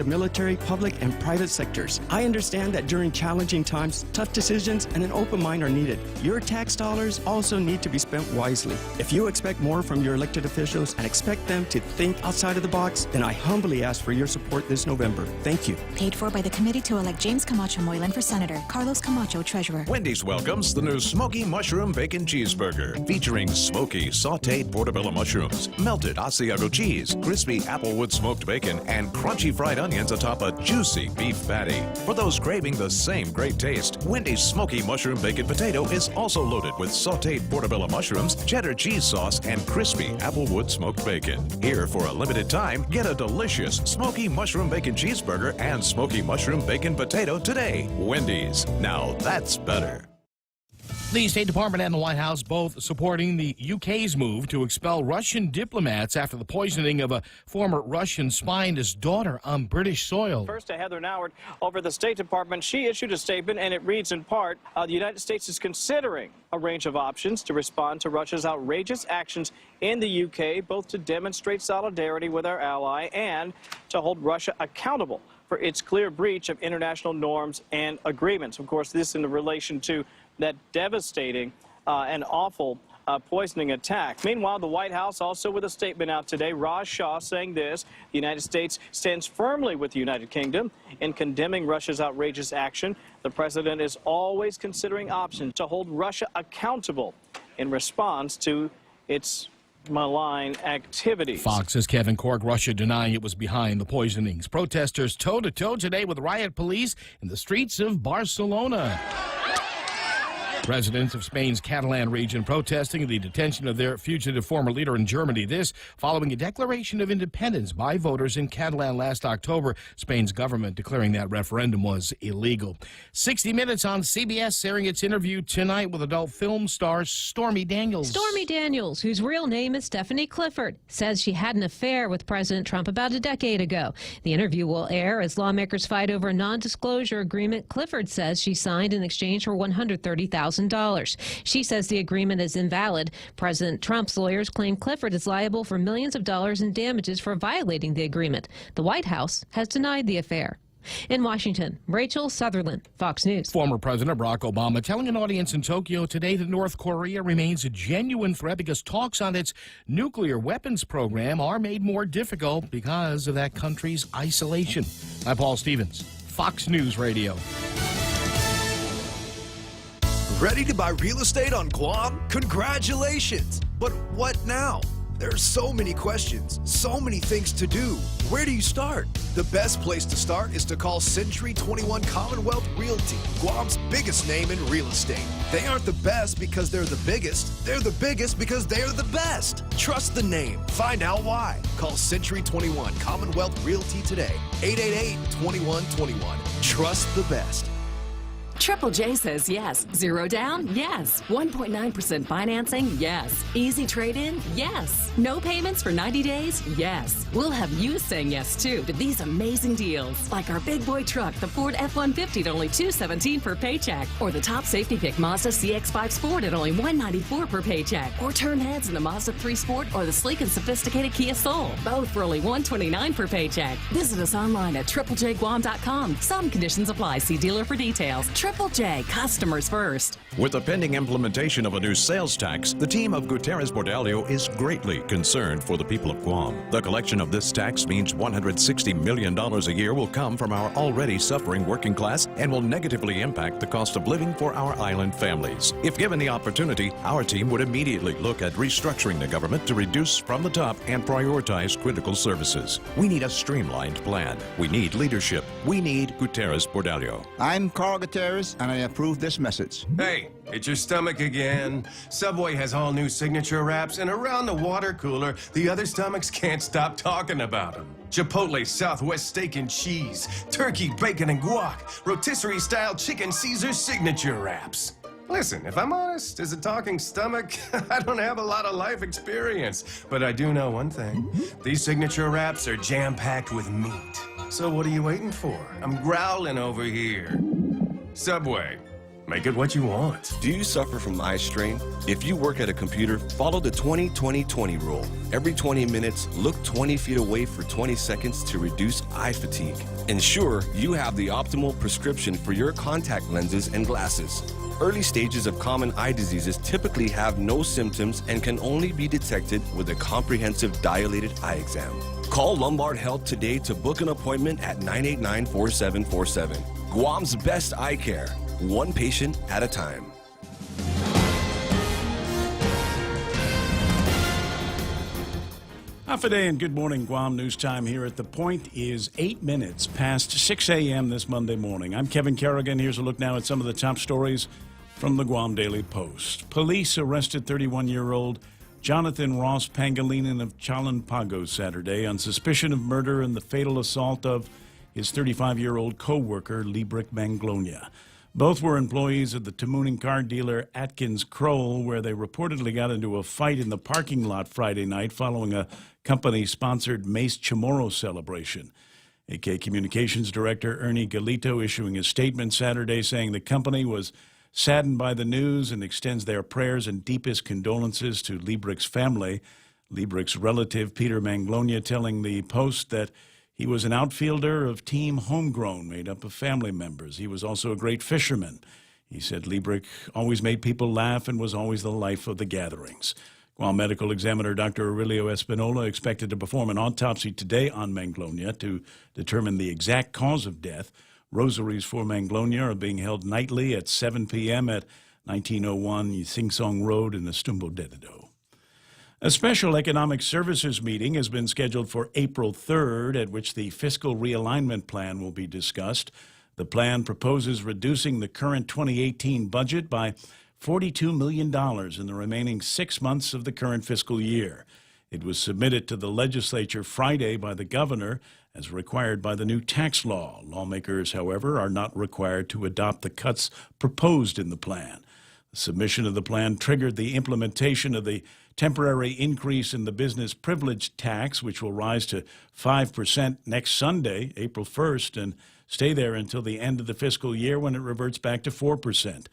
military, public, and private sectors. I understand that during challenging times, tough decisions and an open mind are needed. Your tax dollars also need to be spent wisely. If you expect more from your elected officials and expect them to think outside of the box, then I humbly ask for your support this November. Thank you. Paid for by the committee to elect James Camacho Moylan for Senator, Carlos Camacho, Treasurer. Wendy's welcomes the new Smoky Mushroom Bacon Cheeseburger, featuring smoky, sauteed portobello mushrooms, melted Asiago cheese, crispy applewood smoked bacon, and crunchy fried onions atop a juicy beef patty. For those craving the same great taste, Wendy's Smoky Mushroom Bacon Potato is also loaded with sauteed portobello mushrooms, cheddar cheese sauce, and crispy applewood smoked bacon. Here, for a limited time, get a delicious Smoky Mushroom Bacon Cheeseburger and Smoky Mushroom Bacon Potato today. Wendy's. Now that's better. The State Department and the White House both supporting the UK's move to expel Russian diplomats after the poisoning of a former Russian spy and his daughter on British soil. First to Heather Nauert over the State Department. She issued a statement, and it reads in part, the United States is considering a range of options to respond to Russia's outrageous actions in the UK, both to demonstrate solidarity with our ally and to hold Russia accountable for its clear breach of international norms and agreements. Of course, this in relation to that devastating and awful poisoning attack. Meanwhile, the White House also with a statement out today. Raj Shah saying this: the United States stands firmly with the United Kingdom in condemning Russia's outrageous action. The president is always considering options to hold Russia accountable in response to its malign activities. Fox's Kevin Corke, Russia denying it was behind the poisonings. Protesters toe-to-toe today with riot police in the streets of Barcelona. Residents of Spain's Catalan region protesting the detention of their fugitive former leader in Germany. This following a declaration of independence by voters in Catalan last October. Spain's government declaring that referendum was illegal. 60 Minutes on CBS airing its interview tonight with adult film star Stormy Daniels. Stormy Daniels, whose real name is Stephanie Clifford, says she had an affair with President Trump about a decade ago. The interview will air as lawmakers fight over a non-disclosure agreement Clifford says she signed in exchange for $130,000. She says the agreement is invalid. President Trump's lawyers claim Clifford is liable for millions of dollars in damages for violating the agreement. The White House has denied the affair. In Washington, Rachel Sutherland, Fox News. Former President Barack Obama telling an audience in Tokyo today that North Korea remains a genuine threat because talks on its nuclear weapons program are made more difficult because of that country's isolation. I'm Paul Stevens, Fox News Radio. Ready to buy real estate on Guam? Congratulations! But what now? There are so many questions, so many things to do. Where do you start? The best place to start is to call Century 21 Commonwealth Realty, Guam's biggest name in real estate. They aren't the best because they're the biggest. They're the biggest because they're the best. Trust the name. Find out why. Call Century 21 Commonwealth Realty today. 888-2121. Trust the best. Triple J says yes. Zero down? Yes. 1.9% financing? Yes. Easy trade-in? Yes. No payments for 90 days? Yes. We'll have you saying yes, too, to these amazing deals. Like our big boy truck, the Ford F-150 at only $217 per paycheck. Or the top safety pick Mazda CX-5 Sport at only $194 per paycheck. Or turn heads in the Mazda 3 Sport or the sleek and sophisticated Kia Soul. Both for only $129 per paycheck. Visit us online at triplejguam.com. Some conditions apply. See dealer for details. Triple J, customers first. With the pending implementation of a new sales tax, the team of Gutierrez Bordalio is greatly concerned for the people of Guam. The collection of this tax means $160 million a year will come from our already suffering working class and will negatively impact the cost of living for our island families. If given the opportunity, our team would immediately look at restructuring the government to reduce from the top and prioritize critical services. We need a streamlined plan. We need leadership. We need Gutierrez Bordalio. I'm Carl Gutierrez, and I approve this message. Hey, it's your stomach again. Subway has all new signature wraps, and around the water cooler, the other stomachs can't stop talking about them. Chipotle Southwest Steak and Cheese, Turkey, Bacon, and Guac, Rotisserie-style Chicken Caesar signature wraps. Listen, if I'm honest, as a talking stomach, I don't have a lot of life experience. But I do know one thing. These signature wraps are jam-packed with meat. So what are you waiting for? I'm growling over here. Subway, Make it what you want. Do you suffer from eye strain? If you work at a computer, follow the 20-20-20 rule. Every 20 minutes, look 20 feet away for 20 seconds to reduce eye fatigue. Ensure you have the optimal prescription for your contact lenses and glasses. Early stages of common eye diseases typically have no symptoms and can only be detected with a comprehensive dilated eye exam. Call Lombard Health today to book an appointment at 989-4747. Guam's best eye care, one patient at a time. Hafaday and good morning, Guam. News time here at The Point is 8 minutes past 6 a.m. this Monday morning. I'm Kevin Kerrigan. Here's a look now at some of the top stories from the Guam Daily Post. Police arrested 31-year-old Jonathan Ross Pangilinan of Chalanpago Saturday on suspicion of murder and the fatal assault of his 35-year-old co-worker, Librick Manglonia. Both were employees of the Tamuning car dealer Atkins Kroll, where they reportedly got into a fight in the parking lot Friday night following a company-sponsored Mace Chamorro celebration. AK Communications Director Ernie Galito issuing a statement Saturday saying the company was saddened by the news and extends their prayers and deepest condolences to Librick's family. Librick's relative Peter Manglonia telling the Post that he was an outfielder of Team Homegrown, made up of family members. He was also a great fisherman. He said Librick always made people laugh and was always the life of the gatherings. Guam Medical Examiner Dr. Aurelio Espinola expected to perform an autopsy today on Manglonia to determine the exact cause of death. Rosaries for Manglonia are being held nightly at 7 p.m. at 1901 Singsong Road in Estumbo Dededo. A special economic services meeting has been scheduled for April 3rd, at which the fiscal realignment plan will be discussed. The plan proposes reducing the current 2018 budget by $42 million in the remaining 6 months of the current fiscal year. It was submitted to the legislature Friday by the governor as required by the new tax law. Lawmakers, however, are not required to adopt the cuts proposed in the plan. The submission of the plan triggered the implementation of the temporary increase in the business privilege tax, which will rise to 5% next Sunday, April 1st, and stay there until the end of the fiscal year when it reverts back to 4%.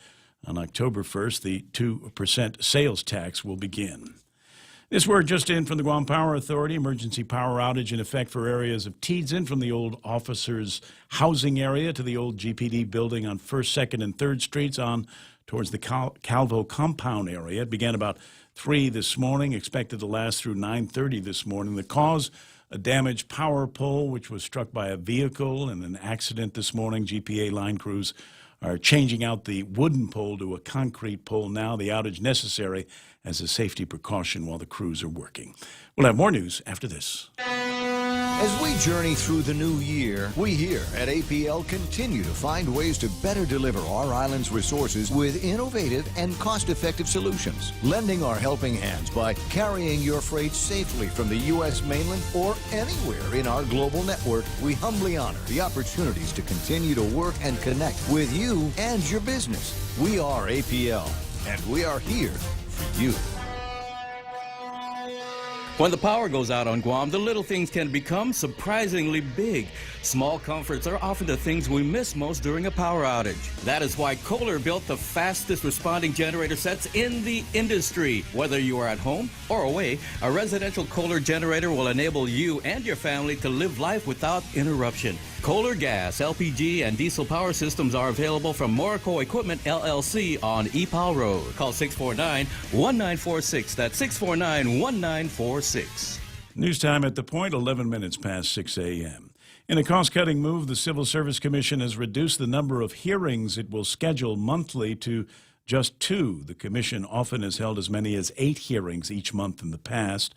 On October 1st, the 2% sales tax will begin. This word just in from the Guam Power Authority. Emergency power outage in effect for areas of Tiedzin from the old officers' housing area to the old GPD building on 1st, 2nd, and 3rd Streets on towards the Calvo compound area. It began about 3 this morning, expected to last through 9:30 this morning. The cause, a damaged power pole, which was struck by a vehicle in an accident this morning. GPA line crews are changing out the wooden pole to a concrete pole now. The outage necessary as a safety precaution while the crews are working. We'll have more news after this. As we journey through the new year, we here at APL continue to find ways to better deliver our island's resources with innovative and cost-effective solutions, lending our helping hands by carrying your freight safely from the U.S. mainland or anywhere in our global network. We humbly honor the opportunities to continue to work and connect with you and your business. We are APL, and we are here for you. When the power goes out on Guam, the little things can become surprisingly big. Small comforts are often the things we miss most during a power outage. That is why Kohler built the fastest responding generator sets in the industry. Whether you are at home or away, a residential Kohler generator will enable you and your family to live life without interruption. Kohler gas, LPG, and diesel power systems are available from Morico Equipment, LLC on Epal Road. Call 649-1946. That's 649-1946. News time at The Point, 11 minutes past 6 a.m. In a cost-cutting move, the Civil Service Commission has reduced the number of hearings it will schedule monthly to just 2. The commission often has held as many as 8 hearings each month in the past.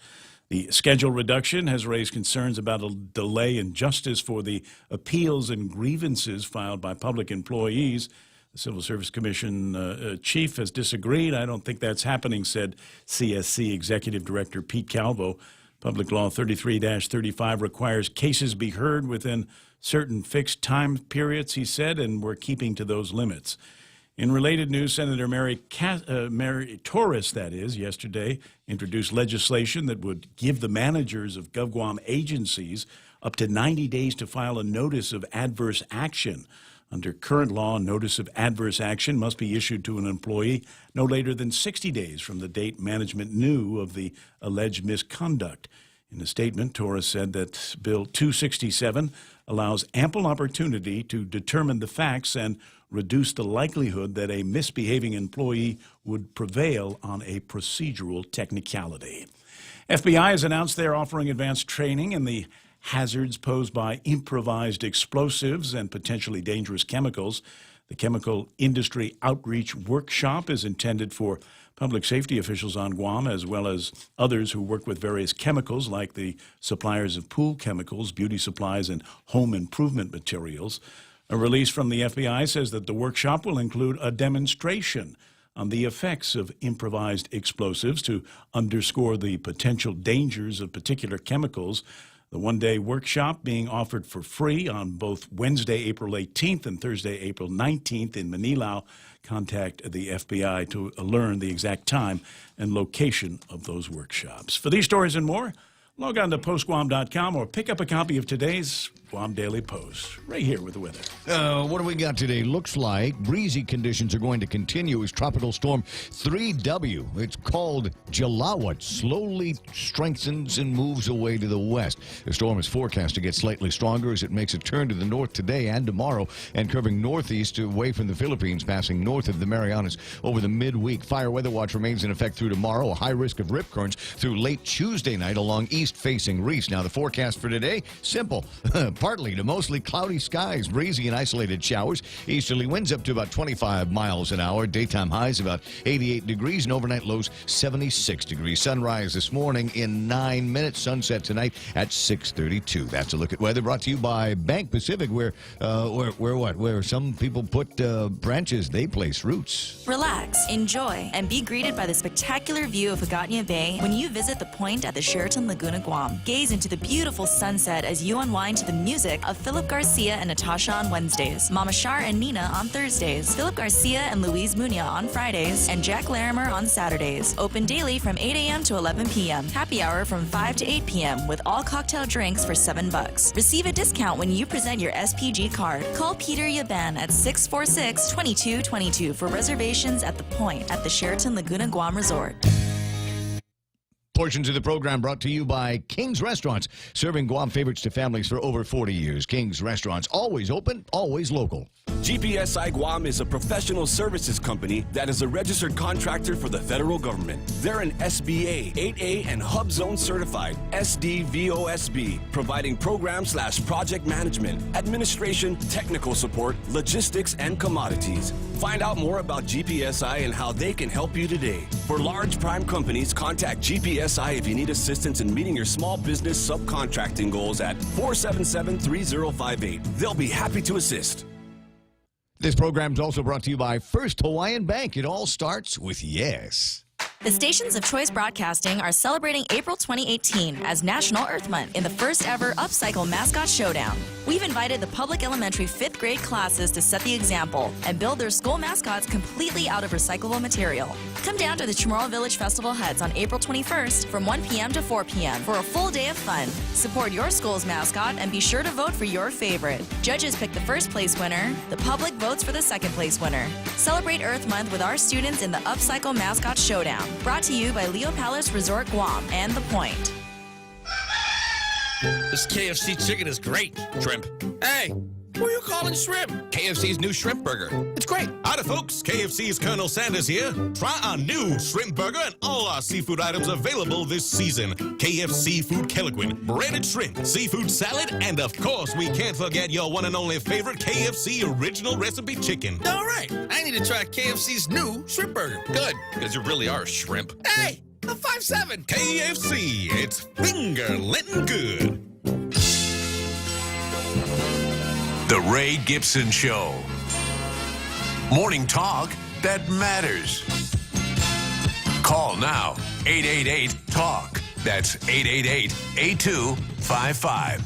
The schedule reduction has raised concerns about a delay in justice for the appeals and grievances filed by public employees. The Civil Service Commission chief has disagreed. I don't think that's happening, said CSC Executive Director Pete Calvo. Public Law 33-35 requires cases be heard within certain fixed time periods, he said, and we're keeping to those limits. In related news, Senator Mary Torres, that is, yesterday introduced legislation that would give the managers of GovGuam agencies up to 90 days to file a notice of adverse action Under current law, a notice of adverse action must be issued to an employee no later than 60 days from the date management knew of the alleged misconduct. In a statement, Torres said that Bill 267 allows ample opportunity to determine the facts and reduce the likelihood that a misbehaving employee would prevail on a procedural technicality. FBI has announced they're offering advanced training in the hazards posed by improvised explosives and potentially dangerous chemicals. The Chemical Industry Outreach Workshop is intended for public safety officials on Guam, as well as others who work with various chemicals, like the suppliers of pool chemicals, beauty supplies, and home improvement materials. A release from the FBI says that the workshop will include a demonstration on the effects of improvised explosives to underscore the potential dangers of particular chemicals. The one-day workshop being offered for free on both Wednesday, April 18th and Thursday, April 19th in Manilao. Contact the FBI to learn the exact time and location of those workshops. For these stories and more, log on to postguam.com or pick up a copy of today's Guam Daily Post. Right here with the weather. What do we got today? Looks like breezy conditions are going to continue as Tropical Storm 3W. It's called Jalawat. Slowly strengthens and moves away to the west. The storm is forecast to get slightly stronger as it makes a turn to the north today and tomorrow and curving northeast away from the Philippines, passing north of the Marianas over the midweek. Fire weather watch remains in effect through tomorrow. A high risk of rip currents through late Tuesday night along east-facing reefs. Now, the forecast for today, simple. Partly to mostly cloudy skies, breezy and isolated showers. Easterly winds up to about 25 miles an hour. Daytime highs about 88 degrees and overnight lows 76 degrees. Sunrise this morning in 9 minutes. Sunset tonight at 6:32. That's a look at weather brought to you by Bank Pacific, where some people put branches, they place roots. Relax, enjoy, and be greeted by the spectacular view of Hagåtña Bay when you visit the point at the Sheraton Laguna Guam. Gaze into the beautiful sunset as you unwind to the music of Philip Garcia and Natasha on Wednesdays, Mama Shar and Nina on Thursdays, Philip Garcia and Louise Muña on Fridays, and Jack Larimer on Saturdays. Open daily from 8 a.m. to 11 p.m. Happy hour from 5 to 8 p.m. with all cocktail drinks for $7. Receive a discount when you present your SPG card. Call Peter Yaban at 646-2222 for reservations at the point at the Sheraton Laguna Guam Resort. Portions of the program brought to you by King's Restaurants, serving Guam favorites to families for over 40 years. King's Restaurants, always open, always local. GPSI Guam is a professional services company that is a registered contractor for the federal government. They're an SBA, 8A, and Hub Zone certified SDVOSB, providing program/project management, administration, technical support, logistics, and commodities. Find out more about GPSI and how they can help you today. For large prime companies, contact GPSI if you need assistance in meeting your small business subcontracting goals at 477-3058. They'll be happy to assist. This program is also brought to you by First Hawaiian Bank. It all starts with yes. The stations of Choice Broadcasting are celebrating April 2018 as National Earth Month in the first ever Upcycle Mascot Showdown. We've invited the public elementary 5th grade classes to set the example and build their school mascots completely out of recyclable material. Come down to the Chamorro Village Festival Huts on April 21st from 1 p.m. to 4 p.m. for a full day of fun. Support your school's mascot and be sure to vote for your favorite. Judges pick the first place winner. The public votes for the second place winner. Celebrate Earth Month with our students in the Upcycle Mascot Showdown. Brought to you by Leo Palace Resort Guam and The Point. This KFC chicken is great. Shrimp. Hey, who are you calling shrimp? KFC's new shrimp burger. It's great. Howdy, folks. KFC's Colonel Sanders here. Try our new shrimp burger and all our seafood items available this season. KFC Food Keliquin, breaded shrimp, seafood salad, and of course, we can't forget your one and only favorite KFC original recipe chicken. All right. I need to try KFC's new shrimp burger. Good, because you really are shrimp. Hey, a 5-7. KFC, it's finger-licking good. The Ray Gibson Show. Morning talk that matters. Call now, 888-TALK. That's 888-8255.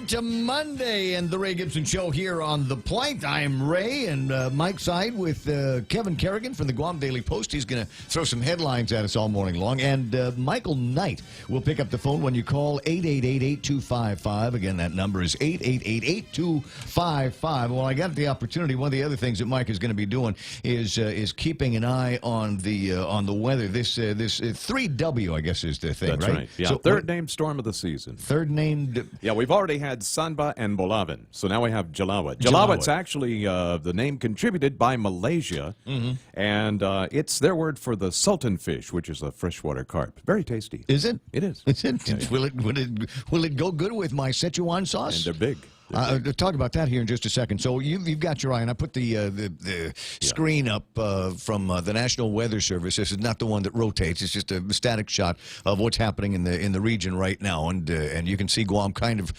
To Monday, and the Ray Gibson Show here on The Point. I am Ray, and Mike Side with Kevin Kerrigan from the Guam Daily Post. He's going to throw some headlines at us all morning long. And Michael Knight will pick up the phone when you call 888-8255. Again, that number is 888-8255. Well, I got the opportunity. One of the other things that Mike is going to be doing is keeping an eye on the weather. This 3W, I guess, is the thing, That's right? Yeah, So, third named storm of the season. Third named... Yeah, we've already had Sanba and Bolaven, so now we have Jalawat. Jalawat. Jalawat's actually the name contributed by Malaysia, and it's their word for the sultan fish, which is a freshwater carp. Very tasty. Is it? It is. Is it? Yeah, yeah. Will it go good with my Szechuan sauce? And they're big. Talk about that here in just a second. So you've got your eye, and I put the screen up from the National Weather Service. This is not the one that rotates. It's just a static shot of what's happening in the region right now, and you can see Guam kind of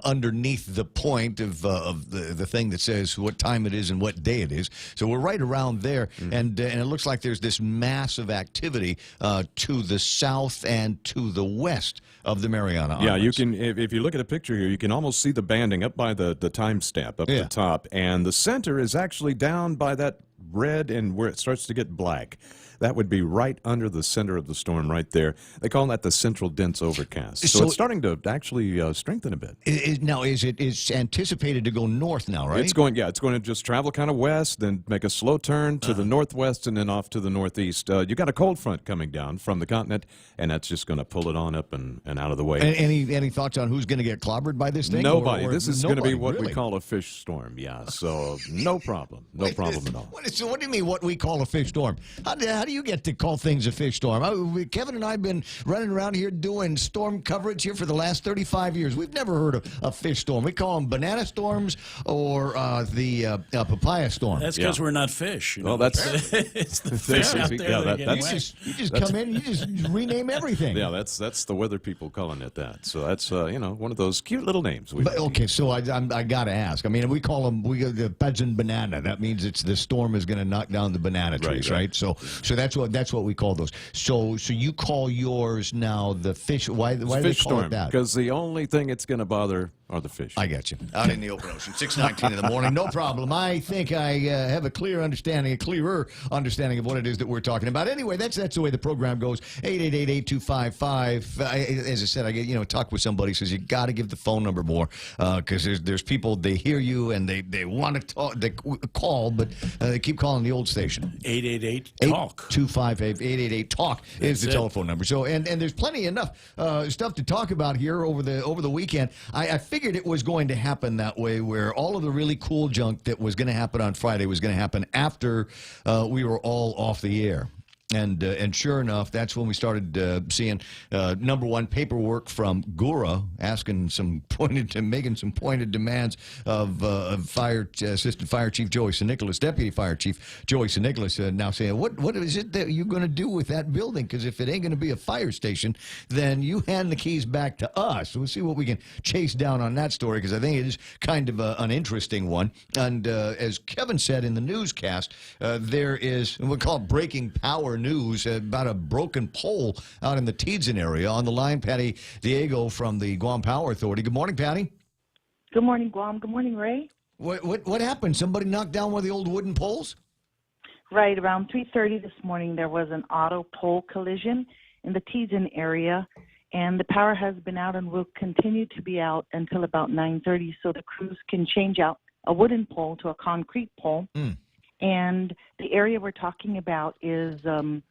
underneath the point of the thing that says what time it is and what day it is. So we're right around there, and it looks like there's this massive activity to the south and to the west of the Mariana Islands. Yeah, you can. If you look at a picture here, you can almost see the banding up by the timestamp up the top, and the center is actually down by that red and where it starts to get black. That would be right under the center of the storm right there. They call that the central dense overcast. So it's starting to actually strengthen a bit. It's anticipated to go north now, right? It's going to just travel kind of west, then make a slow turn to the northwest, and then off to the northeast. You got a cold front coming down from the continent, and that's just going to pull it on up and out of the way. Any thoughts on who's going to get clobbered by this thing? Nobody. This is going to be what really? we call a fish storm. Yeah, so no problem. No problem at all. So what do you mean what we call a fish storm? How do you get to call things a fish storm? Kevin and I have been running around here doing storm coverage here for the last 35 years. We've never heard of a fish storm. We call them banana storms or the papaya storm. That's because we're not fish. Well, that's it's the fish out there. You just come in, you just rename everything. Yeah, that's the weather people calling it that. So that's one of those cute little names. Okay, so I got to ask. I mean, we call them the Pajun banana. That means the storm is going to knock down the banana trees, right? So that's what we call those. So you call yours now the fish. Why do they call it that? Because the only thing it's going to bother are the fish. I got you. Out in the open ocean, 6:19 in the morning, no problem. I think I have a clearer understanding of what it is that we're talking about. Anyway, that's the way the program goes. 888-8255. As I said, I get talk with somebody says you got to give the phone number more because there's people, they hear you and they want to talk, they call, but they keep calling the old station. 888-TALK. 888-TALK is the telephone number. So and there's plenty enough stuff to talk about here over the weekend. I figured it was going to happen that way, where all of the really cool junk that was going to happen on Friday was going to happen after we were all off the air. And sure enough, that's when we started seeing number one paperwork from Gura making some pointed demands of Assistant Fire Chief Joey St. Nicholas, Deputy Fire Chief Joey St. Nicholas, now saying, what is it that you're going to do with that building? Because if it ain't going to be a fire station, then you hand the keys back to us. We'll see what we can chase down on that story, because I think it is kind of an interesting one. And as Kevin said in the newscast, there is, we'll call it breaking power news about a broken pole out in the Teedzin area. On the line, Patty Diego from the Guam Power Authority. Good morning, Patty. Good morning, Guam. Good morning, Ray. What happened? Somebody knocked down one of the old wooden poles? Right, around 3:30 this morning, there was an auto pole collision in the Teedzin area, and the power has been out and will continue to be out until about 9:30, so the crews can change out a wooden pole to a concrete pole. And the area we're talking about is the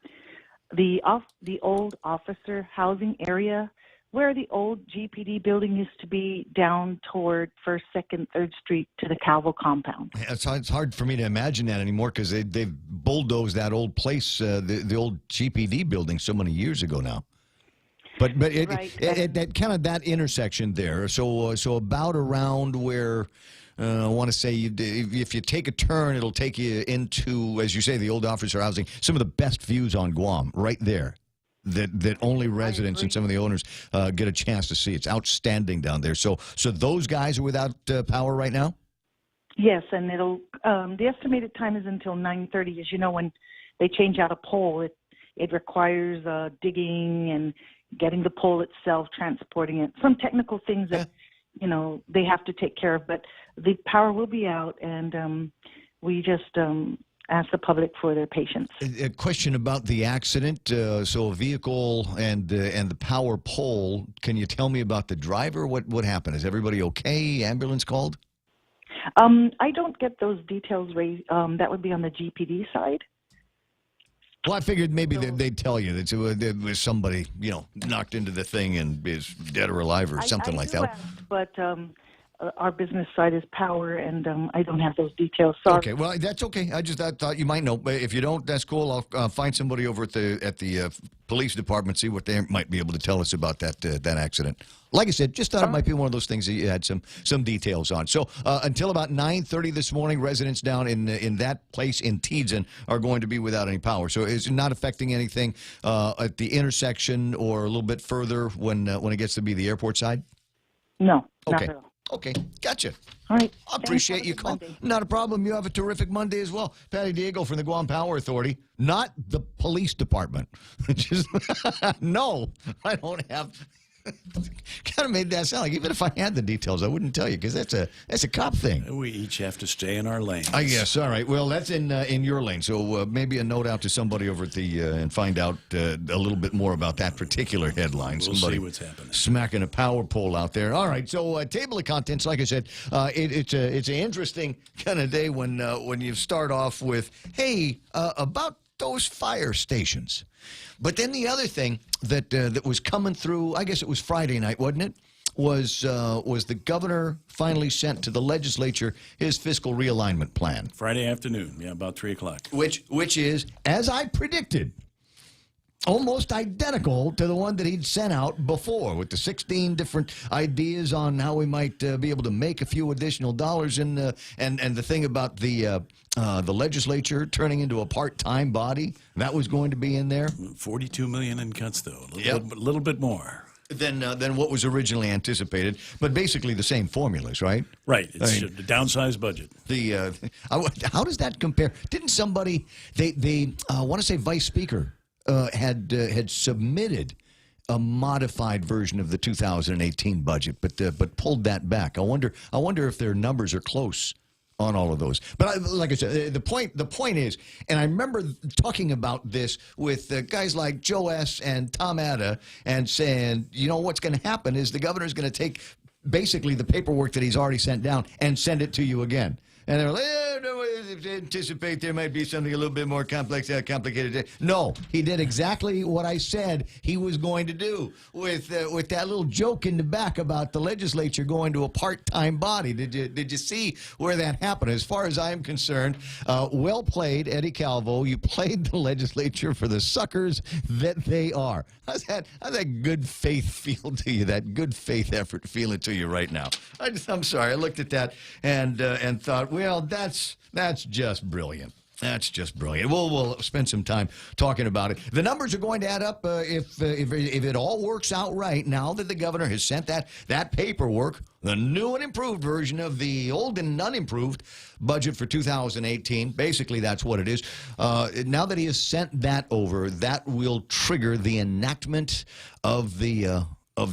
old officer housing area, where the old GPD building used to be, down toward 1st, 2nd, 3rd Street to the Calvo compound. It's hard for me to imagine that anymore, because they've bulldozed that old place, the old GPD building, so many years ago now. But at kind of that intersection there, so about around where. I want to say if you take a turn, it'll take you into, as you say, the old officer housing, some of the best views on Guam right there that only residents and some of the owners get a chance to see. It's outstanding down there. So those guys are without power right now? Yes, and it'll the estimated time is until 9:30. As you know, when they change out a pole, it requires digging and getting the pole itself, transporting it. Some technical things that they have to take care of. But the power will be out, and we just ask the public for their patience. A question about the accident. So a vehicle and the power pole. Can you tell me about the driver? What happened? Is everybody okay? Ambulance called? I don't get those details, Ray. That would be on the GPD side. Well, I figured maybe they'd tell you that there was somebody, knocked into the thing and is dead or alive or something like that. Ask, but our business side is power, and I don't have those details. Sorry. Okay, well, that's okay. I thought you might know. But if you don't, that's cool. I'll find somebody over at the police department, see what they might be able to tell us about that accident. Like I said, just thought it might be one of those things that you had some details on. So until about 9:30 this morning, residents down in that place in Tiedzen are going to be without any power. So it's not affecting anything at the intersection or a little bit further when it gets to be the airport side? No, not okay. at all. Okay, gotcha. All right. I appreciate you calling. Not a problem. You have a terrific Monday as well. Patty Diego from the Guam Power Authority, not the police department. No, I don't have. Kind of made that sound like even if I had the details, I wouldn't tell you because that's a cop thing. We each have to stay in our lane. I guess. All right. Well, that's in your lane. So maybe a note out to somebody over at the and find out a little bit more about that particular headline. We'll Somebody see what's happening. Smacking a power pole out there. All right. So table of contents. Like I said, it's an interesting kind of day when you start off with about those fire stations. But then the other thing that was coming through, I guess it was Friday night, wasn't it? Was the governor finally sent to the legislature his fiscal realignment plan? Friday afternoon, about 3 o'clock. Which is, as I predicted, almost identical to the one that he'd sent out before, with the 16 different ideas on how we might be able to make a few additional dollars and the thing about the legislature turning into a part-time body. That was going to be in there. $42 million in cuts, though. A little bit more than what was originally anticipated. But basically the same formulas, right? Right. It's a downsized budget. How does that compare? Didn't somebody they I want to say Vice Speaker had submitted a modified version of the 2018 budget, but pulled that back. I wonder if their numbers are close on all of those. But like I said, the point is, and I remember talking about this with guys like Joe S. and Tom Atta and saying, what's going to happen is the governor's going to take basically the paperwork that he's already sent down and send it to you again. And they're like, anticipate there might be something a little bit more complicated. No, he did exactly what I said he was going to do with that little joke in the back about the legislature going to a part-time body. Did you see where that happened? As far as I'm concerned, well played, Eddie Calvo. You played the legislature for the suckers that they are. How's that good faith feel to you? That good faith effort feeling to you right now? I'm sorry. I looked at that and thought, well, that's just brilliant. That's just brilliant. We'll spend some time talking about it. The numbers are going to add up if it all works out right. Now that the governor has sent that paperwork, the new and improved version of the old and unimproved budget for 2018. Basically, that's what it is. Now that he has sent that over, that will trigger the enactment of the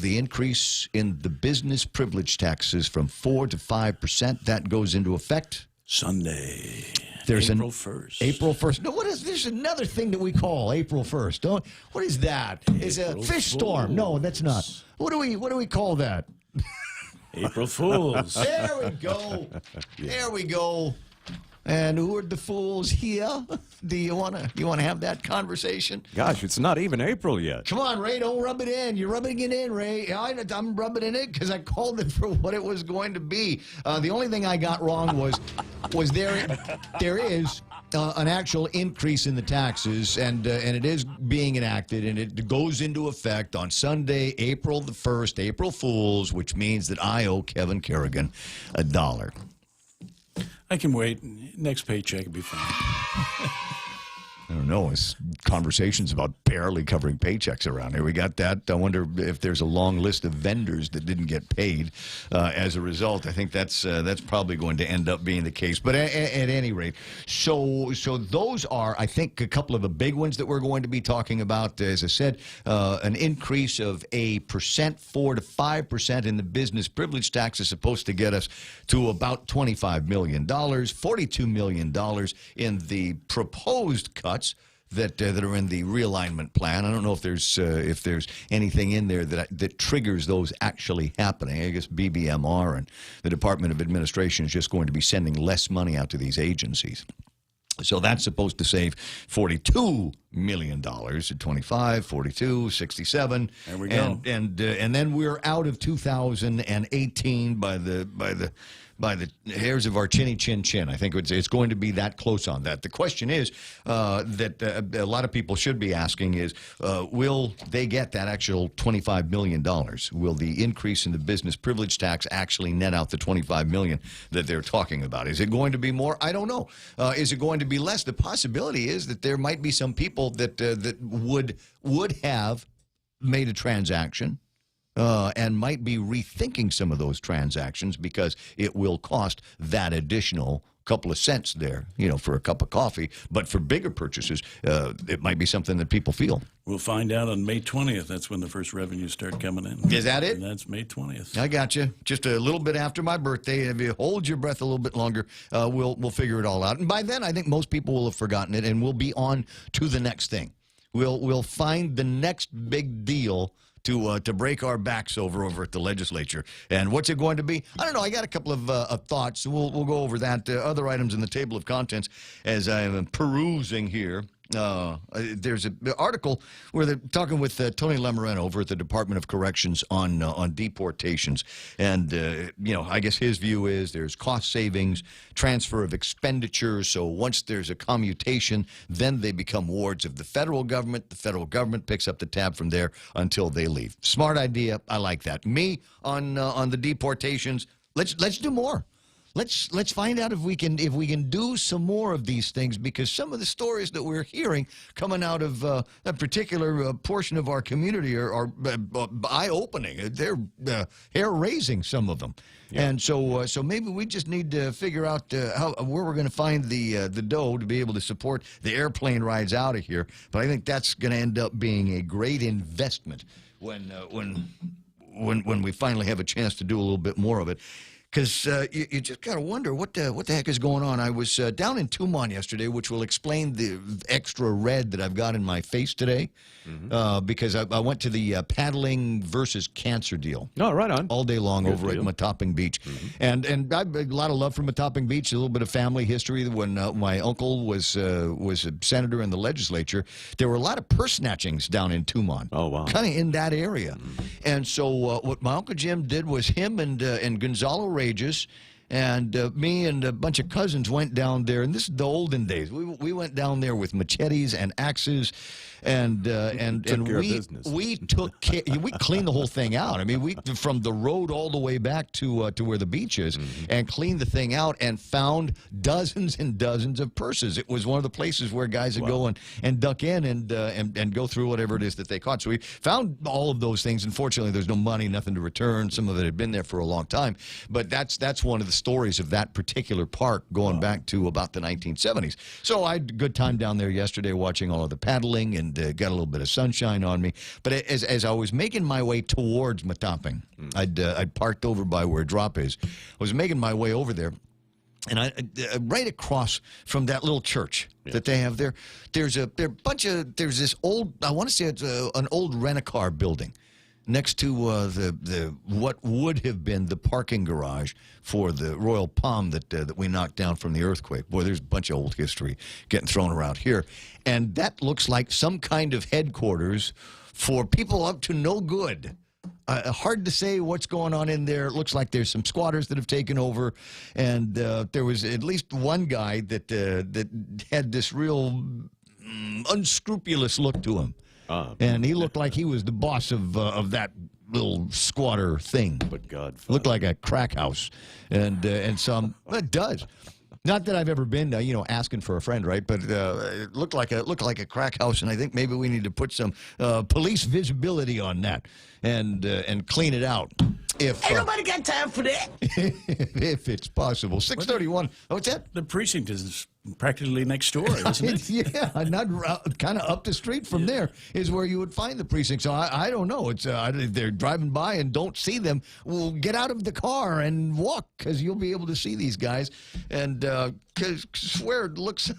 increase in the business privilege taxes from 4% to 5%. That goes into effect Sunday. There's April 1st. April 1st. No, there's another thing that we call April 1st. What is that? It's a fish storm. No, that's not. What do we call that? April Fools. There we go. There we go. And who are the fools here? Do you wanna have that conversation? Gosh, it's not even April yet. Come on, Ray, don't rub it in. You're rubbing it in, Ray. I'm rubbing it in because I called it for what it was going to be. The only thing I got wrong was there is an actual increase in the taxes, and it is being enacted, and it goes into effect on Sunday, April the 1st, April Fools, which means that I owe Kevin Kerrigan $1. I can wait. Next paycheck will be fine. I don't know. It's conversations about barely covering paychecks around here. We got that. I wonder if there's a long list of vendors that didn't get paid as a result. I think that's probably going to end up being the case. But at any rate, so those are, I think, a couple of the big ones that we're going to be talking about. As I said, an increase of 4 to 5% in the business privilege tax is supposed to get us to about $25 million, $42 million in the proposed cuts that are in the realignment plan. I don't know if there's anything in there that triggers those actually happening. I guess BBMR and the Department of Administration is just going to be sending less money out to these agencies. So that's supposed to save $42 million at 25, 42, 67. There we go. And then we're out of 2018 by the hairs of our chinny chin. I think it's going to be that close on that. The question is that a lot of people should be asking is, will they get that actual $25 million? Will the increase in the business privilege tax actually net out the $25 million that they're talking about? Is it going to be more? I don't know. Is it going to be less? The possibility is that there might be some people that would have made a transaction and might be rethinking some of those transactions because it will cost that additional couple of cents there, for a cup of coffee. But for bigger purchases, it might be something that people feel. We'll find out on May 20th. That's when the first revenues start coming in. Is that it? And that's May 20th. I got you. Just a little bit after my birthday. If you hold your breath a little bit longer, we'll figure it all out. And by then, I think most people will have forgotten it, and we'll be on to the next thing. We'll find the next big deal to break our backs over at the legislature. And what's it going to be? I don't know. I got a couple of thoughts. We'll go over that. Other items in the table of contents as I'm perusing here. There's an article where they're talking with Tony Lamarena over at the Department of Corrections on deportations. And, I guess his view is there's cost savings, transfer of expenditures. So once there's a commutation, then they become wards of the federal government. The federal government picks up the tab from there until they leave. Smart idea. I like that. Me on the deportations, let's do more. Let's find out if we can do some more of these things, because some of the stories that we're hearing coming out of that particular portion of our community are eye-opening. They're hair-raising, some of them. Yeah. And so maybe we just need to figure out where we're going to find the dough to be able to support the airplane rides out of here. But I think that's going to end up being a great investment when we finally have a chance to do a little bit more of it. Because you just got to wonder what the heck is going on. I was down in Tumon yesterday, which will explain the extra red that I've got in my face today, because I went to the paddling versus cancer deal. Oh, right on. All day long over at Matopping Beach. And I have a lot of love for Matopping Beach, a little bit of family history. When my uncle was a senator in the legislature, there were a lot of purse snatchings down in Tumon. Oh, wow. Kind of in that area. And so what my Uncle Jim did was him and Gonzalo Regis and me and a bunch of cousins went down there, and this is the olden days. We went down there with machetes and axes, and we took care, we cleaned the whole thing out. I mean, we from the road all the way back to where the beach is, and cleaned the thing out and found dozens and dozens of purses. It was one of the places where guys would go and duck in and go through whatever it is that they caught. So we found all of those things. Unfortunately, there's no money, nothing to return. Some of it had been there for a long time, but that's one of the stories of that particular park going back to about the 1970s. So I had a good time down there yesterday watching all of the paddling and got a little bit of sunshine on me. But as I was making my way towards Matopping, I'd parked over by where Drop is. I was making my way over there, and right across from that little church that they have there, there's this old, I want to say it's an old rent-a-car building next to what would have been the parking garage for the Royal Palm that we knocked down from the earthquake. Boy, there's a bunch of old history getting thrown around here. And that looks like some kind of headquarters for people up to no good. Hard to say what's going on in there. It looks like there's some squatters that have taken over, and there was at least one guy that had this real unscrupulous look to him. And he looked like he was the boss of that little squatter thing. But God, looked like a crack house, and some it does. Not that I've ever been, asking for a friend, right? But it looked like a crack house, and I think maybe we need to put some police visibility on that and clean it out. If ain't nobody got time for that. If it's possible. 631. What's that? The precinct is practically next door, isn't it? Yeah, not kind of up the street from there is where you would find the precinct. So I don't know. It's they're driving by and don't see them. Well, get out of the car and walk, because you'll be able to see these guys. And cause swear it looks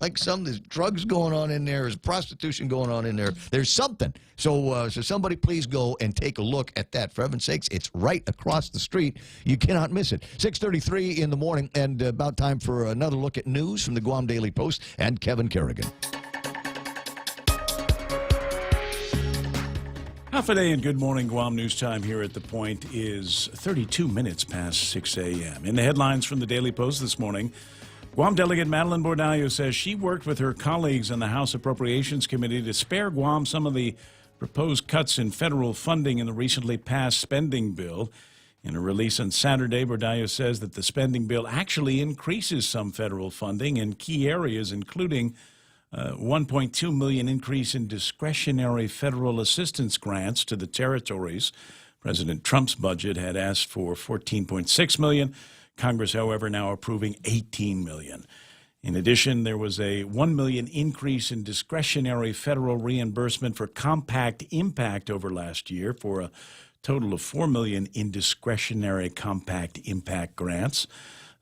like there's drugs going on in there, there's prostitution going on in there. There's something. So somebody please go and take a look at that. For heaven's sakes, it's right across the street. You cannot miss it. 6:33 in the morning, and about time for another look at news from the Guam Daily Post and Kevin Kerrigan. Half a day and good morning Guam news time here at The Point is 32 minutes past 6 a.m. In the headlines from the Daily Post this morning, Guam Delegate Madeline Bordallo says she worked with her colleagues on the House Appropriations Committee to spare Guam some of the proposed cuts in federal funding in the recently passed spending bill. In a release on Saturday, Bordallo says that the spending bill actually increases some federal funding in key areas, including $1.2 million increase in discretionary federal assistance grants to the territories. President Trump's budget had asked for $14.6 million. Congress, however, now approving $18 million. In addition, there was a $1 million increase in discretionary federal reimbursement for Compact Impact over last year, for a total of $4 million in discretionary Compact Impact grants.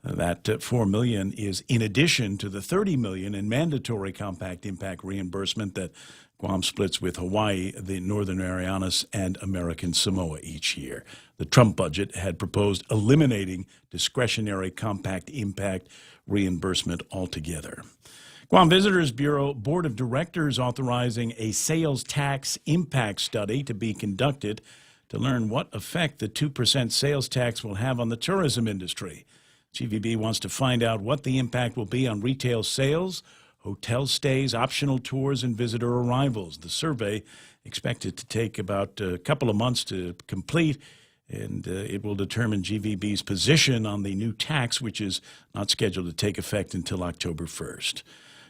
That $4 million is in addition to the $30 million in mandatory Compact Impact reimbursement that Guam splits with Hawaii, the Northern Marianas, and American Samoa each year. The Trump budget had proposed eliminating discretionary Compact Impact reimbursement altogether. Guam Visitors Bureau Board of Directors authorizing a sales tax impact study to be conducted to learn what effect the 2% sales tax will have on the tourism industry. GVB wants to find out what the impact will be on retail sales, hotel stays, optional tours, and visitor arrivals. The survey expected to take about a couple of months to complete, and it will determine GVB's position on the new tax, which is not scheduled to take effect until October 1st.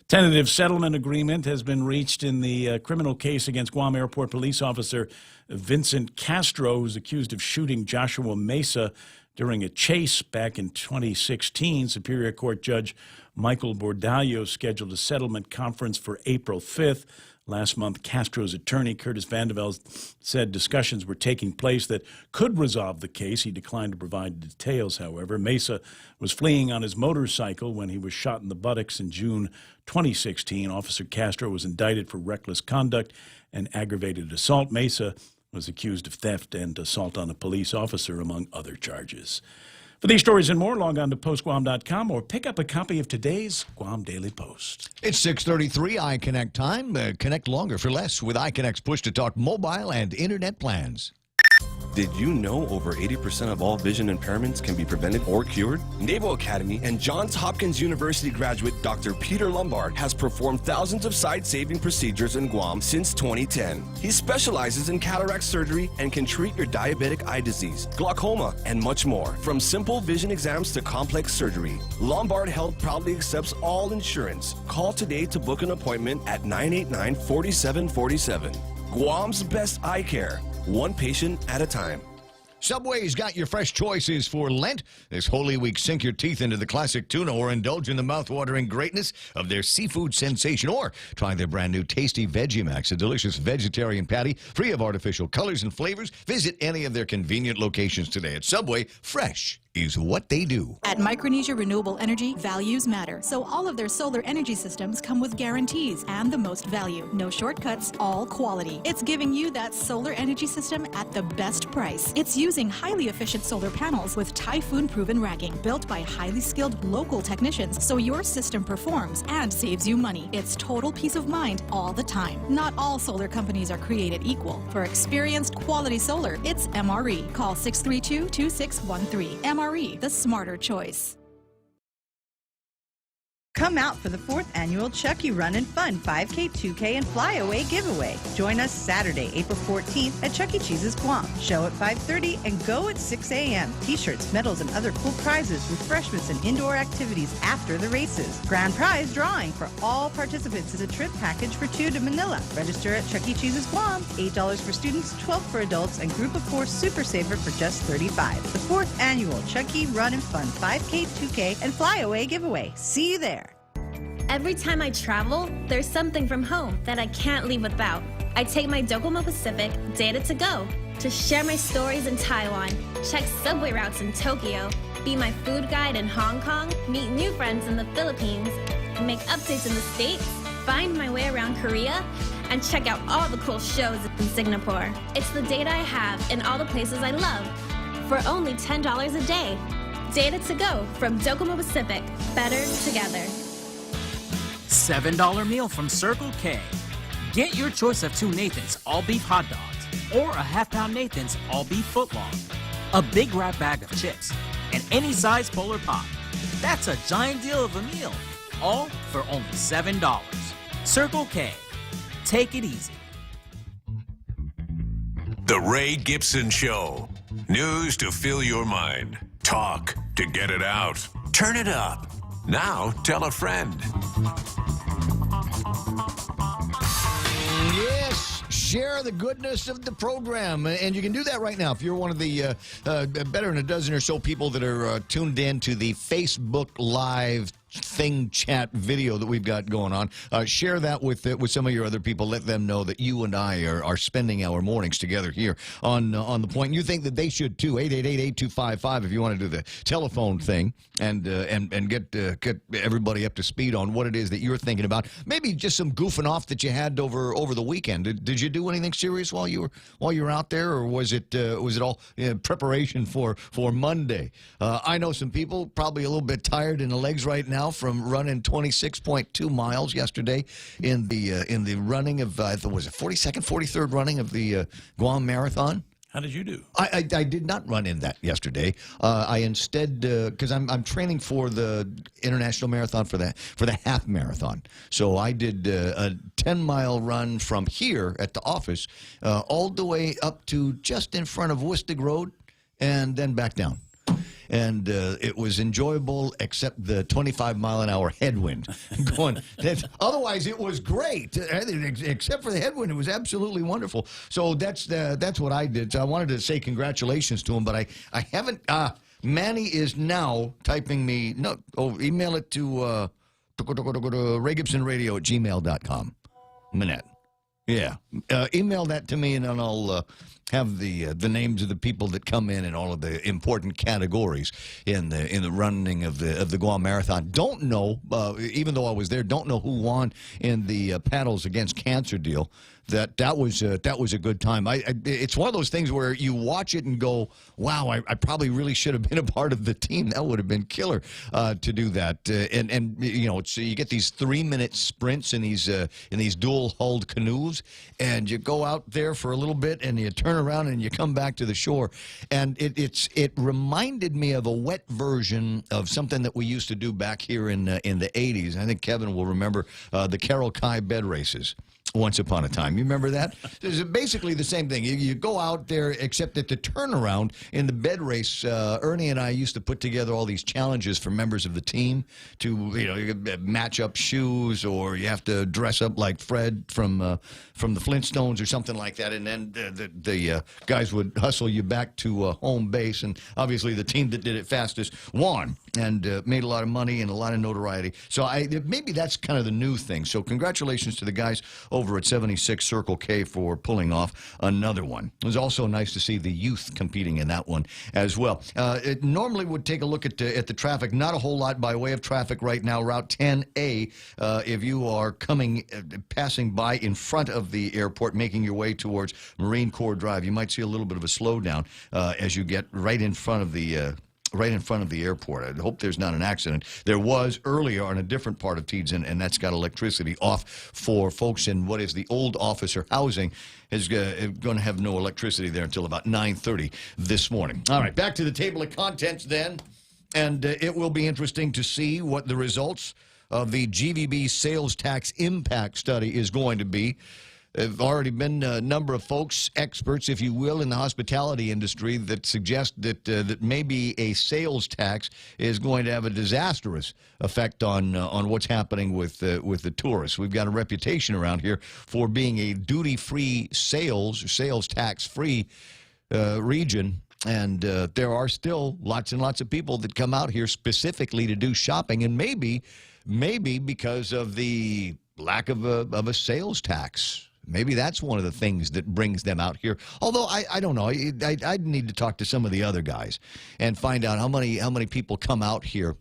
Tentative settlement agreement has been reached in the criminal case against Guam Airport police officer Vincent Castro, who's accused of shooting Joshua Mesa during a chase back in 2016. Superior Court Judge Michael Bordallo scheduled a settlement conference for April 5th. Last month, Castro's attorney, Curtis Vandeveld, said discussions were taking place that could resolve the case. He declined to provide details, however. Mesa was fleeing on his motorcycle when he was shot in the buttocks in June 2016. Officer Castro was indicted for reckless conduct and aggravated assault. Mesa was accused of theft and assault on a police officer, among other charges. For these stories and more, log on to postguam.com or pick up a copy of today's Guam Daily Post. It's 6:33 iConnect time. Connect longer for less with iConnect's push-to-talk mobile and internet plans. Did you know over 80% of all vision impairments can be prevented or cured? Naval Academy and Johns Hopkins University graduate Dr. Peter Lombard has performed thousands of sight-saving procedures in Guam since 2010. He specializes in cataract surgery and can treat your diabetic eye disease, glaucoma, and much more. From simple vision exams to complex surgery, Lombard Health proudly accepts all insurance. Call today to book an appointment at 989-4747. Guam's best eye care. One patient at a time. Subway's got your fresh choices for Lent. This Holy Week, sink your teeth into the classic tuna or indulge in the mouth-watering greatness of their seafood sensation. Or try their brand new tasty Vegemaks, a delicious vegetarian patty free of artificial colors and flavors. Visit any of their convenient locations today. At Subway, fresh is what they do. At Micronesia Renewable Energy, values matter. So all of their solar energy systems come with guarantees and the most value. No shortcuts, all quality. It's giving you that solar energy system at the best price. It's using highly efficient solar panels with typhoon-proven racking, built by highly skilled local technicians, so your system performs and saves you money. It's total peace of mind all the time. Not all solar companies are created equal. For experienced quality solar, it's MRE. Call 632-2613. MRE, the smarter choice. Come out for the 4th annual Chucky Run and Fun 5K, 2K, and Flyaway giveaway. Join us Saturday, April 14th at Chuck E. Cheese's Guam. Show at 5:30 and go at 6 a.m. T-shirts, medals, and other cool prizes, refreshments, and indoor activities after the races. Grand prize drawing for all participants is a trip package for 2 to Manila. Register at Chuck E. Cheese's Guam. $8 for students, $12 for adults, and Group of 4 Super Saver for just $35. The 4th annual Chuck E. Run and Fun 5K, 2K, and Flyaway giveaway. See you there. Every time I travel, there's something from home that I can't leave without. I take my Docomo Pacific Data to Go to share my stories in Taiwan, check subway routes in Tokyo, be my food guide in Hong Kong, meet new friends in the Philippines, make updates in the States, find my way around Korea, and check out all the cool shows in Singapore. It's the data I have in all the places I love for only $10 a day. Data to Go from Docomo Pacific. Better together. $7 meal from Circle K. Get your choice of 2 Nathan's all-beef hot dogs or a half-pound Nathan's all-beef footlong, a big wrap bag of chips, and any size Polar Pop. That's a giant deal of a meal, all for only $7. Circle K. Take it easy. The Ray Gibson Show. News to fill your mind. Talk to get it out. Turn it up. Now tell a friend. Yes, share the goodness of the program. And you can do that right now. If you're one of the better than a dozen or so people that are tuned in to the Facebook Live thing chat video that we've got going on, share that with some of your other people. Let them know that you and I are spending our mornings together here on the point. And you think that they should too. 888-8255 if you want to do the telephone thing and get everybody up to speed on what it is that you're thinking about. Maybe just some goofing off that you had over the weekend. Did you do anything serious while you were out there, or was it all preparation for Monday? I know some people probably a little bit tired in the legs right now from running 26.2 miles yesterday in the running of was it 42nd, 43rd running of the Guam Marathon. How did you do? I did not run in that yesterday. I instead, because I'm training for the international marathon for the half marathon. So I did a 10-mile run from here at the office all the way up to just in front of Wistig Road and then back down. And it was enjoyable, except the 25-mile-an-hour headwind going. Otherwise, it was great. Except for the headwind, it was absolutely wonderful. So that's what I did. So I wanted to say congratulations to him, but I haven't. Manny is now typing me. No, email it to RayGibsonRadio@gmail.com. Manette. Yeah, email that to me, and then I'll have the names of the people that come in all of the important categories in the running of the Guam Marathon. Don't know, even though I was there, don't know who won in the Paddles Against Cancer deal. That was a good time. It's one of those things where you watch it and go, wow, I probably really should have been a part of the team. That would have been killer to do that. And you know, so you get these 3-minute sprints in these dual-hulled canoes, and you go out there for a little bit, and you turn around and you come back to the shore. And it reminded me of a wet version of something that we used to do back here in the 80s. I think Kevin will remember the Carol Kai bed races. Once upon a time. You remember that? It's basically the same thing. You go out there, except that the turnaround in the bed race, Ernie and I used to put together all these challenges for members of the team to, you match up shoes, or you have to dress up like Fred from the Flintstones or something like that, and then the guys would hustle you back to home base, and obviously the team that did it fastest won and made a lot of money and a lot of notoriety. So maybe that's kind of the new thing. So congratulations to the guys over at 76 Circle K for pulling off another one. It was also nice to see the youth competing in that one as well. It normally would take a look at the traffic. Not a whole lot by way of traffic right now. Route 10A, if you are passing by in front of the airport, making your way towards Marine Corps Drive, you might see a little bit of a slowdown as you get right in front of the airport. I hope there's not an accident. There was earlier on a different part of Teads, and that's got electricity off for folks in what is the old officer housing. Is going to have no electricity there until about 9:30 this morning. All right, back to the table of contents then, and it will be interesting to see what the results of the GVB sales tax impact study is going to be. There have already been a number of folks, experts, if you will, in the hospitality industry that suggest that maybe a sales tax is going to have a disastrous effect on what's happening with the tourists. We've got a reputation around here for being a duty-free sales tax-free region. And there are still lots and lots of people that come out here specifically to do shopping, and maybe because of the lack of a sales tax. Maybe that's one of the things that brings them out here. Although I don't know, I'd need to talk to some of the other guys and find out how many people come out here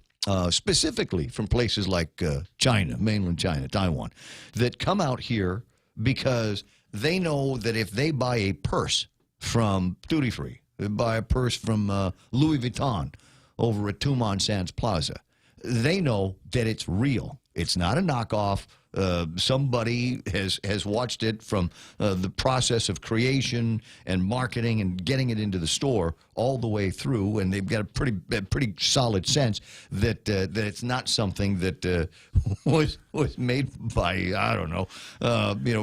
specifically from places like China, mainland China, Taiwan, that come out here because they know that if they buy a purse from duty free, they buy a purse from Louis Vuitton over at Tumon Sands Plaza, they know that it's real. It's not a knockoff. Somebody has watched it from the process of creation and marketing and getting it into the store all the way through, and they've got a pretty solid sense that it's not something that was made by, I don't know,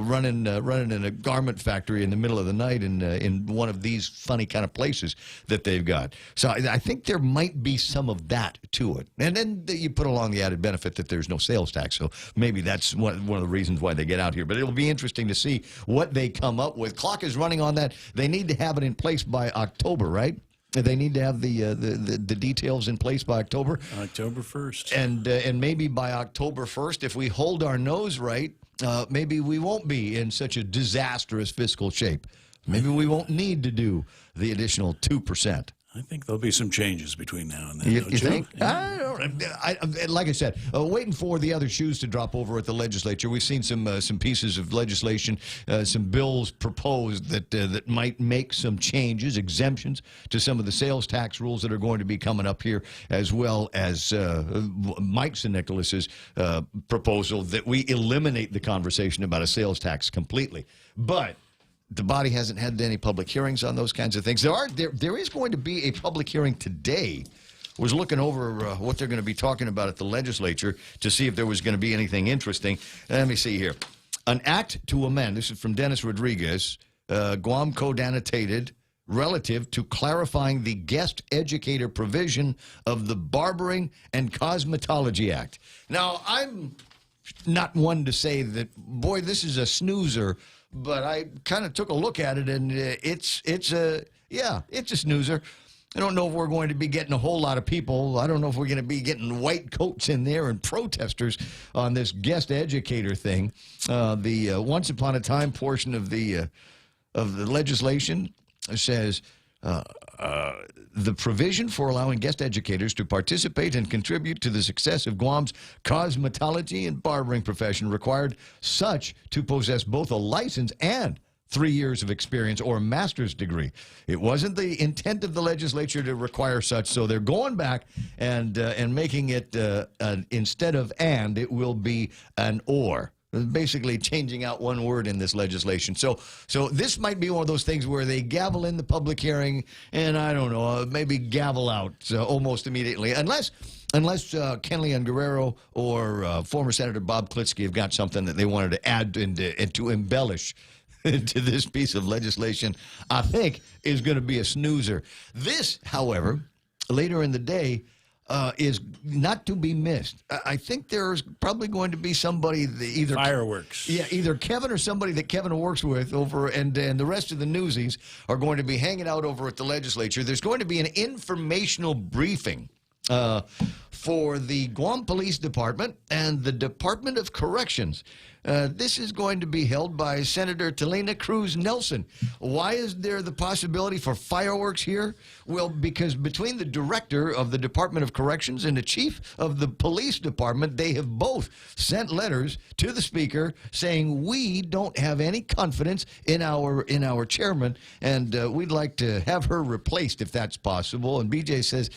running in a garment factory in the middle of the night in one of these funny kind of places that they've got. So I think there might be some of that to it, and then you put along the added benefit that there's no sales tax. So maybe that's one of the reasons why they get out here. But it'll be interesting to see what they come up with. Clock is running on that. They need to have it in place by October, right? They need to have the details in place by October. October 1st. And maybe by October 1st, if we hold our nose right, maybe we won't be in such a disastrous fiscal shape. Maybe we won't need to do the additional 2%. I think there'll be some changes between now and then. You don't think? Yeah. Like I said, waiting for the other shoes to drop over at the legislature. We've seen some pieces of legislation, some bills proposed that might make some changes, exemptions to some of the sales tax rules that are going to be coming up here, as well as Mike Nicholas's proposal that we eliminate the conversation about a sales tax completely. But the body hasn't had any public hearings on those kinds of things. There is going to be a public hearing today. I was looking over what they're going to be talking about at the legislature to see if there was going to be anything interesting. Let me see here. An act to amend, this is from Dennis Rodriguez, Guam Code annotated, relative to clarifying the guest educator provision of the Barbering and Cosmetology Act. Now, I'm not one to say that, boy, this is a snoozer, but I kind of took a look at it, and it's a snoozer. I don't know if we're going to be getting a whole lot of people. I don't know if we're going to be getting white coats in there and protesters on this guest educator thing. The once upon a time portion of the legislation says the provision for allowing guest educators to participate and contribute to the success of Guam's cosmetology and barbering profession required such to possess both a license and 3 years of experience or a master's degree. It wasn't the intent of the legislature to require such, so they're going back and making it instead of and, it will be an or. Basically changing out one word in this legislation. So this might be one of those things where they gavel in the public hearing and, I don't know, maybe gavel out almost immediately. Unless Kenley and Guerrero or former Senator Bob Klitsky have got something that they wanted to add and to embellish to this piece of legislation, I think is going to be a snoozer. This, however, later in the day, is not to be missed. I think there's probably going to be somebody, either fireworks. Yeah, either Kevin or somebody that Kevin works with over, and the rest of the newsies are going to be hanging out over at the legislature. There's going to be an informational briefing for the Guam Police Department and the Department of Corrections. This is going to be held by Senator Talina Cruz Nelson. Why is there the possibility for fireworks here? Well, because between the director of the Department of Corrections and the chief of the police department, they have both sent letters to the speaker saying we don't have any confidence in our chairman, and we'd like to have her replaced if that's possible. And BJ says,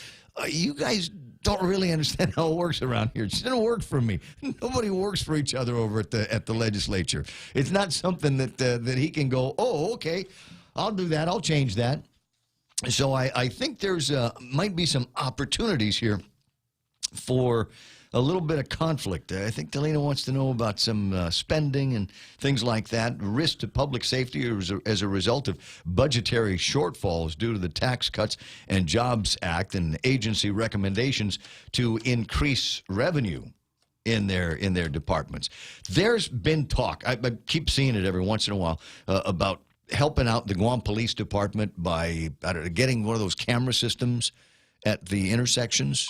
you guys don't really understand how it works around here. It doesn't work for me. Nobody works for each other over at the legislature. It's not something that he can go, oh, okay, I'll do that. I'll change that. So I think there's might be some opportunities here for a little bit of conflict. I think Delina wants to know about some spending and things like that, risk to public safety as a result of budgetary shortfalls due to the Tax Cuts and Jobs Act and agency recommendations to increase revenue in their departments. There's been talk, I keep seeing it every once in a while, about helping out the Guam Police Department by getting one of those camera systems at the intersections.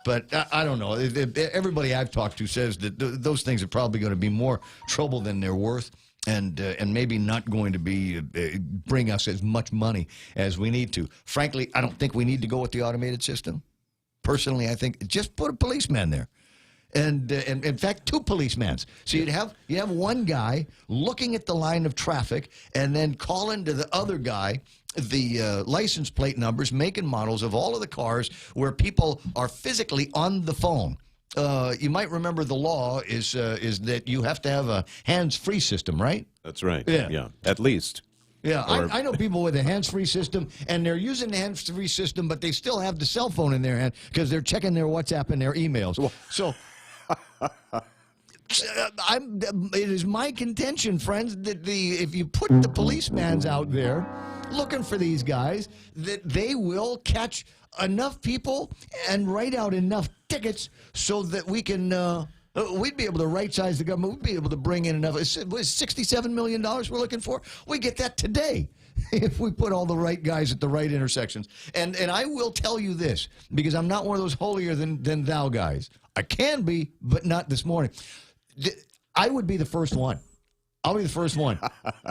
But I don't know. Everybody I've talked to says that those things are probably going to be more trouble than they're worth, and maybe not going to be bring us as much money as we need to. Frankly, I don't think we need to go with the automated system. Personally, I think just put a policeman there. And in fact, 2 policemen. So you have one guy looking at the line of traffic and then calling to the other guy the license plate numbers, make and models of all of the cars where people are physically on the phone. You might remember the law is that you have to have a hands-free system, right? That's right. Yeah. At least. Yeah, I know people with a hands-free system, and they're using the hands-free system, but they still have the cell phone in their hand because they're checking their WhatsApp and their emails. So it is my contention, friends, that if you put the policemen out there looking for these guys, that they will catch enough people and write out enough tickets so that we can we'd be able to right-size the government. We'd be able to bring in enough. It was $67 million we're looking for. We get that today if we put all the right guys at the right intersections. And I will tell you this, because I'm not one of those holier than thou guys. I can be, but not this morning. I would be the first one. I'll be the first one.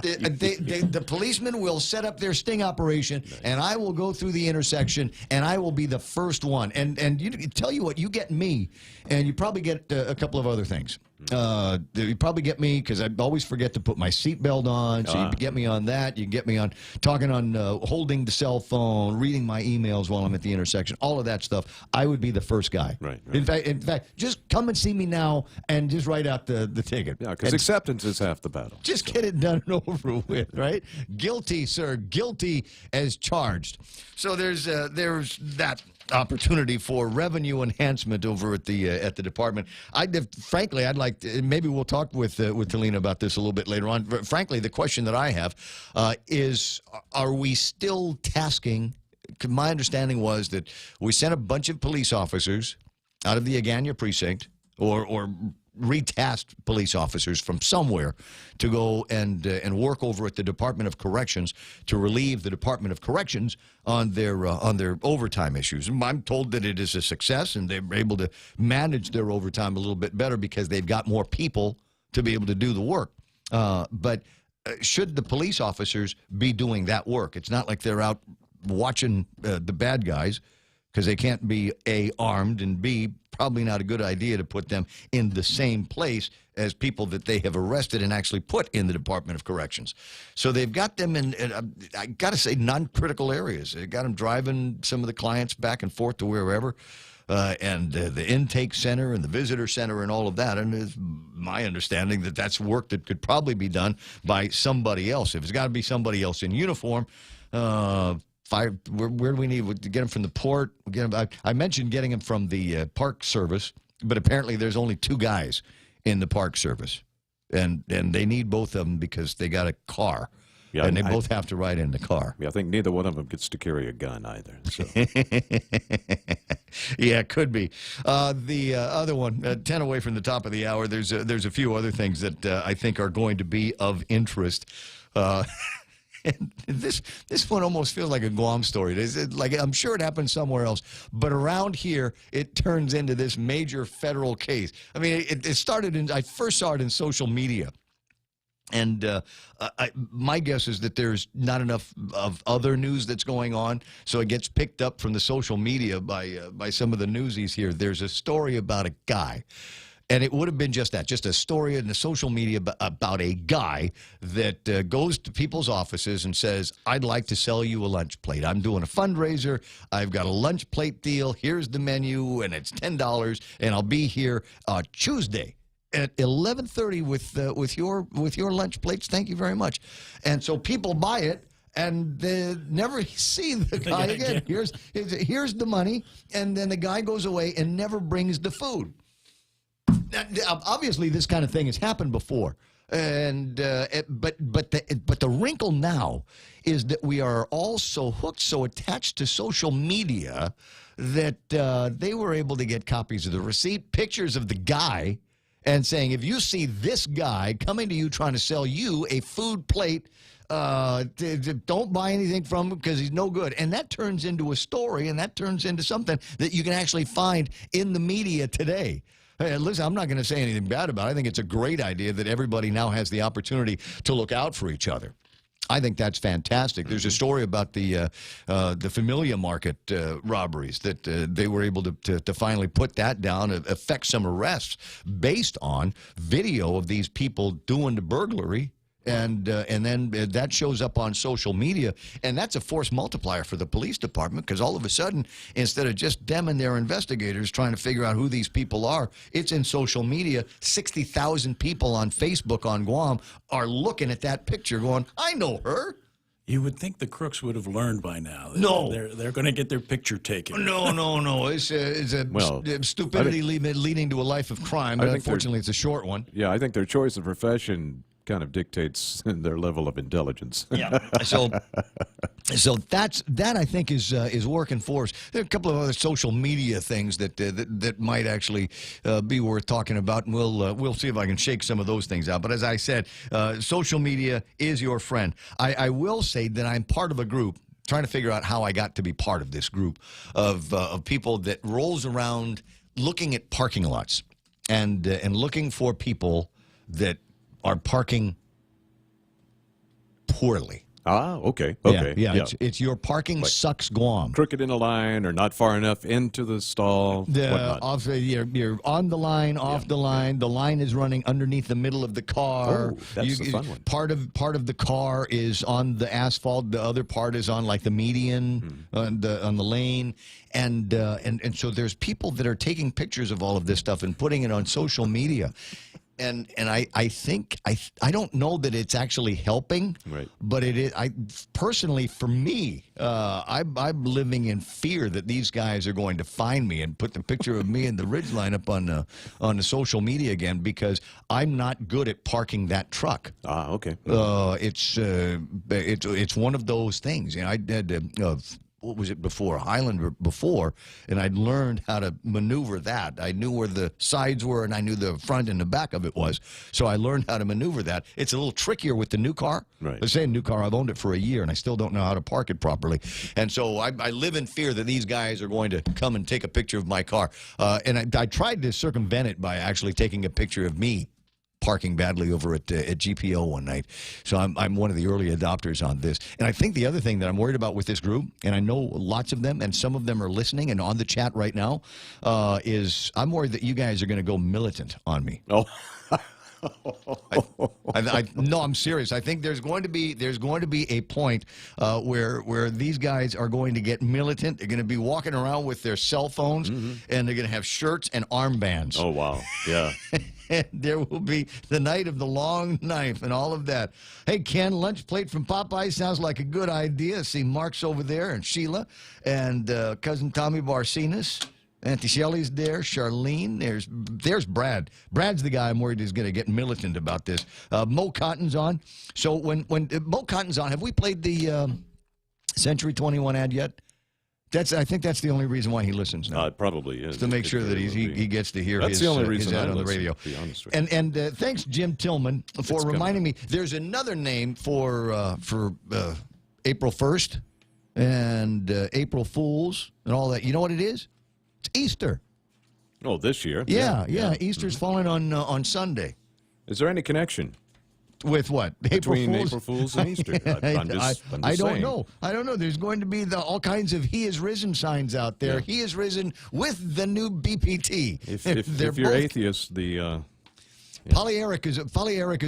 The policemen will set up their sting operation, and I will go through the intersection, and I will be the first one. And you tell you what, you get me, and you probably get a couple of other things. You probably get me because I always forget to put my seatbelt on. So you get me on that. You get me on talking on holding the cell phone, reading my emails while I'm at the intersection. All of that stuff. I would be the first guy. Right. In fact, just come and see me now and just write out the ticket. Yeah, because acceptance is half the battle. Just get it done and over with, right? Guilty, sir. Guilty as charged. So there's that opportunity for revenue enhancement over at the department. Frankly, I'd like to, maybe we'll talk with Delina about this a little bit later on. But frankly, the question that I have is, are we still tasking? My understanding was that we sent a bunch of police officers out of the Agana precinct, or retasked police officers from somewhere to go and work over at the Department of Corrections to relieve the Department of Corrections on their overtime issues. And I'm told that it is a success, and they're able to manage their overtime a little bit better because they've got more people to be able to do the work. But should the police officers be doing that work? It's not like they're out watching the bad guys, because they can't be A, armed, and B, probably not a good idea to put them in the same place as people that they have arrested and actually put in the Department of Corrections. So they've got them in I got to say, non-critical areas. They've got them driving some of the clients back and forth to wherever, and the intake center and the visitor center and all of that. And it's my understanding that that's work that could probably be done by somebody else. If it's got to be somebody else in uniform, where do we need to get them from the port? I mentioned getting them from the Park Service, but apparently there's only 2 guys in the Park Service, and they need both of them because they got a car, and they both have to ride in the car. Yeah, I think neither one of them gets to carry a gun either. So. Yeah, it could be. The other one, 10 away from the top of the hour, there's a few other things that I think are going to be of interest. And this one almost feels like a Guam story. Like, I'm sure it happened somewhere else, but around here it turns into this major federal case. I mean, it started I first saw it in social media, and my guess is that there's not enough of other news that's going on, so it gets picked up from the social media by some of the newsies here. There's a story about a guy. And it would have been just that, just a story in the social media about a guy that goes to people's offices and says, I'd like to sell you a lunch plate. I'm doing a fundraiser. I've got a lunch plate deal. Here's the menu, and it's $10, and I'll be here Tuesday at 11:30 with your lunch plates. Thank you very much. And so people buy it, and they never see the guy again. Here's the money, and then the guy goes away and never brings the food. obviously this kind of thing has happened before. And but the wrinkle now is that we are all so hooked, so attached to social media that they were able to get copies of the receipt, pictures of the guy, and saying, if you see this guy coming to you trying to sell you a food plate, don't buy anything from him because he's no good. And that turns into a story, and that turns into something that you can actually find in the media today. Hey, listen, I'm not going to say anything bad about it. I think it's a great idea that everybody now has the opportunity to look out for each other. I think that's fantastic. There's a story about the Familia Market robberies that they were able to finally put that down, effect some arrests based on video of these people doing the burglary. And then that shows up on social media, and that's a force multiplier for the police department because all of a sudden, instead of just them and their investigators trying to figure out who these people are, it's in social media. 60,000 people on Facebook on Guam are looking at that picture going, I know her. You would think the crooks would have learned by now. No. They're going to get their picture taken. No. It's stupidity leading to a life of crime, but unfortunately it's a short one. Yeah, I think their choice of profession kind of dictates their level of intelligence. Yeah. So that I think is working for us. There are a couple of other social media things that might actually be worth talking about, and we'll see if I can shake some of those things out. But as I said, social media is your friend. I will say that I'm part of a group trying to figure out how I got to be part of this group of people that rolls around looking at parking lots and looking for people that are parking poorly. Ah, okay. Yeah. It's your parking sucks Guam. Crooked in a line or not far enough into the stall. You're on the line, off the line. The line is running underneath the middle of the car. Oh, that's the fun one. Part of the car is on the asphalt. The other part is on like the median on the lane. And so there's people that are taking pictures of all of this stuff and putting it on social media. And I think I don't know that it's actually helping, right? But it is. Personally, for me, I'm living in fear that these guys are going to find me and put the picture of me and the Ridgeline up on the social media again because I'm not good at parking that truck. Ah, okay. It's one of those things. I did. What was it before? Highlander before, and I'd learned how to maneuver that. I knew where the sides were, and I knew the front and the back of it was. So I learned how to maneuver that. It's a little trickier with the new car. Right. Let's say a new car, I've owned it for a year, and I still don't know how to park it properly. And so I live in fear that these guys are going to come and take a picture of my car. And I tried to circumvent it by actually taking a picture of me parking badly over at GPO one night. So I'm one of the early adopters on this. And I think the other thing that I'm worried about with this group, and I know lots of them, and some of them are listening and on the chat right now, is I'm worried that you guys are going to go militant on me. Oh. No, I'm serious. I think there's going to be a point where these guys are going to get militant. They're going to be walking around with their cell phones, and they're going to have shirts and armbands. Oh, wow. Yeah. And there will be the night of the long knife and all of that. Hey, Ken, lunch plate from Popeye sounds like a good idea. See, Mark's over there, and Sheila, and cousin Tommy Barcinas. Auntie Shelley's there. Charlene. There's Brad. Brad's the guy I'm worried is going to get militant about this. Mo Cotton's on. So when Mo Cotton's on, have we played the Century 21 ad yet? I think that's the only reason why he listens now. It probably is. To make sure that he gets to hear that's his, the only his reason ad I on the listen, radio. to be honest with you. And thanks, Jim Tillman, for reminding me. There's another name for April 1st and April Fools and all that. You know what it is? It's Easter. Oh, this year? Yeah. Easter's falling on Sunday. Is there any connection? With what? Between April Fools and Easter. I'm just I don't saying. know. I don't know. There's going to be all kinds of "He is risen" signs out there. Yeah. He is risen with the new BPT. If you're atheist, the Polly Eric is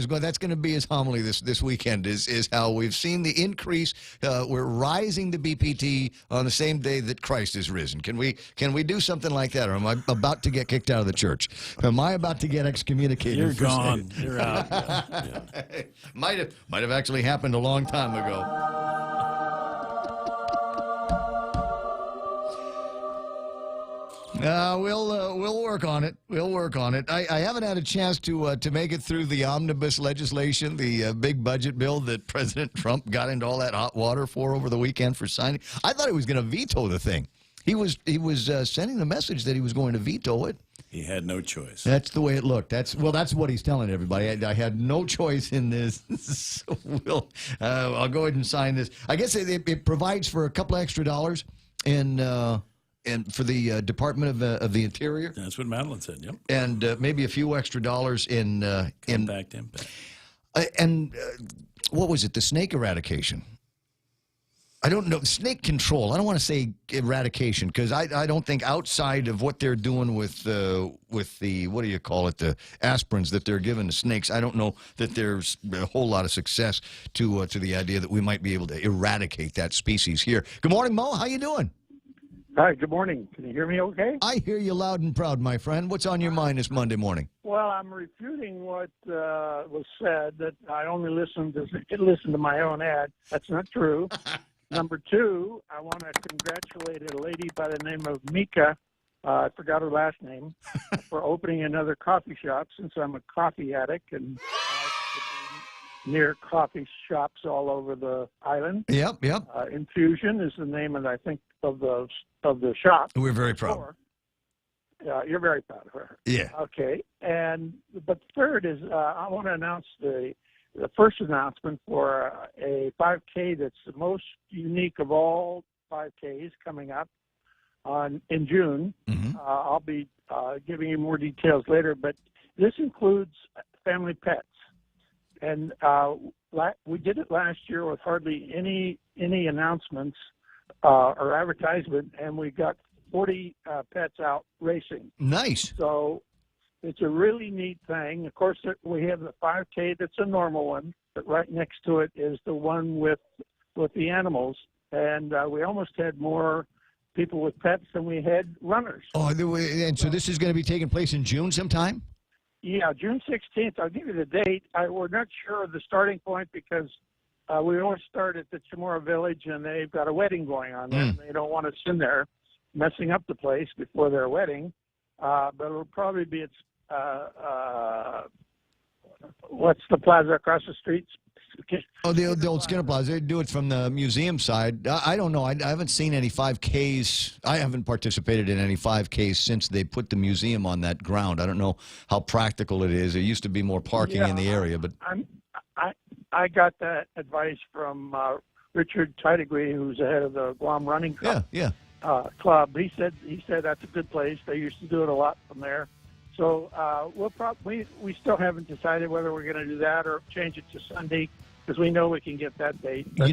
going. That's going to be his homily this weekend. Is how we've seen the increase. We're rising to BPT on the same day that Christ is risen. Can we do something like that, or am I about to get kicked out of the church? Am I about to get excommunicated? You're gone. You're out. Yeah. Might have actually happened a long time ago. We'll work on it. We'll work on it. I haven't had a chance to make it through the omnibus legislation, the big budget bill that President Trump got into all that hot water for over the weekend for signing. I thought he was going to veto the thing. He was sending the message that he was going to veto it. He had no choice. That's the way it looked. That's what he's telling everybody. I had no choice in this. So I'll go ahead and sign this. I guess it provides for a couple of extra dollars and for the Department of the Interior. That's what Madeline said. Yep. And maybe a few extra dollars in impact. And what was it? The snake eradication. I don't know. Snake control. I don't want to say eradication because I don't think outside of what they're doing with the what do you call it, the aspirins that they're giving to snakes, I don't know that there's a whole lot of success to the idea that we might be able to eradicate that species here. Good morning, Mo. How you doing? Hi, good morning. Can you hear me okay? I hear you loud and proud, my friend. What's on your mind this Monday morning? Well, I'm refuting what was said, that I only listen to my own ad. That's not true. Number two, I want to congratulate a lady by the name of Mika, I forgot her last name, for opening another coffee shop, since I'm a coffee addict and near coffee shops all over the island. Yep. Infusion is the name of, I think, of the shop. We're very proud. You're very proud of her. Yeah. Okay. But third is I want to announce the first announcement for a 5K that's the most unique of all 5Ks coming up in June. Mm-hmm. I'll be giving you more details later, but this includes family pets. And we did it last year with hardly any announcements or advertisement, and we got 40 pets out racing. Nice. So it's a really neat thing. Of course, we have the 5K that's a normal one, but right next to it is the one with the animals. And we almost had more people with pets than we had runners. Oh, and so this is going to be taking place in June sometime? Yeah, June 16th. I'll give you the date. We're not sure of the starting point because we always start at the Chamorro Village, and they've got a wedding going on there. And they don't want us in there messing up the place before their wedding. But it'll probably be what's the plaza across the street? Oh, the old Skinner Plaza. They do it from the museum side. I don't know. I haven't seen any 5Ks. I haven't participated in any 5Ks since they put the museum on that ground. I don't know how practical it is. There used to be more parking in the area, but I got that advice from Richard Tidegree, who's the head of the Guam Running Club. Club. He said that's a good place. They used to do it a lot from there. So we still haven't decided whether we're going to do that or change it to Sunday because we know we can get that date. But,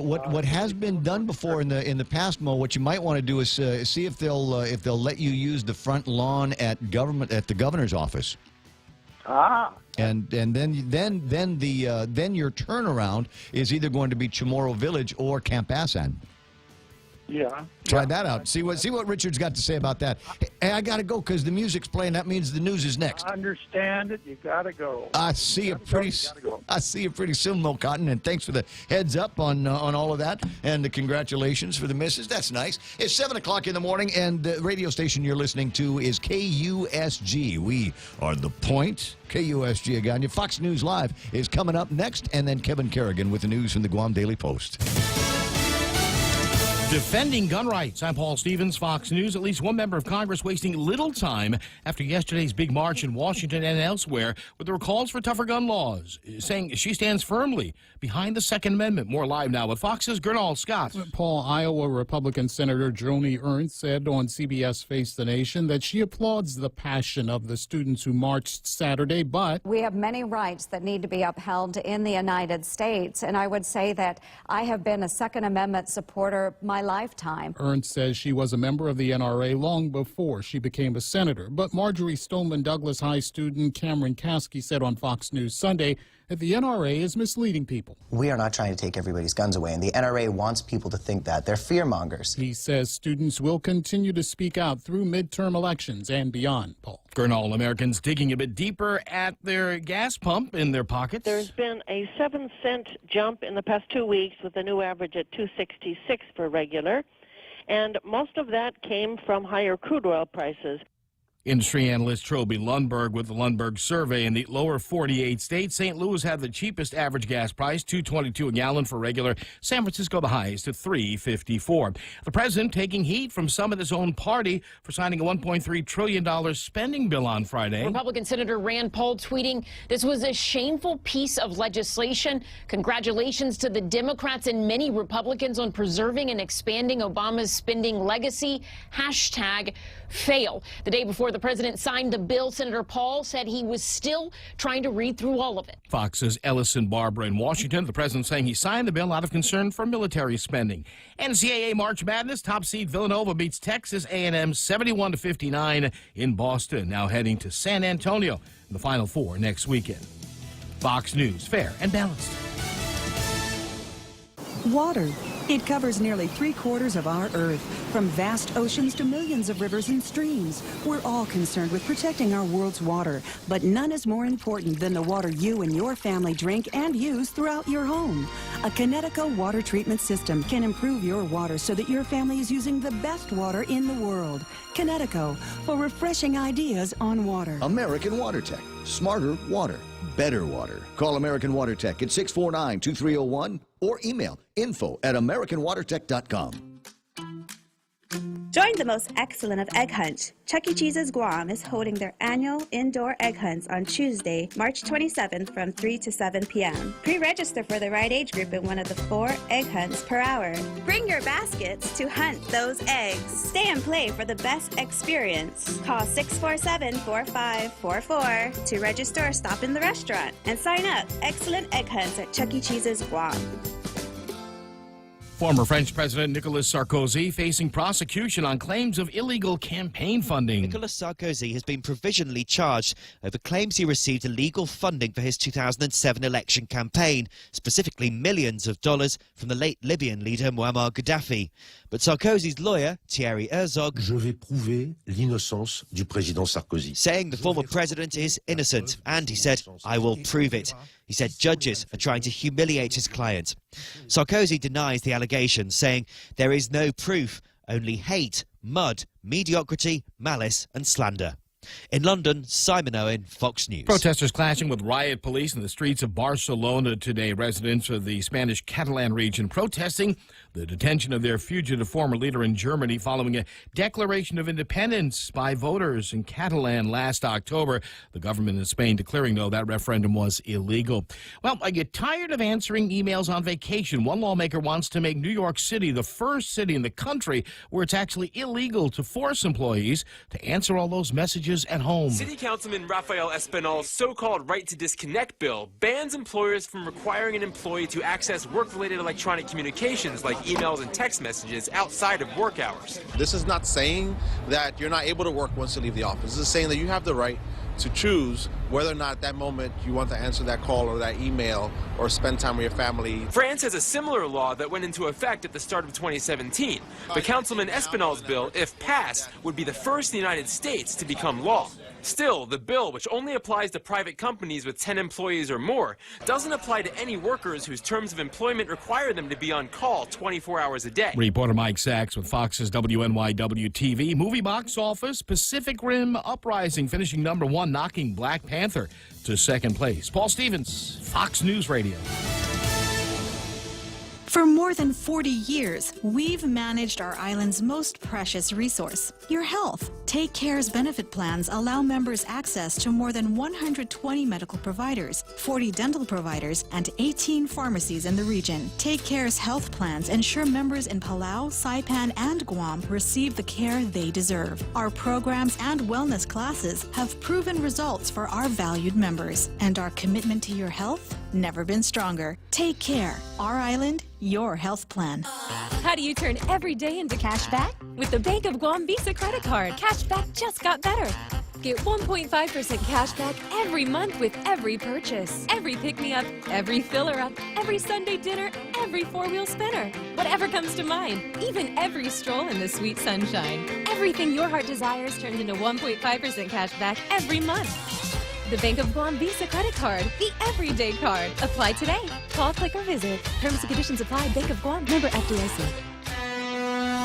what has been done before in the past, Mo, what you might want to do is see if they'll let you use the front lawn at the governor's office. And then your turnaround is either going to be Chamorro Village or Camp Asan. Yeah. Try that out. See what Richard's got to say about that. Hey, I got to go because the music's playing. That means the news is next. I understand it. You got to go. I see you pretty soon, Mo Cotton, and thanks for the heads up on all of that and the congratulations for the misses. That's nice. It's 7 o'clock in the morning, and the radio station you're listening to is KUSG. We are The Point. KUSG again. Fox News Live is coming up next, and then Kevin Kerrigan with the news from the Guam Daily Post. Defending gun rights. I'm Paul Stevens, Fox News. At least one member of Congress wasting little time after yesterday's big march in Washington and elsewhere with the calls for tougher gun laws, saying she stands firmly behind the Second Amendment. More live now with Fox's Gernal Scott. Paul, Iowa Republican Senator Joni Ernst said on CBS Face the Nation that she applauds the passion of the students who marched Saturday, but we have many rights that need to be upheld in the United States, and I would say that I have been a Second Amendment supporter my lifetime. Ernst says she was a member of the NRA long before she became a senator. But Marjorie Stoneman Douglas High student Cameron Caskey said on Fox News Sunday that the NRA is misleading people. We are not trying to take everybody's guns away, and the NRA wants people to think that. They're fearmongers. He says students will continue to speak out through midterm elections and beyond, Paul. Gernal, Americans digging a bit deeper at their gas pump in their pockets. There's been a 7-cent jump in the past 2 weeks with a new average at $2.66 for regular. and most of that came from higher crude oil prices. Industry analyst Troby Lundberg with the Lundberg survey. In the lower 48 states, St. Louis had the cheapest average gas price, $2.22 a gallon for regular. San Francisco the highest at $3.54. The president taking heat from some of his own party for signing a $1.3 trillion spending bill on Friday. Republican Senator Rand Paul tweeting, "This was a shameful piece of legislation. Congratulations to the Democrats and many Republicans on preserving and expanding Obama's spending legacy. #fail." The day before the president signed the bill, Senator Paul said he was still trying to read through all of it. Fox's Ellison Barbara in Washington. The president saying he signed the bill out of concern for military spending. NCAA March Madness, top seed Villanova beats Texas A&M 71-59 in Boston. Now heading to San Antonio in the Final Four next weekend. Fox News, fair and balanced. Water. It covers nearly 3/4 of our Earth. From vast oceans to millions of rivers and streams, we're all concerned with protecting our world's water. But none is more important than the water you and your family drink and use throughout your home. A Connecticut water treatment system can improve your water so that your family is using the best water in the world. Connecticut, for refreshing ideas on water. American Water Tech. Smarter water. Better water. Call American Water Tech at 649-2301 or email info@americanwatertech.com. Join the most excellent of egg hunts. Chuck E. Cheese's Guam is holding their annual indoor egg hunts on Tuesday, March 27th from 3 to 7 p.m. Pre-register for the right age group in one of the 4 egg hunts per hour. Bring your baskets to hunt those eggs. Stay and play for the best experience. Call 647-4544 to register or stop in the restaurant and sign up. Excellent egg hunts at Chuck E. Cheese's Guam. Former French President Nicolas Sarkozy facing prosecution on claims of illegal campaign funding. Nicolas Sarkozy has been provisionally charged over claims he received illegal funding for his 2007 election campaign, specifically millions of dollars from the late Libyan leader Muammar Gaddafi. But Sarkozy's lawyer, Thierry Herzog, Je vais prouver l'innocence du président Sarkozy. Saying the former president is innocent, and he said, I will prove it. He said judges are trying to humiliate his client. Sarkozy denies the allegations, saying there is no proof, only hate, mud, mediocrity, malice and slander. In London, Simon Owen, Fox News. Protesters clashing with riot police in the streets of Barcelona today. Residents of the Spanish Catalan region protesting the detention of their fugitive former leader in Germany following a declaration of independence by voters in Catalan last October. The government in Spain declaring, though, that referendum was illegal. Well, I get tired of answering emails on vacation. One lawmaker wants to make New York City the first city in the country where it's actually illegal to force employees to answer all those messages at home. City Councilman Rafael Espinal's so-called right to disconnect bill bans employers from requiring an employee to access work-related electronic communications like emails and text messages outside of work hours. This is not saying that you're not able to work once you leave the office. This is saying that you have the right to choose whether or not that moment you want to answer that call or that email or spend time with your family. France has a similar law that went into effect at the start of 2017. But Councilman Espinal's bill, if passed, would be the first in the United States to become law. Still, the bill, which only applies to private companies with 10 employees or more, doesn't apply to any workers whose terms of employment require them to be on call 24 hours a day. Reporter Mike Sachs with Fox's WNYW-TV. Movie box office, Pacific Rim Uprising finishing #1, knocking Black Panther to second place. Paul Stevens, Fox News Radio. For more than 40 years, we've managed our island's most precious resource, your health. Take Care's benefit plans allow members access to more than 120 medical providers, 40 dental providers, and 18 pharmacies in the region. Take Care's health plans ensure members in Palau, Saipan, and Guam receive the care they deserve. Our programs and wellness classes have proven results for our valued members, and our commitment to your health never been stronger. Take Care, our island, your health plan. How do you turn every day into cash back? With the Bank of Guam Visa credit card, cash back just got better. Get 1.5% cash back every month with every purchase, every pick-me-up, every filler-up, every Sunday dinner, every four-wheel spinner. Whatever comes to mind, even every stroll in the sweet sunshine. Everything your heart desires turns into 1.5% cash back every month. The Bank of Guam Visa credit card, the everyday card. Apply today. Call, click, or visit. Terms and conditions apply. Bank of Guam, member FDIC.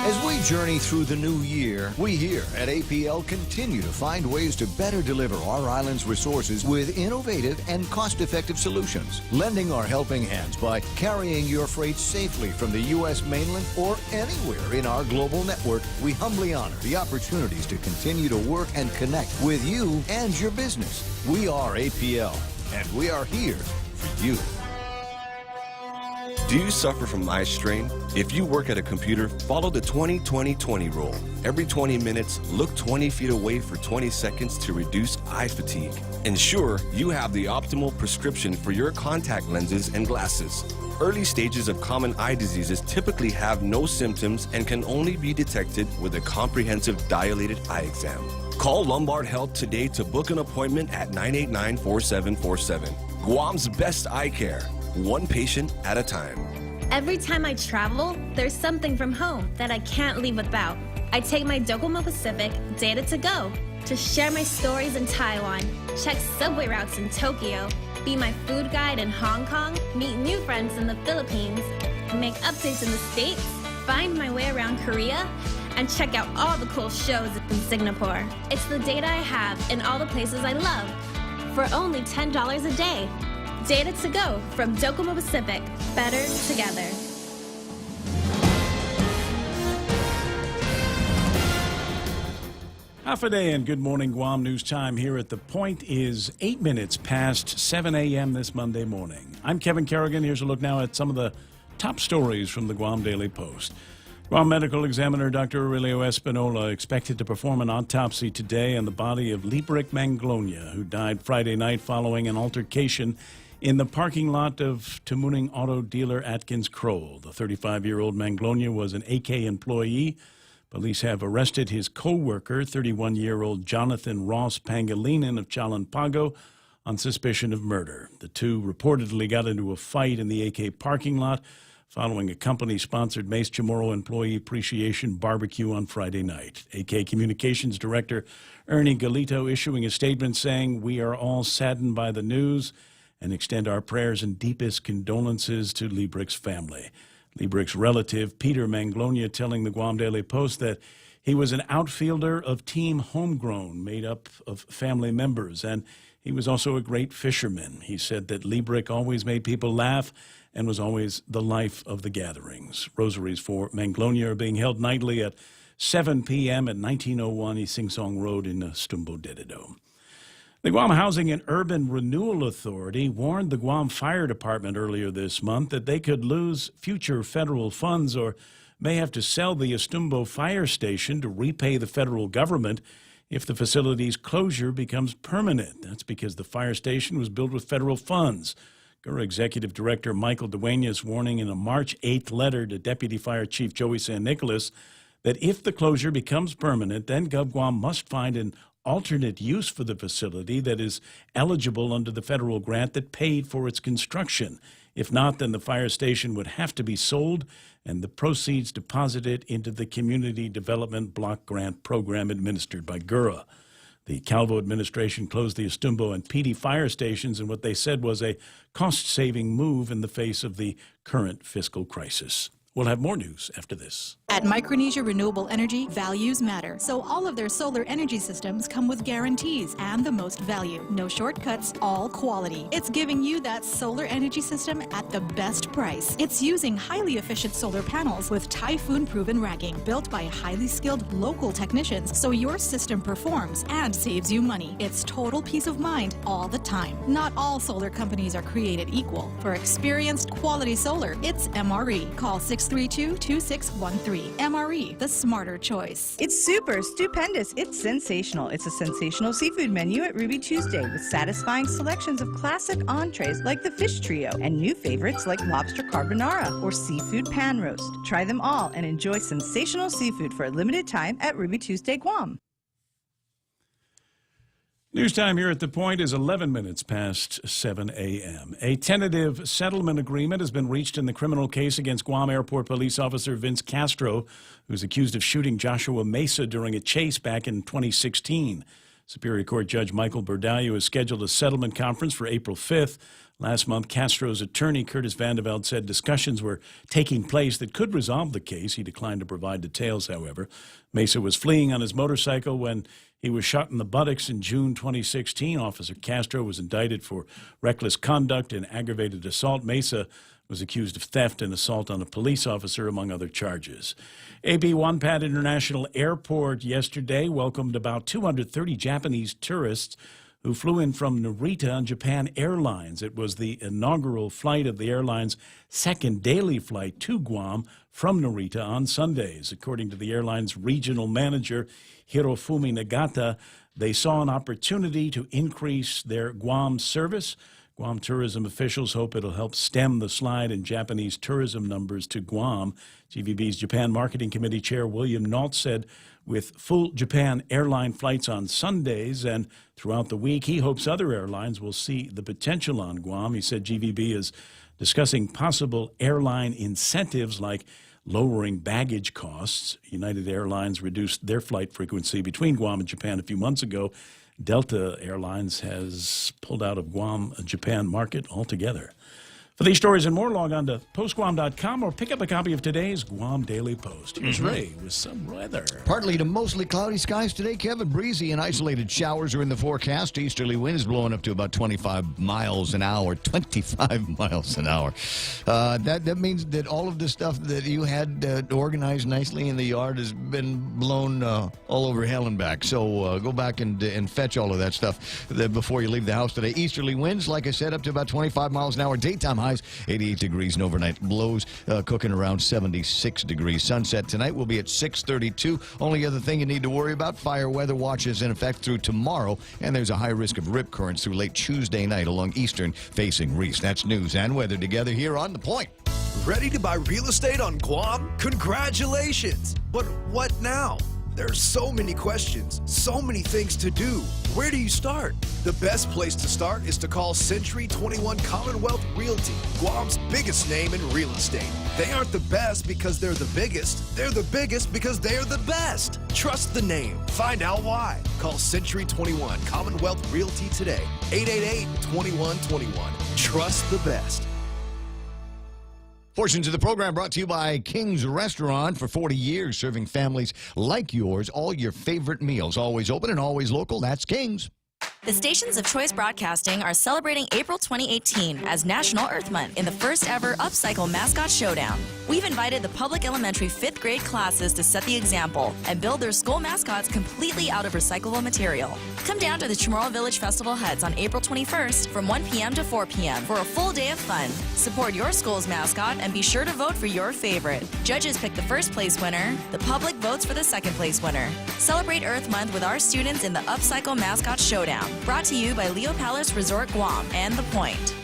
As we journey through the new year, we here at APL continue to find ways to better deliver our island's resources with innovative and cost-effective solutions, lending our helping hands by carrying your freight safely from the U.S. mainland or anywhere in our global network. We humbly honor the opportunities to continue to work and connect with you and your business. We are APL, and we are here for you. Do you suffer from eye strain? If you work at a computer, follow the 20-20-20 rule. Every 20 minutes, look 20 feet away for 20 seconds to reduce eye fatigue. Ensure you have the optimal prescription for your contact lenses and glasses. Early stages of common eye diseases typically have no symptoms and can only be detected with a comprehensive dilated eye exam. Call Lombard Health today to book an appointment at 989-4747. Guam's best eye care. One patient at a time. Every time I travel, there's something from home that I can't leave without. I take my Docomo Pacific Data to Go to share my stories in Taiwan, check subway routes in Tokyo, be my food guide in Hong Kong, meet new friends in the Philippines, make updates in the States, find my way around Korea, and check out all the cool shows in Singapore. It's the data I have in all the places I love for only $10 a day. Data to Go from Docomo Pacific. Better together. Half a day and good morning, Guam. News time here at The Point is 8 minutes past 7 a.m. this Monday morning. I'm Kevin Kerrigan. Here's a look now at some of the top stories from the Guam Daily Post. Guam Medical Examiner Dr. Aurelio Espinola expected to perform an autopsy today on the body of Librick Manglonia, who died Friday night following an altercation in the parking lot of Tamuning auto dealer Atkins Kroll. The 35-year-old Manglonia was an AK employee. Police have arrested his co-worker, 31-year-old Jonathan Ross Pangilinan of Chalanpago, on suspicion of murder. The two reportedly got into a fight in the AK parking lot following a company-sponsored Mace Chamorro Employee Appreciation Barbecue on Friday night. AK Communications Director Ernie Galito issuing a statement saying, "We are all saddened by the news and extend our prayers and deepest condolences to Librick's family." Librick's relative, Peter Manglonia, telling the Guam Daily Post that he was an outfielder of Team Homegrown, made up of family members, and he was also a great fisherman. He said that Librick always made people laugh and was always the life of the gatherings. Rosaries for Manglonia are being held nightly at 7 p.m. at 1901 Isingsong Road in Stumbo Dededo. The Guam Housing and Urban Renewal Authority warned the Guam Fire Department earlier this month that they could lose future federal funds or may have to sell the Estumbo Fire Station to repay the federal government if the facility's closure becomes permanent. That's because the fire station was built with federal funds. GURA Executive Director Michael Duenas warning in a March 8th letter to Deputy Fire Chief Joey San Nicolas that if the closure becomes permanent, then GovGuam must find an alternate use for the facility that is eligible under the federal grant that paid for its construction. If not, then the fire station would have to be sold and the proceeds deposited into the Community Development Block Grant Program administered by GURA. The Calvo administration closed the Estumbo and PD fire stations in what they said was a cost-saving move in the face of the current fiscal crisis. We'll have more news after this. At Micronesia Renewable Energy, values matter. So all of their solar energy systems come with guarantees and the most value. No shortcuts, all quality. It's giving you that solar energy system at the best price. It's using highly efficient solar panels with typhoon-proven racking built by highly skilled local technicians so your system performs and saves you money. It's total peace of mind all the time. Not all solar companies are created equal. For experienced quality solar, it's MRE. Call 632-2613. MRE, the smarter choice. It's super, stupendous, it's sensational. It's a sensational seafood menu at Ruby Tuesday with satisfying selections of classic entrees like the fish trio and new favorites like lobster carbonara or seafood pan roast. Try them all and enjoy sensational seafood for a limited time at Ruby Tuesday, Guam. News time here at The Point is 11 minutes past 7 a.m. A tentative settlement agreement has been reached in the criminal case against Guam Airport Police Officer Vince Castro, who's accused of shooting Joshua Mesa during a chase back in 2016. Superior Court Judge Michael Bordallo has scheduled a settlement conference for April 5th. Last month, Castro's attorney, Curtis Vandeveld, said discussions were taking place that could resolve the case. He declined to provide details, however. Mesa was fleeing on his motorcycle when he was shot in the buttocks in June 2016. Officer Castro was indicted for reckless conduct and aggravated assault. Mesa was accused of theft and assault on a police officer, among other charges. AB Wonpad International Airport yesterday welcomed about 230 Japanese tourists who flew in from Narita on Japan Airlines. It was the inaugural flight of the airline's second daily flight to Guam from Narita on Sundays. According to the airline's regional manager, Hirofumi Nagata, they saw an opportunity to increase their Guam service. Guam tourism officials hope it'll help stem the slide in Japanese tourism numbers to Guam. GVB's Japan Marketing Committee Chair William Nault said with full Japan airline flights on Sundays and throughout the week, he hopes other airlines will see the potential on Guam. He said GVB is discussing possible airline incentives like lowering baggage costs. United Airlines reduced their flight frequency between Guam and Japan a few months ago. Delta Airlines has pulled out of Guam, Japan market altogether. For these stories and more, log on to postguam.com or pick up a copy of today's Guam Daily Post. Here's Ray with some weather. Partly to mostly cloudy skies today, Kevin. Breezy and isolated showers are in the forecast. Easterly winds blowing up to about 25 miles an hour. 25 miles an hour. That means that all of the stuff that you had organized nicely in the yard has been blown all over hell and back. So go back and fetch all of that stuff before you leave the house today. Easterly winds, like I said, up to about 25 miles an hour. Daytime highs 88 degrees and overnight lows cooking around 76 degrees. Sunset tonight will be at 6:32. Only other thing you need to worry about, fire weather watch is in effect through tomorrow, and there's a high risk of rip currents through late Tuesday night along eastern facing Reese. That's news and weather together here on The Point. Ready to buy real estate on Guam? Congratulations! But what now? There's so many questions, so many things to do. Where do you start? The best place to start is to call Century 21 Commonwealth Realty, Guam's biggest name in real estate. They aren't the best because they're the biggest. They're the biggest because they're the best. Trust the name. Find out why. Call Century 21 Commonwealth Realty today. 888-2121. Trust the best. Portions of the program brought to you by King's Restaurant. For 40 years, serving families like yours all your favorite meals. Always open and always local. That's King's. The stations of Choice Broadcasting are celebrating April 2018 as National Earth Month in the first ever Upcycle Mascot Showdown. We've invited the public elementary 5th grade classes to set the example and build their school mascots completely out of recyclable material. Come down to the Chamorro Village Festival Heads on April 21st from 1 p.m. to 4 p.m. for a full day of fun. Support your school's mascot and be sure to vote for your favorite. Judges pick the first place winner. The public votes for the second place winner. Celebrate Earth Month with our students in the Upcycle Mascot Showdown. Brought to you by Leo Palace Resort Guam and The Point.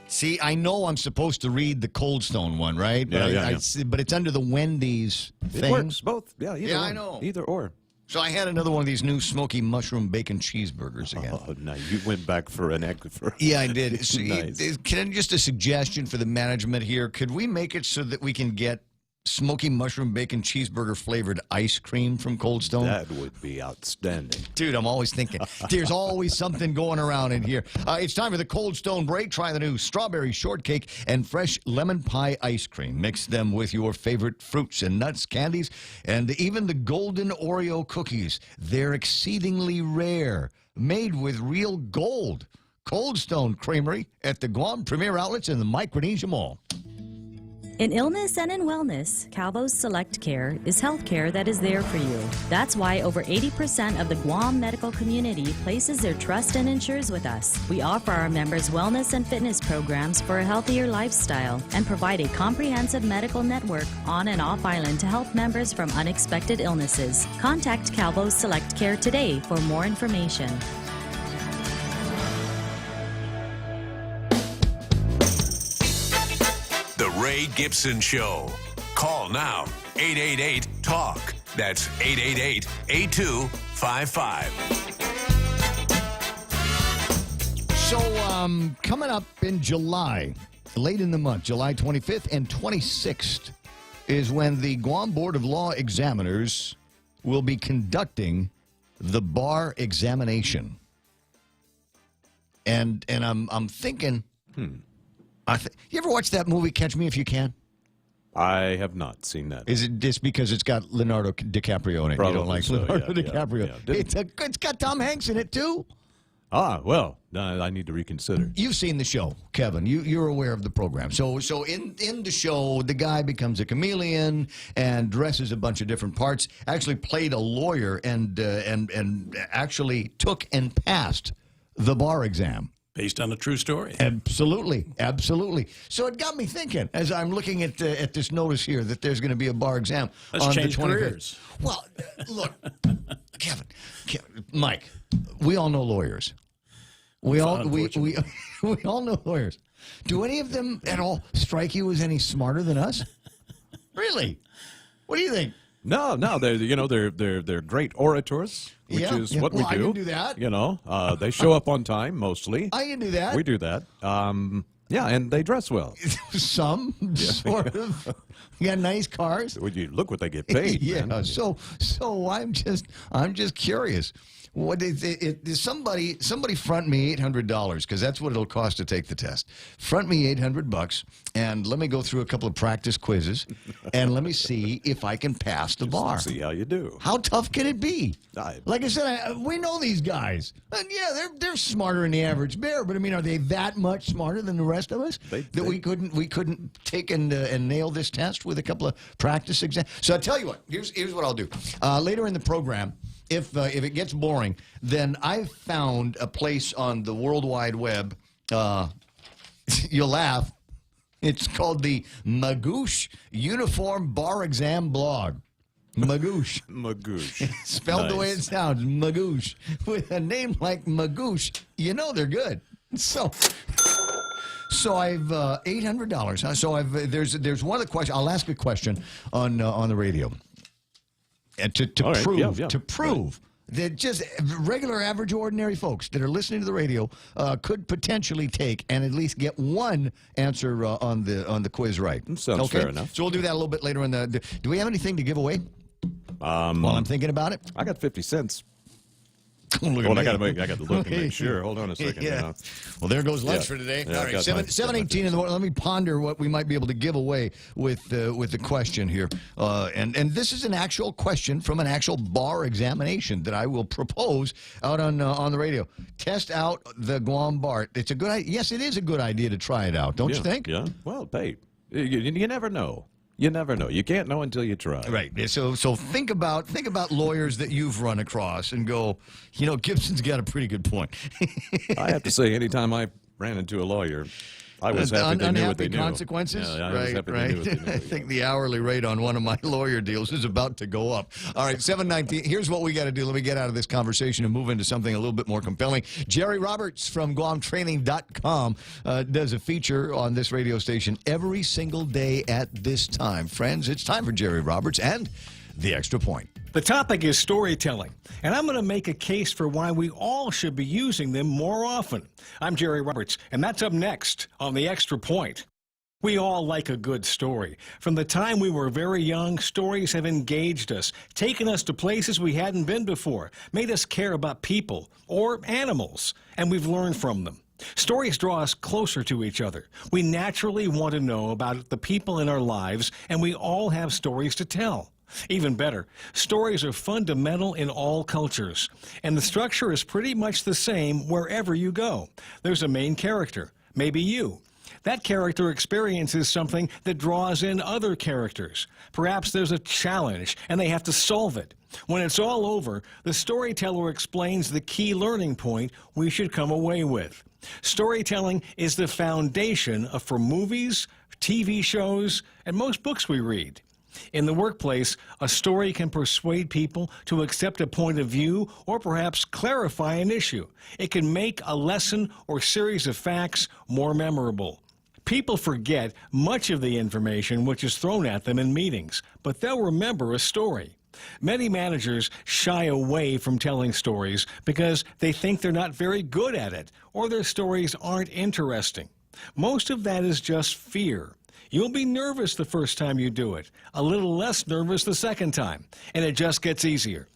See, I know I'm supposed to read the Cold Stone one, right? Yeah. But it's under the Wendy's thing. It works, both. Yeah, either one. I know. Either or. So I had another one of these new smoky mushroom bacon cheeseburgers again. Oh, no, you went back for an egg. Yeah, I did. Nice. Just a suggestion for the management here. Could we make it so that we can get smoky mushroom bacon cheeseburger flavored ice cream from Cold Stone? That would be outstanding. Dude, I'm always thinking, there's always something going around in here. It's time for the Cold Stone break. Try the new strawberry shortcake and fresh lemon pie ice cream. Mix them with your favorite fruits and nuts, candies, and even the golden Oreo cookies. They're exceedingly rare, made with real gold. Cold Stone Creamery at the Guam Premier Outlets in the Micronesia Mall. In illness and in wellness, Calvo's Select Care is health care that is there for you. That's why over 80% of the Guam medical community places their trust and insures with us. We offer our members wellness and fitness programs for a healthier lifestyle and provide a comprehensive medical network on and off island to help members from unexpected illnesses. Contact Calvo's Select Care today for more information. The Ray Gibson Show. Call now, 888-TALK. That's 888-8255. So, coming up in July, late in the month, July 25th and 26th, is when the Guam Board of Law Examiners will be conducting the bar examination. And I'm thinking, you ever watch that movie, Catch Me If You Can? I have not seen that. Is it just because it's got Leonardo DiCaprio in it? Probably You don't like so, Leonardo yeah, DiCaprio? yeah. It's got Tom Hanks in it, too. Ah, well, I need to reconsider. You've seen the show, Kevin. You're aware of the program. So in the show, the guy becomes a chameleon and dresses a bunch of different parts. Actually played a lawyer and actually took and passed the bar exam. Based on a true story. Absolutely, absolutely. So it got me thinking as I'm looking at this notice here that there's going to be a bar exam. Let's on change the 25th. careers. Well, look, Kevin, Mike, we all know lawyers. We all know lawyers. Do any of them at all strike you as any smarter than us? Really? What do you think? No, they're great orators, which is what we do. I can do that. They show up on time mostly. I can do that. We do that. And they dress well. Some sort of. You got nice cars. Would you look what they get paid? Yeah. Man. So I'm just curious. What is somebody front me $800 because that's what it'll cost to take the test. Front me $800 and let me go through a couple of practice quizzes and let me see if I can pass the bar. See how you do. How tough can it be? Like I said, we know these guys. And yeah, they're smarter than the average bear, but I mean, are they that much smarter than the rest of us we couldn't take and nail this test with a couple of practice exams? So I tell you what, here's what I'll do. Later in the program, if it gets boring, then I've found a place on the World Wide Web. You'll laugh. It's called the Magoosh Uniform Bar Exam Blog. Magoosh. Magoosh. Spelled the way it sounds. Magoosh. With a name like Magoosh, you know they're good. So I've $800. So there's one of the questions. I'll ask a question on the radio. And to prove that just regular, average, ordinary folks that are listening to the radio could potentially take and at least get one answer on the quiz right. Sounds fair enough. So we'll do that a little bit later in the. Do we have anything to give away? While I'm thinking about it, I got 50 cents. Look I got to look and make sure. Hold on a second. Yeah. Well, there goes lunch for today. Yeah, all right, 7:18 in the morning. Let me ponder what we might be able to give away with the question here. And this is an actual question from an actual bar examination that I will propose out on the radio. Test out the Guam bar. It's a good idea. Yes, it is a good idea to try it out. Don't you think? Yeah. Well, hey, you never know. You never know. You can't know until you try. Right. So think about lawyers that you've run across and go, Gibson's got a pretty good point. I have to say, anytime I ran into a lawyer, I was happy they knew what they knew. Consequences? Yeah, I was happy they knew what they knew. I think the hourly rate on one of my lawyer deals is about to go up. All right, 7:19. Here's what we got to do. Let me get out of this conversation and move into something a little bit more compelling. Jerry Roberts from GuamTraining.com does a feature on this radio station every single day at this time. Friends, it's time for Jerry Roberts and The Extra Point. The topic is storytelling, and I'm going to make a case for why we all should be using them more often. I'm Jerry Roberts, and that's up next on The Extra Point. We all like a good story. From the time we were very young, stories have engaged us, taken us to places we hadn't been before, made us care about people or animals, and we've learned from them. Stories draw us closer to each other. We naturally want to know about the people in our lives, and we all have stories to tell. Even better, stories are fundamental in all cultures, and the structure is pretty much the same wherever you go. There's a main character, maybe you. That character experiences something that draws in other characters. Perhaps there's a challenge, and they have to solve it. When it's all over, the storyteller explains the key learning point we should come away with. Storytelling is the foundation for movies, TV shows, and most books we read. In the workplace, a story can persuade people to accept a point of view or perhaps clarify an issue. It can make a lesson or series of facts more memorable. People forget much of the information which is thrown at them in meetings, but they'll remember a story. Many managers shy away from telling stories because they think they're not very good at it or their stories aren't interesting. Most of that is just fear. You'll be nervous the first time you do it, a little less nervous the second time, and it just gets easier.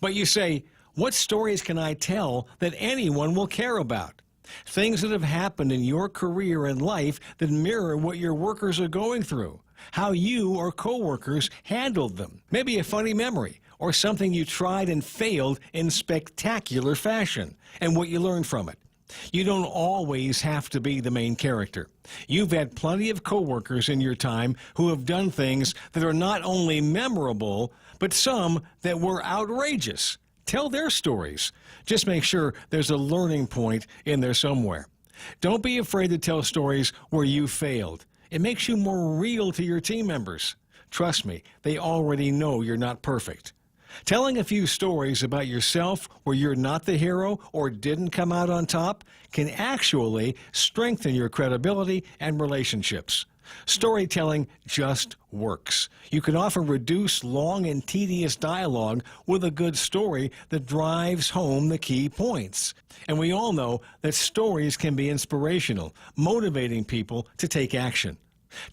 But you say, What stories can I tell that anyone will care about? Things that have happened in your career and life that mirror what your workers are going through. How you or coworkers handled them. Maybe a funny memory or something you tried and failed in spectacular fashion and what you learned from it. You don't always have to be the main character. You've had plenty of coworkers in your time who have done things that are not only memorable, but some that were outrageous. Tell their stories. Just make sure there's a learning point in there somewhere. Don't be afraid to tell stories where you failed. It makes you more real to your team members. Trust me, they already know you're not perfect. Telling a few stories about yourself where you're not the hero or didn't come out on top can actually strengthen your credibility and relationships. Storytelling just works. You can often reduce long and tedious dialogue with a good story that drives home the key points. And we all know that stories can be inspirational, motivating people to take action.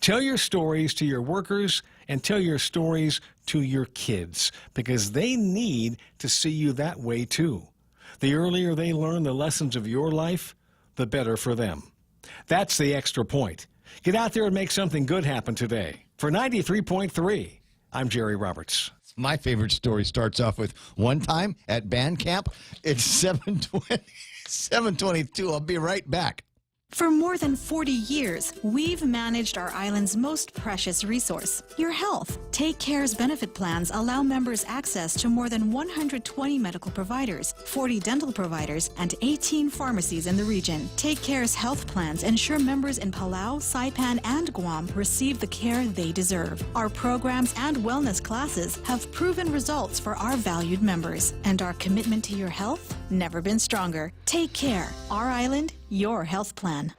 Tell your stories to your workers and tell your stories to your kids because they need to see you that way too. The earlier they learn the lessons of your life, the better for them. That's the extra point. Get out there and make something good happen today. For 93.3, I'm Jerry Roberts. My favorite story starts off with one time at band camp. It's 7:22. I'll be right back. For more than 40 years, we've managed our island's most precious resource, your health. Take Care's benefit plans allow members access to more than 120 medical providers, 40 dental providers, and 18 pharmacies in the region. Take Care's health plans ensure members in Palau, Saipan, and Guam receive the care they deserve. Our programs and wellness classes have proven results for our valued members, and our commitment to your health never been stronger. Take Care, our island, your health plan.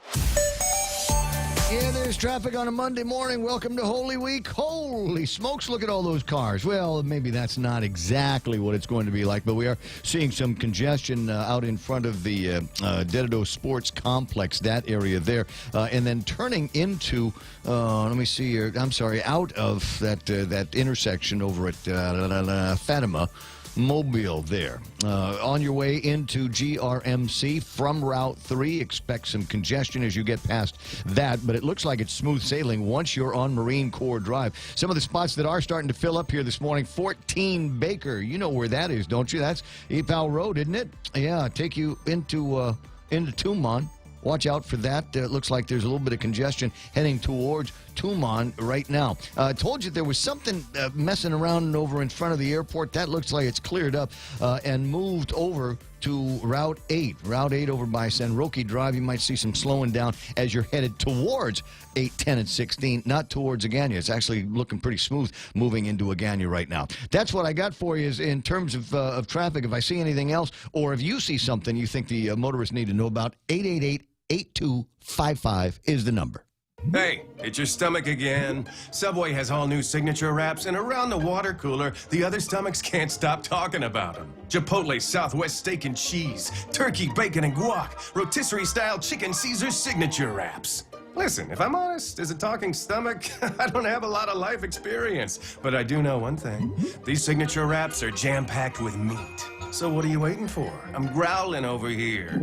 Yeah, there's traffic on a Monday morning. Welcome to Holy Week. Holy smokes, look at all those cars. Well, maybe that's not exactly what it's going to be like, but we are seeing some congestion out in front of the Dededo Sports Complex, that area there. And then turning into, let me see here, I'm sorry, out of that intersection over at Fatima. Mobile there. On your way into GRMC from Route 3, expect some congestion as you get past that, but it looks like it's smooth sailing once you're on Marine Corps Drive. Some of the spots that are starting to fill up here this morning, 14 Baker. You know where that is, don't you? That's Epal Road, isn't it? Yeah, take you into Tumon. Watch out for that. It looks like there's a little bit of congestion heading towards Tumon right now. I told you there was something messing around over in front of the airport. That looks like it's cleared up and moved over to Route 8. Route 8 over by San Roque Drive. You might see some slowing down as you're headed towards 8, 10, and 16, not towards Agana. It's actually looking pretty smooth moving into Agana right now. That's what I got for you is in terms of traffic. If I see anything else or if you see something you think the motorists need to know about, 888-8255 is the number. Hey, it's your stomach again. Subway has all new signature wraps, and around the water cooler, the other stomachs can't stop talking about them. Chipotle Southwest Steak and Cheese, Turkey, Bacon, and Guac, Rotisserie-style Chicken Caesar signature wraps. Listen, if I'm honest, as a talking stomach, I don't have a lot of life experience. But I do know one thing. These signature wraps are jam-packed with meat. So what are you waiting for? I'm growling over here.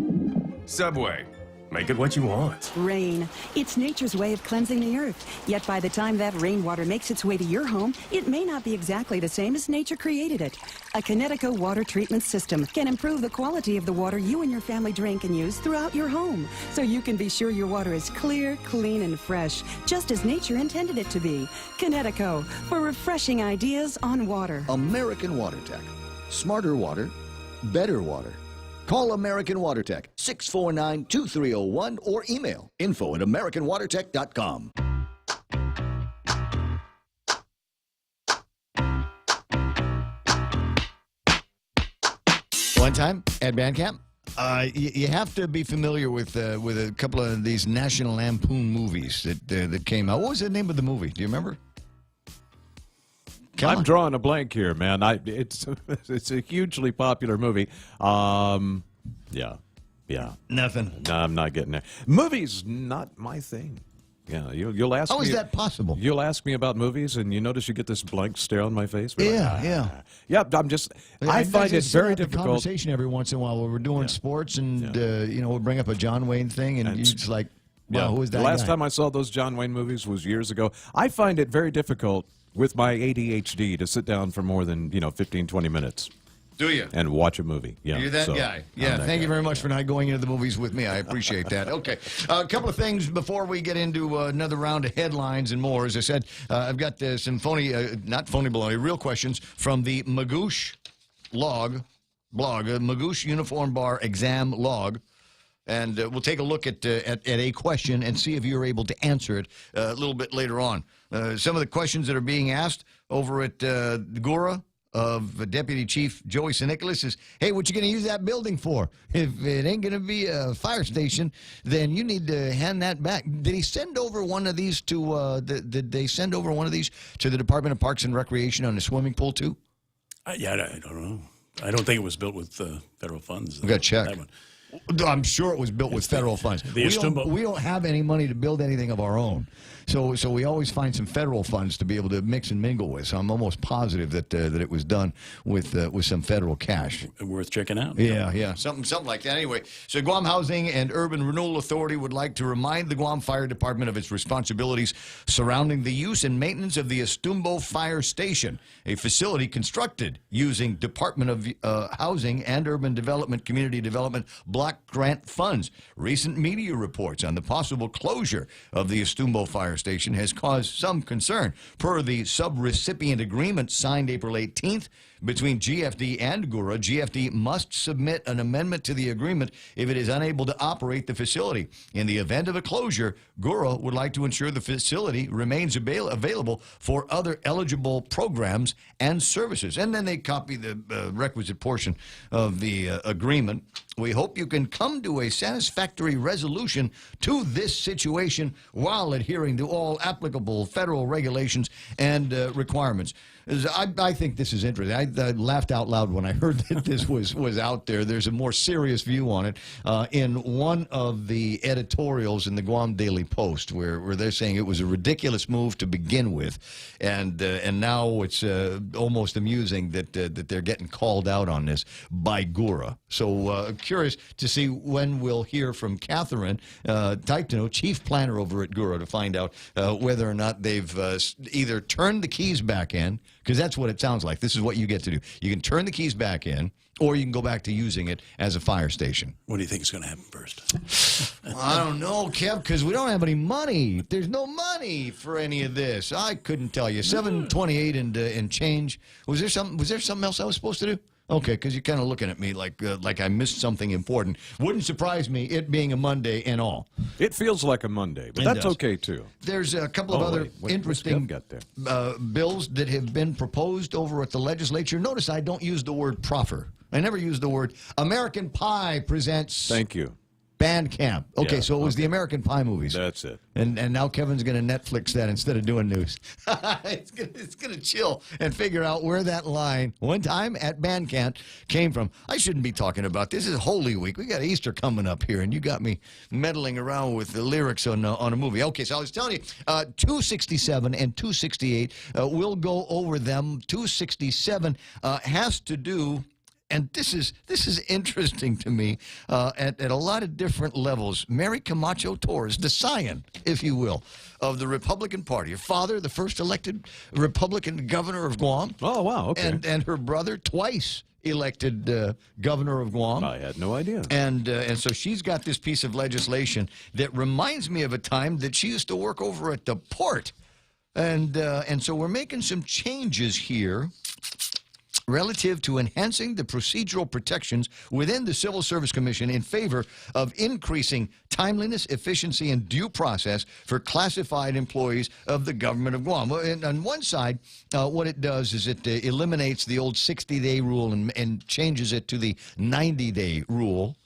Subway. Make it what you want. Rain. It's nature's way of cleansing the earth. Yet by the time that rainwater makes its way to your home, it may not be exactly the same as nature created it. A Connecticut water treatment system can improve the quality of the water you and your family drink and use throughout your home, so you can be sure your water is clear, clean, and fresh, just as nature intended it to be. Connecticut, for refreshing ideas on water. American Water Tech. Smarter water, better water. Call American Water Tech, 649-2301, or email info@americanwatertech.com. One time at band camp, you have to be familiar with a couple of these National Lampoon movies that came out. What was the name of the movie? Do you remember? I'm drawing a blank here, man. It's a hugely popular movie. Yeah. Nothing. No, I'm not getting there. Movies, not my thing. Yeah, you'll ask How me. is that possible? You'll ask me about movies, and you notice you get this blank stare on my face. We're Yeah. I'm just. I find it very difficult. Conversation every once in a while where we're doing sports, and we'll bring up a John Wayne thing, and you're just like, wow, who is that? The last guy? time I saw those John Wayne movies was years ago. I find it very difficult with my ADHD to sit down for more than 15, 20 minutes. Do you? And watch a movie. Yeah, You're that so guy. I'm Yeah, that thank guy. you very much for not going into the movies with me. I appreciate that. Okay. A couple of things before we get into another round of headlines and more. As I said, I've got some not phony baloney, real questions from the Magoosh blog, Magoosh Uniform Bar Exam Log. And we'll take a look at a question and see if you're able to answer it a little bit later on. Some of the questions that are being asked over at Gura of Deputy Chief Joey St. Nicholas is, hey, what you going to use that building for? If it ain't going to be a fire station, then you need to hand that back. Did he send over one of these to, did they send over one of these to the Department of Parks and Recreation on the swimming pool too? Yeah, I don't know. I don't think it was built with federal funds. We got to check. That one. I'm sure it was built with federal funds. We don't have any money to build anything of our own. So we always find some federal funds to be able to mix and mingle with. So I'm almost positive that it was done with some federal cash. Worth checking out. Yeah, something like that. Anyway, so Guam Housing and Urban Renewal Authority would like to remind the Guam Fire Department of its responsibilities surrounding the use and maintenance of the Estumbo Fire Station, a facility constructed using Department of Housing and Urban Development Community Development block grant funds. Recent media reports on the possible closure of the Estumbo Fire Station has caused some concern. Per the subrecipient agreement signed April 18th between GFD and Gura, GFD must submit an amendment to the agreement if it is unable to operate the facility. In the event of a closure, Gura would like to ensure the facility remains available for other eligible programs and services. And then they copy the requisite portion of the agreement. We hope you can come to a satisfactory resolution to this situation while adhering to all applicable federal regulations and requirements. I think this is interesting. I laughed out loud when I heard that this was out there. There's a more serious view on it in one of the editorials in the Guam Daily Post, where they're saying it was a ridiculous move to begin with, and now it's almost amusing that they're getting called out on this by Gura. So curious to see when we'll hear from Catherine Taiptino, Chief Planner over at Gura, to find out whether or not they've either turned the keys back in, because that's what it sounds like. This is what you get to do. You can turn the keys back in, or you can go back to using it as a fire station. What do you think is going to happen first? I don't know, Kev, because we don't have any money. There's no money for any of this. I couldn't tell you. 728 and change. Was there something else I was supposed to do? Okay, because you're kind of looking at me like I missed something important. Wouldn't surprise me, it being a Monday and all. It feels like a Monday, but that's okay, too. There's a couple of other interesting bills that have been proposed over at the legislature. Notice I don't use the word proffer. I never use the word American Pie presents. Thank you. Band Camp. Okay, Yeah, so it was the American Pie movies. That's it. And now Kevin's going to Netflix that instead of doing news. It's going to chill and figure out where that line, one time at Band Camp, came from. I shouldn't be talking about this. This is Holy Week. We got Easter coming up here, and you got me meddling around with the lyrics on a movie. Okay, so I was telling you, 267 and 268, we'll go over them. 267 has to do... And this is interesting to me at a lot of different levels. Mary Camacho Torres, the scion, if you will, of the Republican Party. Her father, the first elected Republican governor of Guam. Oh, wow, okay. And her brother, twice elected governor of Guam. I had no idea. And so she's got this piece of legislation that reminds me of a time that she used to work over at the port. And so we're making some changes here relative to enhancing the procedural protections within the Civil Service Commission in favor of increasing timeliness, efficiency, and due process for classified employees of the government of Guam. And on one side, what it does is it eliminates the old 60-day rule and changes it to the 90-day rule,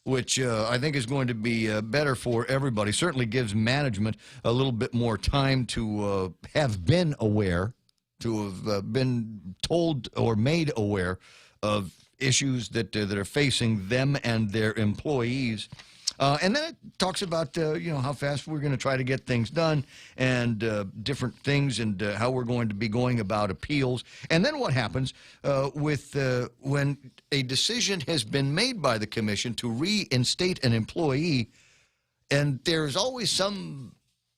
which I think is going to be better for everybody. Certainly gives management a little bit more time to have been aware, to have been told or made aware of issues that are facing them and their employees. And then it talks about, how fast we're going to try to get things done and different things and how we're going to be going about appeals. And then what happens when a decision has been made by the commission to reinstate an employee, and there's always some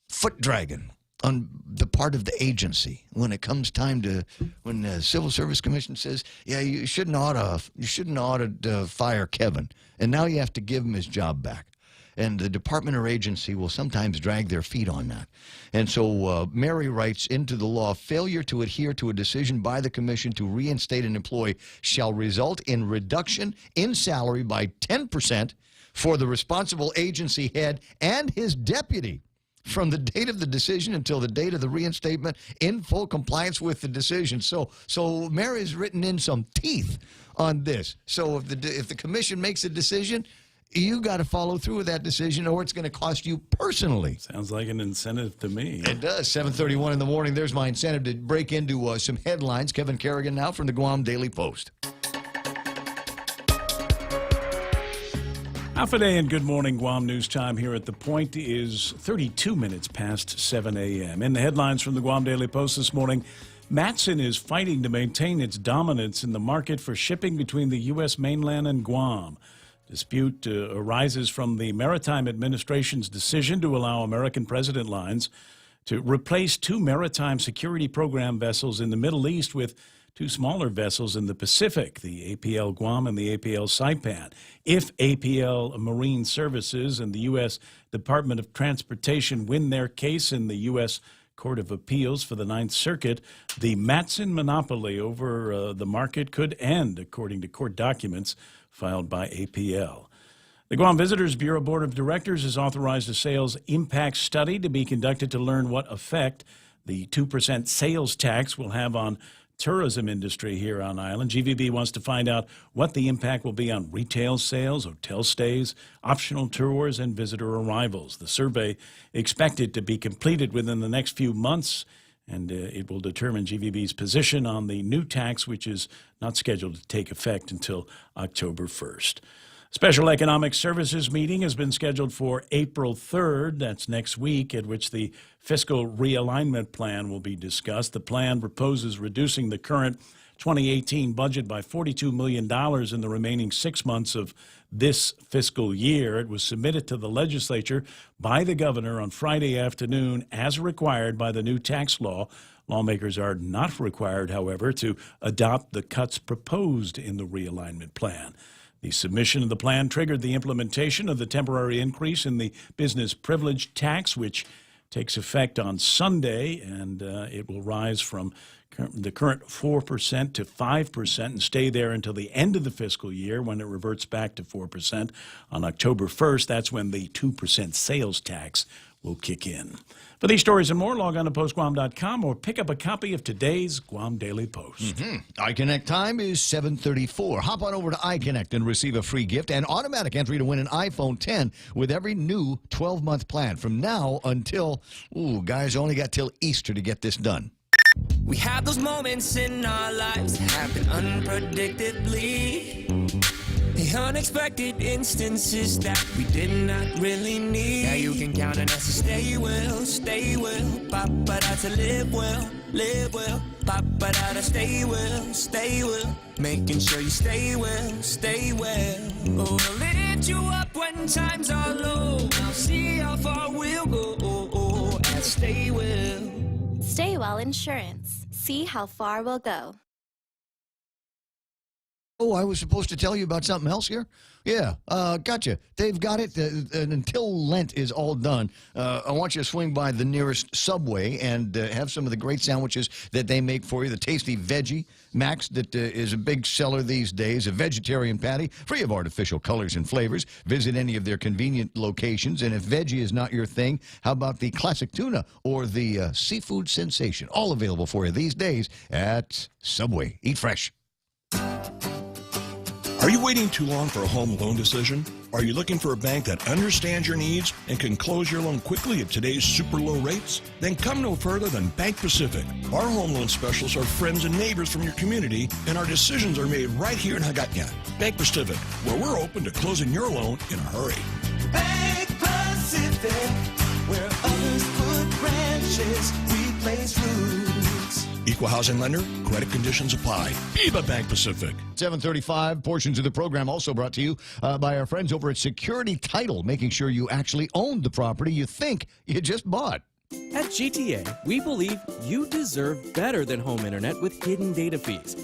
foot dragging on the part of the agency when it comes time to, when the Civil Service Commission says, yeah, you shouldn't ought to fire Kevin, and now you have to give him his job back. And the department or agency will sometimes drag their feet on that. And so Mary writes into the law, failure to adhere to a decision by the commission to reinstate an employee shall result in reduction in salary by 10% for the responsible agency head and his deputy from the date of the decision until the date of the reinstatement in full compliance with the decision. So Mary's written in some teeth on this. So if the commission makes a decision, you got to follow through with that decision, or it's going to cost you personally. Sounds like an incentive to me. It does. 7:31 in the morning. There's my incentive to break into some headlines. Kevin Kerrigan now from the Guam Daily Post. Alpha Day and Good Morning Guam News Time here at The Point is 32 minutes past 7 a.m. In the headlines from the Guam Daily Post this morning, Matson is fighting to maintain its dominance in the market for shipping between the U.S. mainland and Guam. Dispute arises from the Maritime Administration's decision to allow American President Lines to replace 2 Maritime Security Program vessels in the Middle East with 2 smaller vessels in the Pacific, the APL Guam and the APL Saipan. If APL Marine Services and the U.S. Department of Transportation win their case in the U.S. Court of Appeals for the Ninth Circuit, the Matson monopoly over the market could end, according to court documents filed by APL. The Guam Visitors Bureau Board of Directors has authorized a sales impact study to be conducted to learn what effect the 2% sales tax will have on tourism industry here on island. GVB wants to find out what the impact will be on retail sales, hotel stays, optional tours, and visitor arrivals. The survey expected to be completed within the next few months, and it will determine GVB's position on the new tax, which is not scheduled to take effect until October 1st. Special Economic Services meeting has been scheduled for April 3rd. That's next week, at which the fiscal realignment plan will be discussed. The plan proposes reducing the current 2018 budget by $42 million in the remaining 6 months of this fiscal year. It was submitted to the legislature by the governor on Friday afternoon as required by the new tax law. Lawmakers are not required, however, to adopt the cuts proposed in the realignment plan. The submission of the plan triggered the implementation of the temporary increase in the business privilege tax, which takes effect on Sunday, and it will rise from the current 4% to 5% and stay there until the end of the fiscal year, when it reverts back to 4%. On October 1st, that's when the 2% sales tax will kick in. For these stories and more, log on to postguam.com or pick up a copy of today's Guam Daily Post. iConnect time is 7:34. Hop on over to iConnect and receive a free gift and automatic entry to win an iPhone 10 with every new 12-month plan from now until, guys, only got till Easter to get this done. We have those moments in our lives that happen unpredictably. The unexpected instances that we did not really need. Now you can count on us to stay well, Papa, to live well, Papa, to stay well, making sure you stay well. Oh, I'll lift you up when times are low. I'll see how far we'll go, and stay well. Stay Well Insurance. See how far we'll go. Oh, I was supposed to tell you about something else here? Yeah, gotcha. They've got it until Lent is all done. I want you to swing by the nearest Subway and have some of the great sandwiches that they make for you. The tasty Veggie Max that is a big seller these days. A vegetarian patty, free of artificial colors and flavors. Visit any of their convenient locations. And if veggie is not your thing, how about the classic tuna or the seafood sensation? All available for you these days at Subway. Eat fresh. Are you waiting too long for a home loan decision? Are you looking for a bank that understands your needs and can close your loan quickly at today's super low rates? Then come no further than Bank Pacific. Our home loan specialists are friends and neighbors from your community, and our decisions are made right here in Hagåtña. Bank Pacific, where we're open to closing your loan in a hurry. Bank Pacific, where others put branches, we place roots. Equal housing lender. Credit conditions apply. Viva Bank Pacific. 7:35. Portions of the program also brought to you by our friends over at Security Title, making sure you actually own the property you think you just bought. At GTA, we believe you deserve better than home internet with hidden data fees.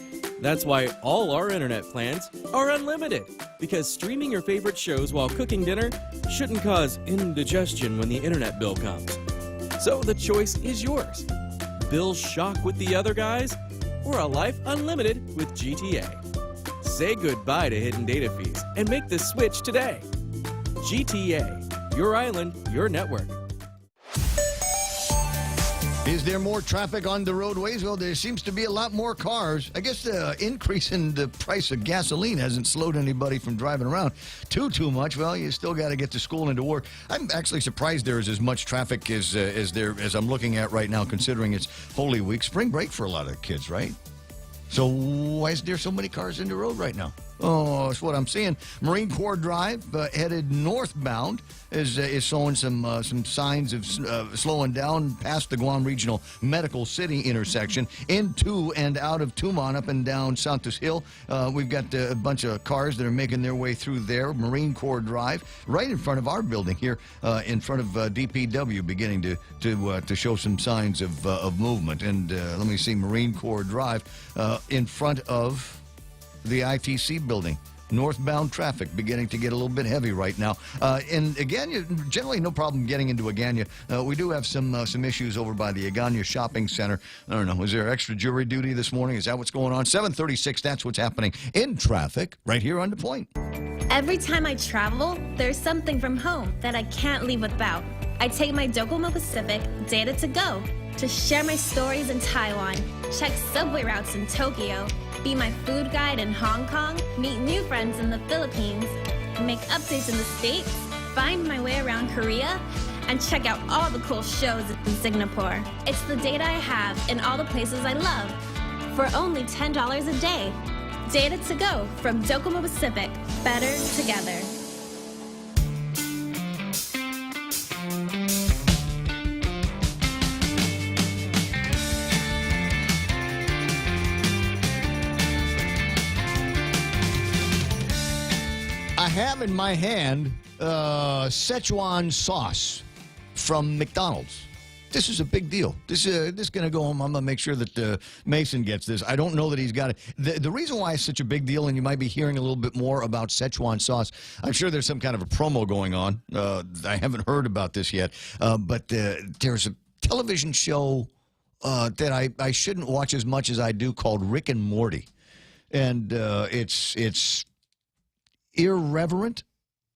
That's why all our internet plans are unlimited, because streaming your favorite shows while cooking dinner shouldn't cause indigestion when the internet bill comes. So the choice is yours. Bill shock with the other guys, or a life unlimited with GTA. Say goodbye to hidden data fees and make the switch today. GTA, your island, your network. Is there more traffic on the roadways? Well, there seems to be a lot more cars. I guess the increase in the price of gasoline hasn't slowed anybody from driving around too much. Well, you still got to get to school and to work. I'm actually surprised there is as much traffic as I'm looking at right now, considering it's Holy Week, spring break for a lot of kids, right? So why is there so many cars in the road right now? Oh, that's what I'm seeing. Marine Corps Drive, headed northbound, is showing some signs of slowing down past the Guam Regional Medical City intersection, into and out of Tuman, up and down Santos Hill. We've got a bunch of cars that are making their way through there. Marine Corps Drive, right in front of our building here, in front of DPW, beginning to show some signs of movement. And let me see, Marine Corps Drive, in front of the ITC building. Northbound traffic beginning to get a little bit heavy right now. In Agana, generally no problem getting into Agana. We do have some issues over by the Agana Shopping Center. I don't know, is there extra jury duty this morning? Is that what's going on? 7:36, that's what's happening in traffic right here on The Point. Every time I travel, there's something from home that I can't leave without. I take my Docomo Pacific Data to Go to share my stories in Taiwan, check subway routes in Tokyo, be my food guide in Hong Kong, meet new friends in the Philippines, make updates in the States, find my way around Korea, and check out all the cool shows in Singapore. It's the data I have in all the places I love for only $10 a day. Data to Go from Docomo Pacific. Better together. I have in my hand Szechuan sauce from McDonald's. This is a big deal. This is going to go home. I'm going to make sure that Mason gets this. I don't know that he's got it. The reason why it's such a big deal, and you might be hearing a little bit more about Szechuan sauce, I'm sure there's some kind of a promo going on. I haven't heard about this yet. But there's a television show that I shouldn't watch as much as I do called Rick and Morty. And it's irreverent,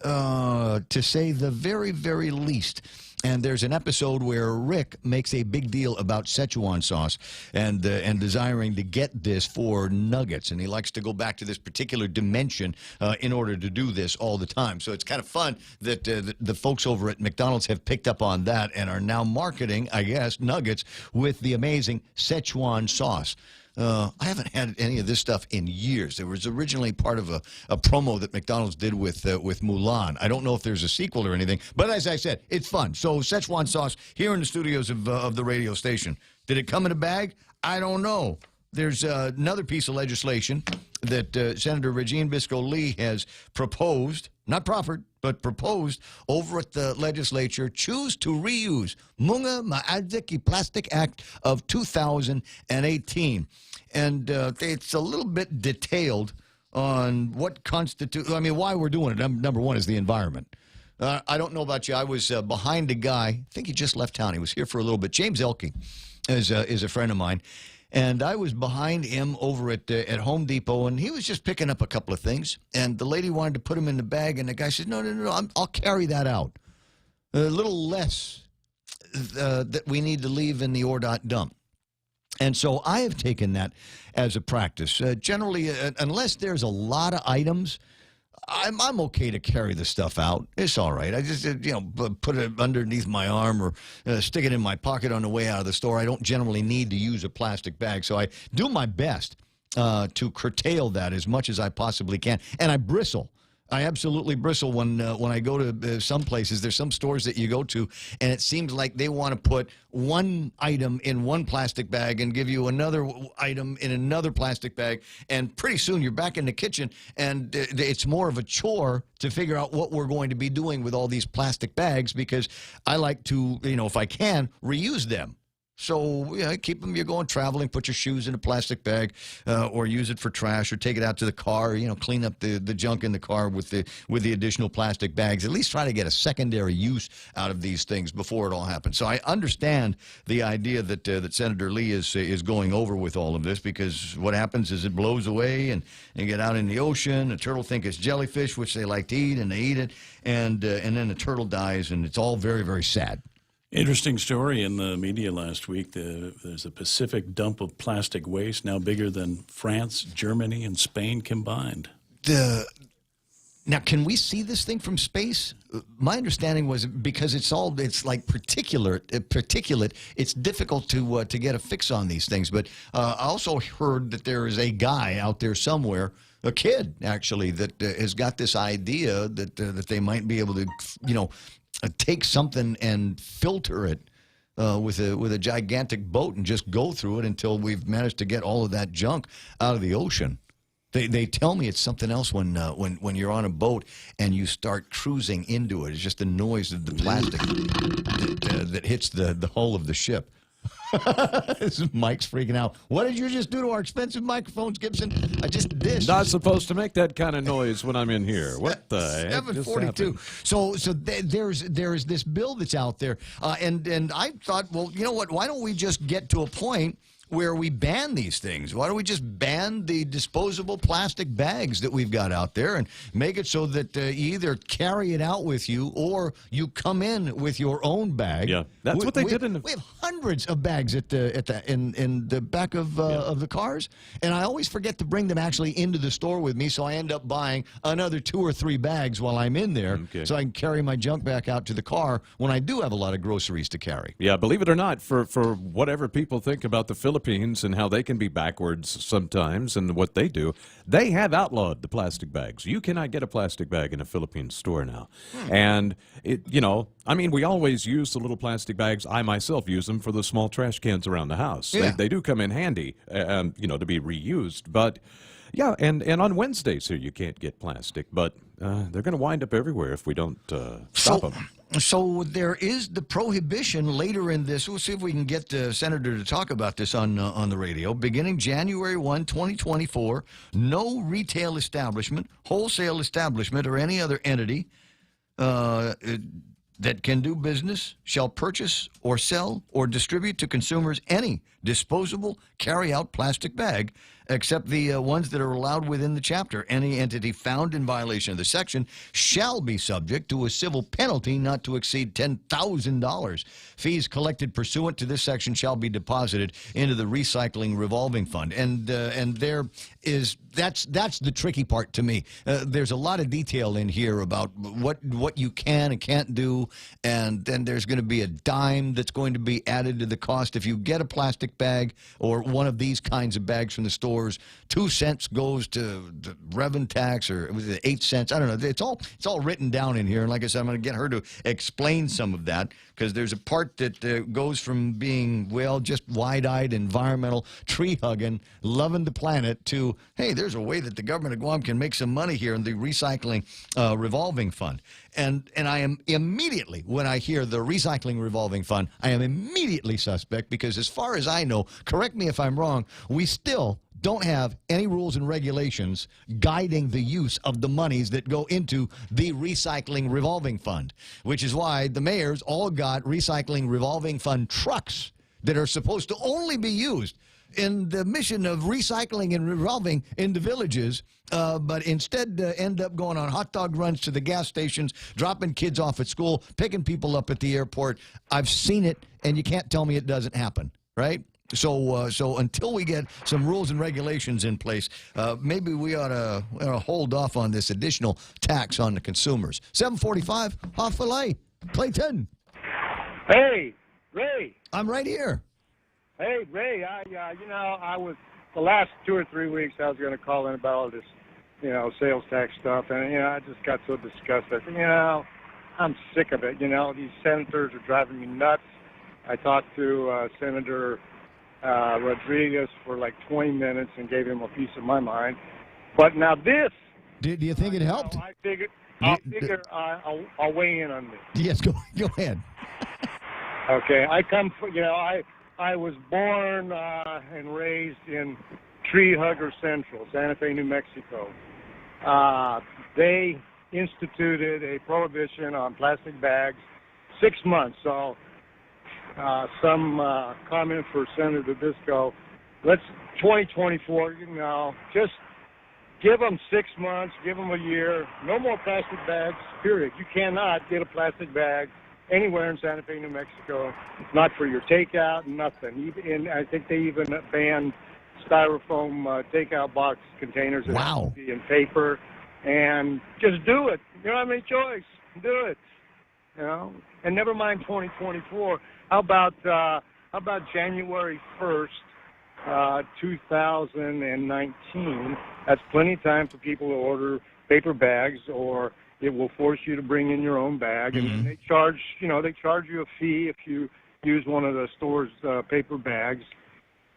to say the very, very least. And there's an episode where Rick makes a big deal about Szechuan sauce and desiring to get this for nuggets. And he likes to go back to this particular dimension in order to do this all the time. So it's kind of fun that the folks over at McDonald's have picked up on that and are now marketing, I guess, nuggets with the amazing Szechuan sauce. I haven't had any of this stuff in years. It was originally part of a promo that McDonald's did with Mulan. I don't know if there's a sequel or anything, but as I said, it's fun. So Szechuan sauce here in the studios of the radio station. Did it come in a bag? I don't know. There's another piece of legislation that Senator Regine Bisco-Lee has proposed, not proffered, but proposed over at the legislature. Choose to reuse. Mga Maadzik Plastic Act of 2018. And it's a little bit detailed on what constitutes, why we're doing it. Number one is the environment. I don't know about you. I was behind a guy. I think he just left town. He was here for a little bit. James Elke is a friend of mine. And I was behind him over at Home Depot, and he was just picking up a couple of things. And the lady wanted to put them in the bag, and the guy said, no, I'll carry that out. A little less that we need to leave in the ORDOT dump. And so I have taken that as a practice. Generally, unless there's a lot of items, I'm okay to carry the stuff out. It's all right. I just, put it underneath my arm or stick it in my pocket on the way out of the store. I don't generally need to use a plastic bag, so I do my best to curtail that as much as I possibly can. And I bristle I absolutely bristle when I go to some places. There's some stores that you go to, and it seems like they want to put one item in one plastic bag and give you another item in another plastic bag, and pretty soon you're back in the kitchen, and it's more of a chore to figure out what we're going to be doing with all these plastic bags, because I like to, if I can, reuse them. So, keep them. You're going traveling, put your shoes in a plastic bag, or use it for trash, or take it out to the car. Clean up the junk in the car with the additional plastic bags. At least try to get a secondary use out of these things before it all happens. So I understand the idea that Senator Lee is going over with all of this, because what happens is it blows away and get out in the ocean. The turtle think it's jellyfish, which they like to eat, and they eat it, and then the turtle dies, and it's all very, very sad. Interesting story in the media last week. There's a Pacific dump of plastic waste now bigger than France, Germany, and Spain combined. Now, can we see this thing from space? My understanding was because it's like particulate. It's difficult to get a fix on these things. But I also heard that there is a guy out there somewhere, a kid actually, that has got this idea that they might be able to, take something and filter it with a gigantic boat and just go through it until we've managed to get all of that junk out of the ocean. They tell me it's something else when you're on a boat and you start cruising into it. It's just the noise of the plastic that hits the hull of the ship. Mike's freaking out. What did you just do to our expensive microphones, Gibson? I just did. Not supposed to make that kind of noise when I'm in here. What the heck? 742. So there's this bill that's out there, and I thought, well, you know what? Why don't we just get to a point where we ban these things? Why don't we just ban the disposable plastic bags that we've got out there and make it so that you either carry it out with you or you come in with your own bag? Yeah, that's what they did in the... We have hundreds of bags in the back of the cars, and I always forget to bring them actually into the store with me, so I end up buying another 2 or 3 bags while I'm in there, so I can carry my junk back out to the car when I do have a lot of groceries to carry. Yeah, believe it or not, for whatever people think about the Philippines and how they can be backwards sometimes and what they do, they have outlawed the plastic bags. You cannot get a plastic bag in a Philippine store now. And, we always use the little plastic bags. I myself use them for the small trash cans around the house. Yeah. They do come in handy, to be reused. But, yeah, and on Wednesdays here you can't get plastic, but they're going to wind up everywhere if we don't stop them. So there is the prohibition later in this. We'll see if we can get the senator to talk about this on the radio. Beginning January 1, 2024, no retail establishment, wholesale establishment, or any other entity that can do business shall purchase or sell or distribute to consumers any disposable carry-out plastic bag, except the ones that are allowed within the chapter. Any entity found in violation of the section shall be subject to a civil penalty not to exceed $10,000. Fees collected pursuant to this section shall be deposited into the recycling revolving fund. And that's the tricky part to me. There's a lot of detail in here about what you can and can't do, and then there's going to be a dime that's going to be added to the cost if you get a plastic bag or one of these kinds of bags from the stores. 2 cents goes to the revenue tax, or was it 8 cents? I don't know. It's all written down in here, and like I said, I'm going to get her to explain some of that, because there's a part that goes from being, just wide-eyed, environmental, tree-hugging, loving the planet, to, hey, there's a way that the government of Guam can make some money here in the recycling revolving fund. And I am immediately, when I hear the recycling revolving fund, I am immediately suspect, because as far as I know, correct me if I'm wrong, we still don't have any rules and regulations guiding the use of the monies that go into the recycling revolving fund, which is why the mayors all got recycling revolving fund trucks that are supposed to only be used in the mission of recycling and revolving in the villages, but instead end up going on hot dog runs to the gas stations, dropping kids off at school, picking people up at the airport. I've seen it, and you can't tell me it doesn't happen, right? So until we get some rules and regulations in place, maybe we ought to hold off on this additional tax on the consumers. 745, Hoffilet, Clayton. Hey, Ray. I'm right here. Hey, Ray, I was, the last 2 or 3 weeks, I was going to call in about all this sales tax stuff, and I just got so disgusted. I'm sick of it. These senators are driving me nuts. I talked to Senator Rodriguez for like 20 minutes and gave him a piece of my mind. But now this. Do you think it helped? I figured I'll weigh in on this. Yes, go ahead. Okay, I come from, I was born and raised in Tree Hugger Central, Santa Fe, New Mexico. They instituted a prohibition on plastic bags 6 months. So some comment for Senator Disco. Let's 2024, just give them 6 months, give them a year. No more plastic bags, period. You cannot get a plastic bag anywhere in Santa Fe, New Mexico. Not for your takeout, nothing. And I think they even banned styrofoam takeout box containers that have to be in paper. And just do it. You don't have any choice. Do it. And never mind 2024. How about January 1st, 2019? That's plenty of time for people to order paper bags, or it will force you to bring in your own bag, and they charge you a fee if you use one of the store's paper bags.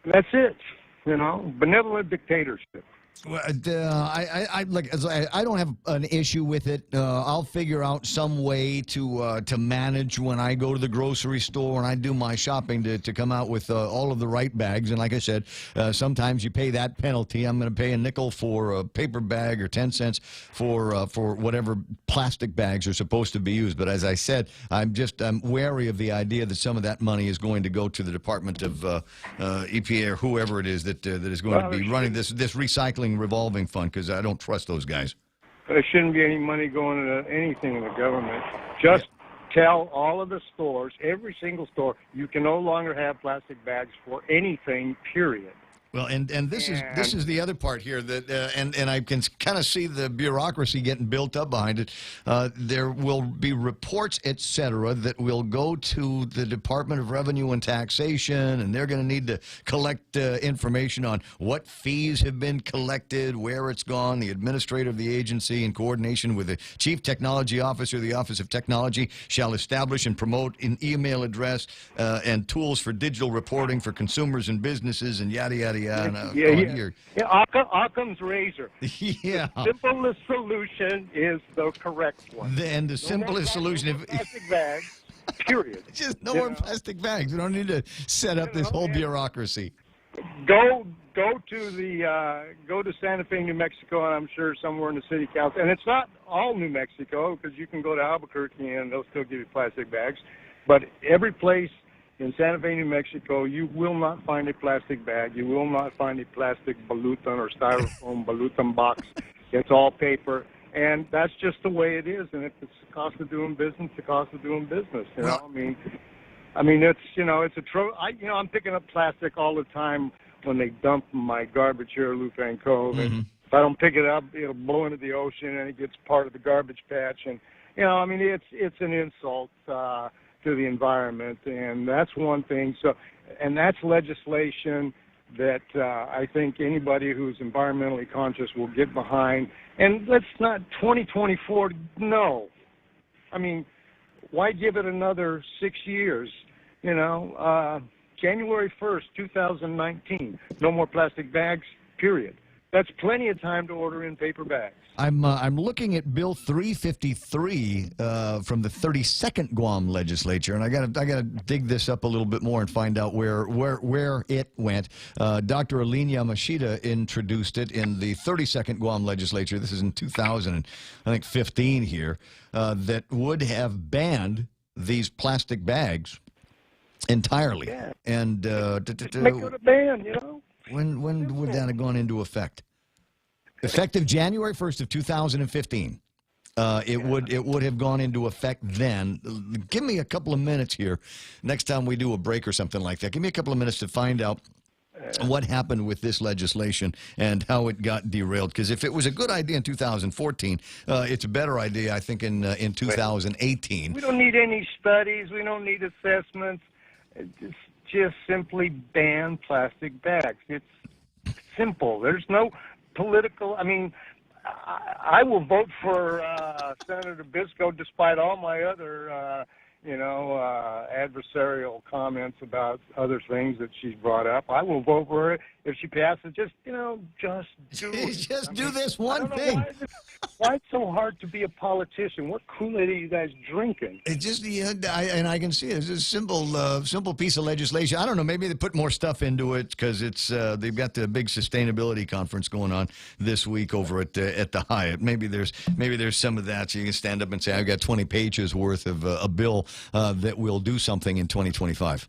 That's it. Benevolent dictatorship. Well, I don't have an issue with it. I'll figure out some way to manage when I go to the grocery store and I do my shopping to come out with all of the right bags. And like I said, sometimes you pay that penalty. I'm going to pay a nickel for a paper bag or 10 cents for whatever plastic bags are supposed to be used. But as I said, I'm wary of the idea that some of that money is going to go to the Department of EPA or whoever it is that is going to be running this recycling revolving fund, because I don't trust those guys. There shouldn't be any money going into anything in the government. Just tell all of the stores, every single store, you can no longer have plastic bags for anything, period. Well, and this is the other part here that and I can kind of see the bureaucracy getting built up behind it. There will be reports, etc., that will go to the Department of Revenue and Taxation, and they're going to need to collect information on what fees have been collected, where it's gone. The administrator of the agency, in coordination with the Chief Technology Officer of the Office of Technology, shall establish and promote an email address and tools for digital reporting for consumers and businesses, and yada yada. Occam's razor. Yeah. The simplest solution is the correct one. And the simplest solution, plastic bags, period. Just no more plastic bags. We don't need to set up this whole bureaucracy. Go to Santa Fe, New Mexico, and I'm sure somewhere in the city council. And it's not all New Mexico, because you can go to Albuquerque and they'll still give you plastic bags. But every place in Santa Fe, New Mexico, you will not find a plastic bag. You will not find a plastic balutan or styrofoam balutan box. It's all paper, and that's just the way it is. And if it's the cost of doing business, the cost of doing business. I mean, it's I'm picking up plastic all the time when they dump my garbage here at Lufan Cove. And if I don't pick it up, it'll blow into the ocean, and it gets part of the garbage patch. And it's an insult to the environment, and that's one thing. So, and that's legislation that I think anybody who's environmentally conscious will get behind. And let's not 2024. No, I mean, why give it another 6 years? January 1st, 2019. No more plastic bags. Period. That's plenty of time to order in paper bags. I'm looking at Bill 353 from the 32nd Guam legislature, and I gotta dig this up a little bit more and find out where it went. Dr. Aline Yamashita introduced it in the 32nd Guam legislature. This is in 2015 here, that would have banned these plastic bags entirely. Yeah. And make it a ban, When would that have gone into effect? Effective January 1st of 2015. It would have gone into effect then. Give me a couple of minutes here. Next time we do a break or something like that, give me a couple of minutes to find out what happened with this legislation and how it got derailed. Because if it was a good idea in 2014, it's a better idea, I think, in 2018. We don't need any studies. We don't need assessments. Just simply ban plastic bags. It's simple. There's no political. I mean, I will vote for Senator Biscoe despite all my other, adversarial comments about other things that she's brought up. I will vote for her if she passes. Just do this one thing. Why it's so hard to be a politician? What Kool-Aid are you guys drinking? It's just I can see it. It's a simple piece of legislation. I don't know. Maybe they put more stuff into it because it's they've got the big sustainability conference going on this week over at the Hyatt. Maybe there's some of that, so you can stand up and say, I've got 20 pages worth of a bill that will do something in 2025.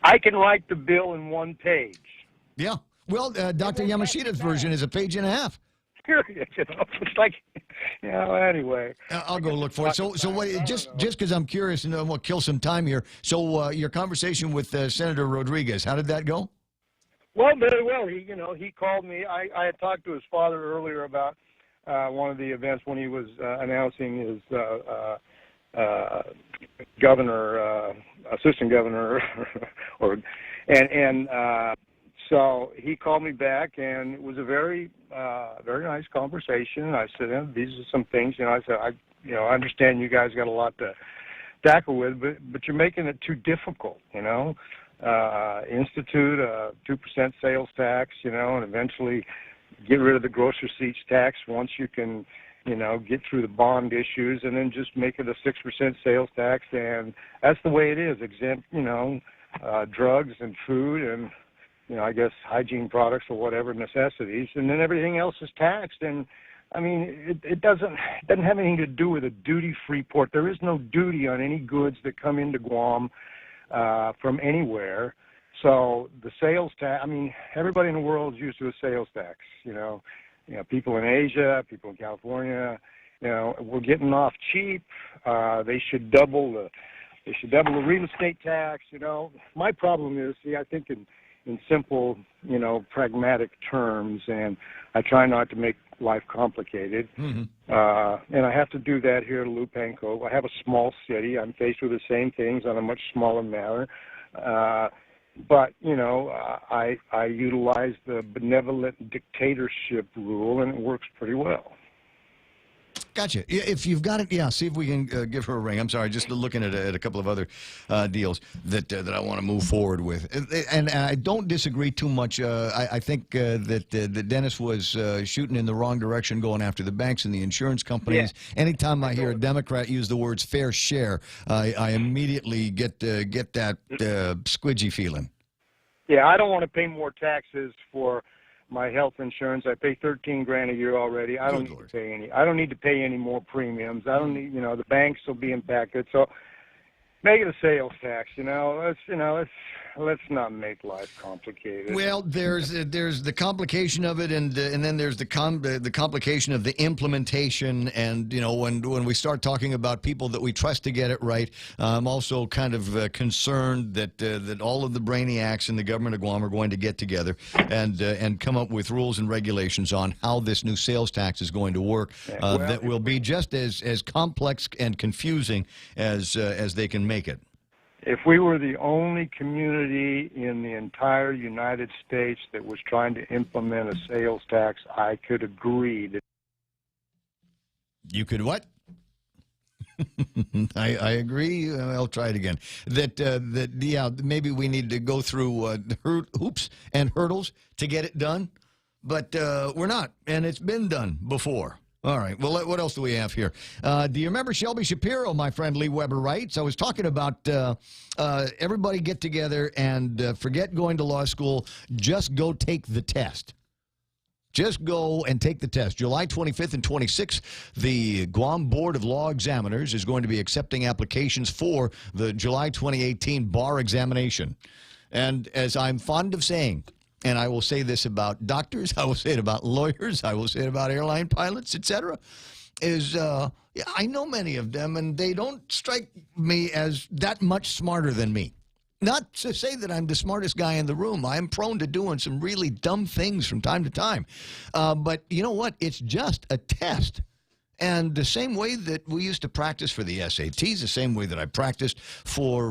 I can write the bill in one page. Yeah. Well, Dr. Yamashita's version is a page and a half. Period. It's like, anyway. I'll go look for it. So what? Just because I'm curious and we'll kill some time here. So your conversation with Senator Rodriguez, how did that go? Well, very well. He called me. I had talked to his father earlier about one of the events when he was announcing his assistant governor, so he called me back, and it was a very nice conversation. I said, these are some things. I said, I understand you guys got a lot to tackle with, but you're making it too difficult. Institute a 2% sales tax, and eventually get rid of the gross receipts tax once you can, get through the bond issues, and then just make it a 6% sales tax, and that's the way it is. Exempt, drugs and food and, I guess hygiene products or whatever necessities, and then everything else is taxed. And I mean, it doesn't have anything to do with a duty-free port. There is no duty on any goods that come into Guam from anywhere. So the sales tax. I mean, everybody in the world is used to a sales tax. People in Asia, people in California. We're getting off cheap. They should double the real estate tax. My problem is, I think in simple, pragmatic terms, and I try not to make life complicated. Mm-hmm. And I have to do that here at Lupanco. I have a small city. I'm faced with the same things on a much smaller manner. But, I utilize the benevolent dictatorship rule, and it works pretty well. Gotcha. If you've got it, see if we can give her a ring. I'm sorry, just looking at a couple of other deals that I want to move forward with. And I don't disagree too much. I think that Dennis was shooting in the wrong direction, going after the banks and the insurance companies. Yeah. Anytime I hear a Democrat use the words fair share, I immediately get that squidgy feeling. Yeah, I don't want to pay more taxes for my health insurance. I pay $13,000 a year already. I don't need to pay any. I don't need to pay any more premiums. I don't need. The banks will be impacted. So make it a sales tax. Let's not make life complicated. Well, there's the complication of it, and then there's the complication of the implementation. And when we start talking about people that we trust to get it right, I'm also kind of concerned that all of the brainiacs in the government of Guam are going to get together and come up with rules and regulations on how this new sales tax is going to work. That will be just as complex and confusing as they can make it. If we were the only community in the entire United States that was trying to implement a sales tax, I could agree that. You could what? I agree. I'll try it again. That maybe we need to go through hoops and hurdles to get it done, but we're not, and it's been done before. All right. Well, what else do we have here? Do you remember Shelby Shapiro, my friend Lee Weber writes? I was talking about everybody get together and forget going to law school. Just go take the test. Just go and take the test. July 25th and 26th, the Guam Board of Law Examiners is going to be accepting applications for the July 2018 bar examination. And as I'm fond of saying, and I will say this about doctors, I will say it about lawyers, I will say it about airline pilots, etc., is I know many of them, and they don't strike me as that much smarter than me. Not to say that I'm the smartest guy in the room. I'm prone to doing some really dumb things from time to time. But you know what? It's just a test. And the same way that we used to practice for the SATs, the same way that I practiced for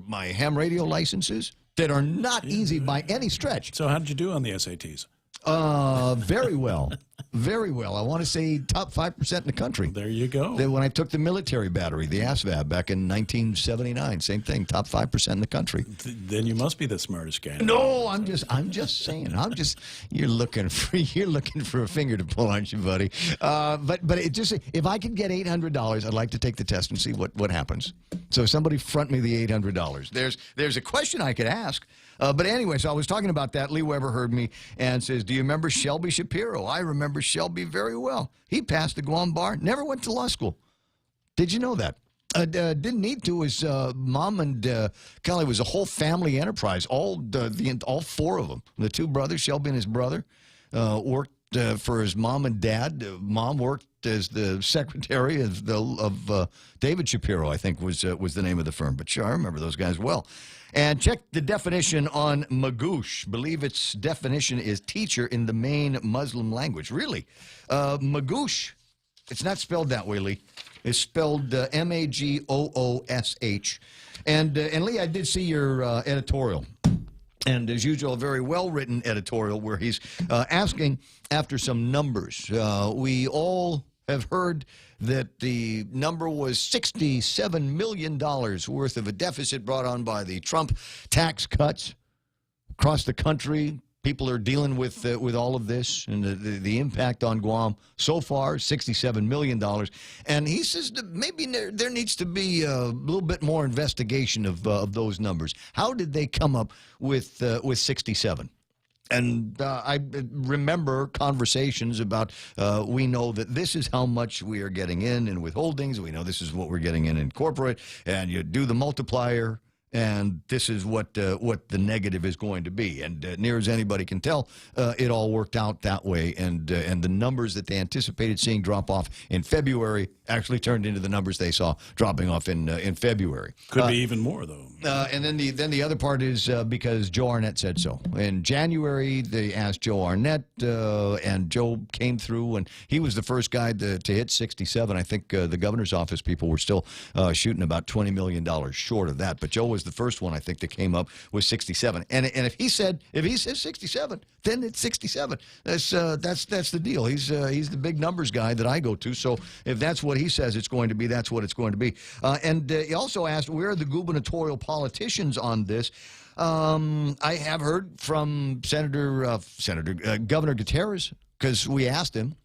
my ham radio licenses, that are not easy by any stretch. So how did you do on the SATs? Very well. Very well. I want to say top 5% in the country. There you go. Then when I took the military battery, the ASVAB, back in 1979, same thing, top 5% in the country. Then you must be the smartest guy. No, I'm just saying. You're looking for a finger to pull, aren't you, buddy? But it just, if I could get $800, I'd like to take the test and see what happens. So somebody front me the $800. There's a question I could ask. But anyway, so I was talking about that. Lee Weber heard me and says, do you remember Shelby Shapiro? I remember Shelby very well. He passed the Guam bar, never went to law school. Did you know that? Didn't need to. His mom and Kelly was a whole family enterprise. All four of them. The two brothers, Shelby and his brother, worked for his mom and dad. Mom worked as the secretary of David Shapiro, I think was the name of the firm. But sure, I remember those guys well. And check the definition on Magoosh. Believe its definition is teacher in the main Muslim language. Really? Magoosh. It's not spelled that way, Lee. It's spelled M-A-G-O-O-S-H. And Lee, I did see your editorial. And as usual, a very well-written editorial where he's asking after some numbers. We all have heard that the number was $67 million worth of a deficit brought on by the Trump tax cuts across the country. People are dealing with all of this and the impact on Guam so far, $67 million. And he says that maybe there needs to be a little bit more investigation of those numbers. How did they come up with 67? And I remember conversations about we know that this is how much we are getting in withholdings. We know this is what we're getting in corporate. And you do the multiplier, and this is what the negative is going to be. And near as anybody can tell, it all worked out that way. And the numbers that they anticipated seeing drop off in February actually turned into the numbers they saw dropping off in February. Could be even more, though. And then the other part is because Joe Arnett said so. In January, they asked Joe Arnett, and Joe came through, and he was the first guy to hit 67. I think the governor's office people were still shooting about $20 million short of that. But Joe was the first one, I think, that came up with 67. And if he says 67, then it's 67. That's the deal. He's the big numbers guy that I go to. So if that's what he says it's going to be, that's what it's going to be. And he also asked, where are the gubernatorial politicians on this? I have heard from Governor Gutierrez, because we asked him.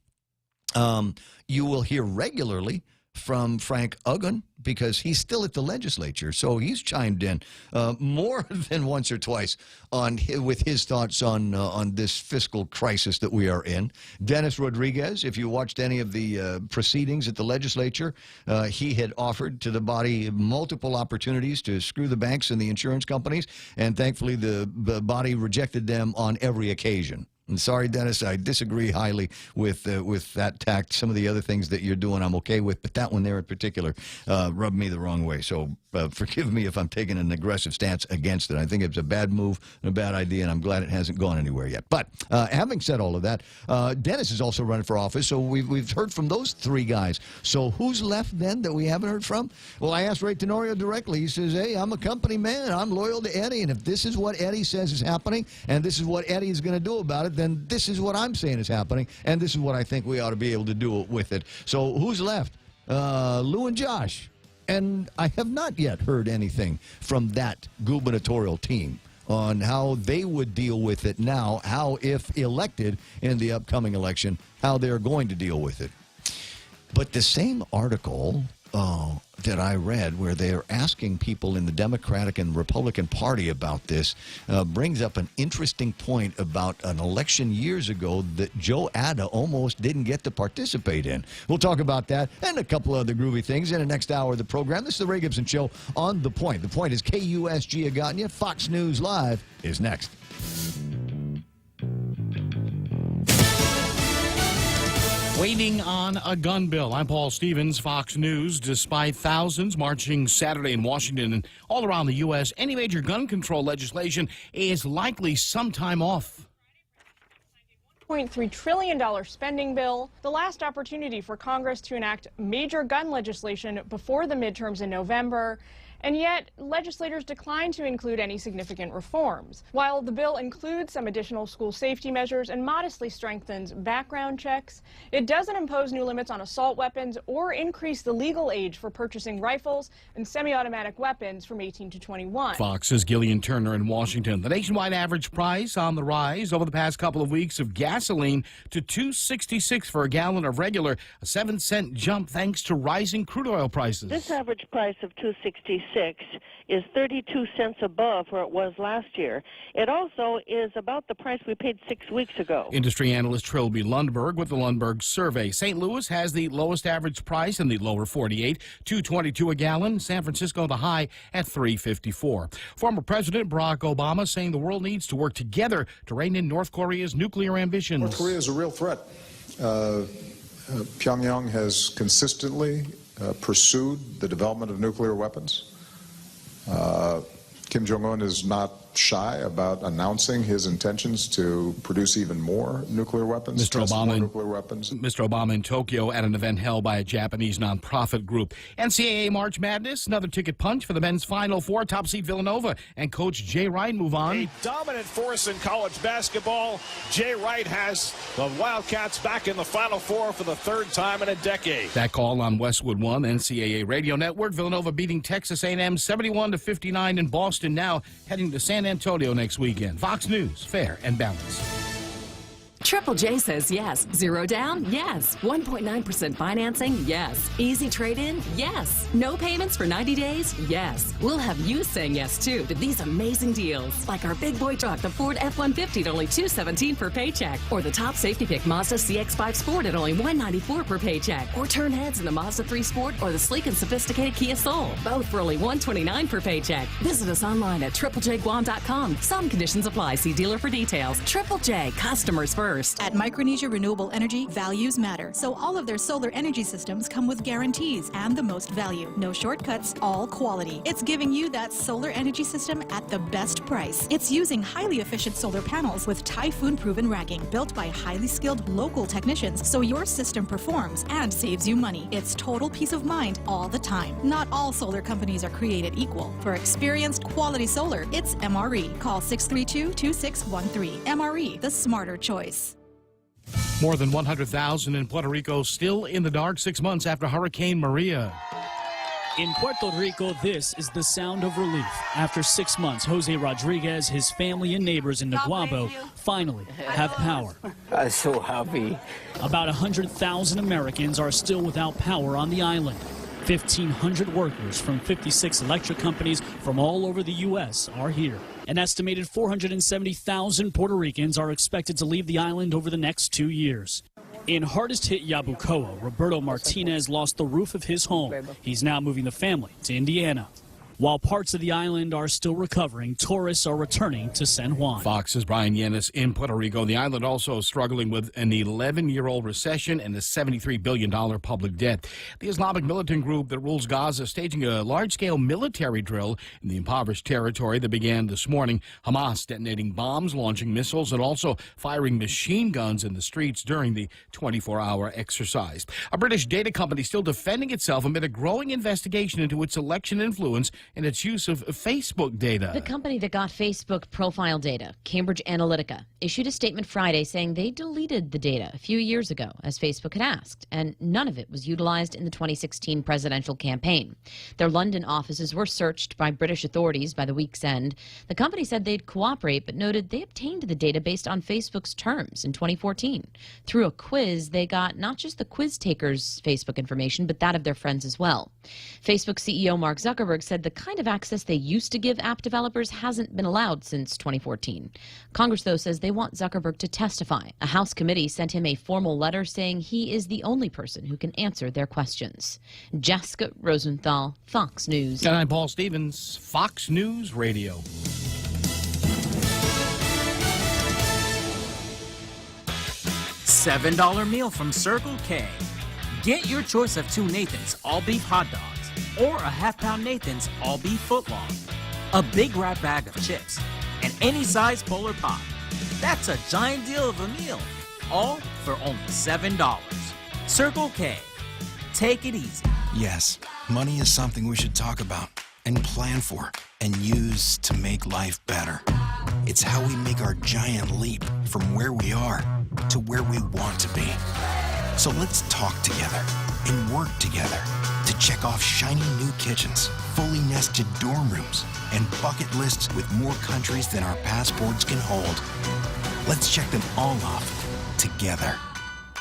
You will hear regularly from Frank Uggan, because he's still at the legislature, so he's chimed in more than once or twice with his thoughts on this fiscal crisis that we are in. Dennis Rodriguez, if you watched any of the proceedings at the legislature, he had offered to the body multiple opportunities to screw the banks and the insurance companies, and thankfully the body rejected them on every occasion. And sorry, Dennis, I disagree highly with that tact. Some of the other things that you're doing I'm okay with, but that one there in particular rubbed me the wrong way. So forgive me if I'm taking an aggressive stance against it. I think it's a bad move and a bad idea, and I'm glad it hasn't gone anywhere yet. But having said all of that, Dennis is also running for office, so we've heard from those three guys. So who's left then that we haven't heard from? Well, I asked Ray Tenorio directly. He says, hey, I'm a company man. I'm loyal to Eddie, and if this is what Eddie says is happening, and this is what Eddie is going to do about it, then this is what I'm saying is happening, and this is what I think we ought to be able to do with it. So who's left? Lou and Josh. And I have not yet heard anything from that gubernatorial team on how they would deal with it now, how, if elected in the upcoming election, how they're going to deal with it. But the same article that I read where they're asking people in the Democratic and Republican Party about this brings up an interesting point about an election years ago that Joe Ada almost didn't get to participate in. We'll talk about that and a couple other groovy things in the next hour of the program. This is the Ray Gibson Show on The Point. The Point is KUSG Agotnia. Fox News Live is next. Waiting on a gun bill. I'm Paul Stevens, Fox News. Despite thousands marching Saturday in Washington and all around the U.S., any major gun control legislation is likely some time off. $1.3 trillion spending bill, the last opportunity for Congress to enact major gun legislation before the midterms in November. And yet, legislators declined to include any significant reforms. While the bill includes some additional school safety measures and modestly strengthens background checks, it doesn't impose new limits on assault weapons or increase the legal age for purchasing rifles and semi-automatic weapons from 18 to 21. Fox's Gillian Turner in Washington. The nationwide average price on the rise over the past couple of weeks of gasoline to $2.66 for a gallon of regular, a 7-cent jump thanks to rising crude oil prices. This average price of $2.66 is 32 cents above where it was last year. It also is about the price we paid 6 weeks ago. Industry analyst Trilby Lundberg with the Lundberg survey. St. Louis has the lowest average price in the lower 48, $2.22 a gallon. San Francisco the high at $3.54. Former President Barack Obama saying the world needs to work together to rein in North Korea's nuclear ambitions. North Korea is a real threat. Pyongyang has consistently pursued the development of nuclear weapons. Kim Jong-un is not shy about announcing his intentions to produce even more nuclear weapons. Mr. Obama in Tokyo at an event held by a Japanese nonprofit group. NCAA March Madness, another ticket punch for the men's Final Four. Top seed Villanova and Coach Jay Wright move on. A dominant force in college basketball. Jay Wright has the Wildcats back in the Final Four for the third time in a decade. That call on Westwood One, NCAA Radio Network. Villanova beating Texas A&M 71-59 in Boston. Now heading to San Antonio next weekend. Fox News, fair and balanced. Triple J says yes. Zero down? Yes. 1.9% financing? Yes. Easy trade-in? Yes. No payments for 90 days? Yes. We'll have you saying yes, too, to these amazing deals. Like our big boy truck, the Ford F-150 at only $217 per paycheck. Or the top safety pick Mazda CX-5 Sport at only $194 per paycheck. Or turn heads in the Mazda 3 Sport or the sleek and sophisticated Kia Soul. Both for only $129 per paycheck. Visit us online at triplejguam.com. Some conditions apply. See dealer for details. Triple J, customers first. At Micronesia Renewable Energy, values matter. So all of their solar energy systems come with guarantees and the most value. No shortcuts, all quality. It's giving you that solar energy system at the best price. It's using highly efficient solar panels with typhoon-proven racking, built by highly skilled local technicians, so your system performs and saves you money. It's total peace of mind all the time. Not all solar companies are created equal. For experienced quality solar, it's MRE. Call 632-2613. MRE, the smarter choice. More than 100,000 in Puerto Rico still in the dark 6 months after Hurricane Maria. In Puerto Rico, this is the sound of relief. After 6 months, Jose Rodriguez, his family and neighbors in Naguabo finally have power. I'm so happy. About 100,000 Americans are still without power on the island. 1,500 workers from 56 electric companies from all over the U.S. are here. An estimated 470,000 Puerto Ricans are expected to leave the island over the next 2 years. In hardest-hit Yabucoa, Roberto Martinez lost the roof of his home. He's now moving the family to Indiana. While parts of the island are still recovering, tourists are returning to San Juan. Fox's Brian Yanis in Puerto Rico. The island also struggling with an 11-year-old recession and a $73 billion public debt. The Islamic militant group that rules Gaza staging a large-scale military drill in the impoverished territory that began this morning. Hamas detonating bombs, launching missiles, and also firing machine guns in the streets during the 24-hour exercise. A British data company still defending itself amid a growing investigation into its election influence and its use of Facebook data. The company that got Facebook profile data, Cambridge Analytica, issued a statement Friday saying they deleted the data a few years ago, as Facebook had asked, and none of it was utilized in the 2016 presidential campaign. Their London offices were searched by British authorities by the week's end. The company said they'd cooperate, but noted they obtained the data based on Facebook's terms in 2014. Through a quiz, they got not just the quiz takers' Facebook information, but that of their friends as well. Facebook CEO Mark Zuckerberg said the kind of access they used to give app developers hasn't been allowed since 2014. Congress, though, says they want Zuckerberg to testify. A House committee sent him a formal letter saying he is the only person who can answer their questions. Jessica Rosenthal, Fox News. And I'm Paul Stevens, Fox News Radio. $7 meal from Circle K. Get your choice of 2 Nathan's all-beef hot dogs or a half-pound Nathan's all-beef footlong, a big wrap bag of chips, and any size Polar Pop. That's a giant deal of a meal, all for only $7. Circle K. Take it easy. Yes, money is something we should talk about. and plan for and use to make life better. It's how we make our giant leap from where we are to where we want to be. So let's talk together and work together to check off shiny new kitchens, fully nested dorm rooms, and bucket lists with more countries than our passports can hold. Let's check them all off together.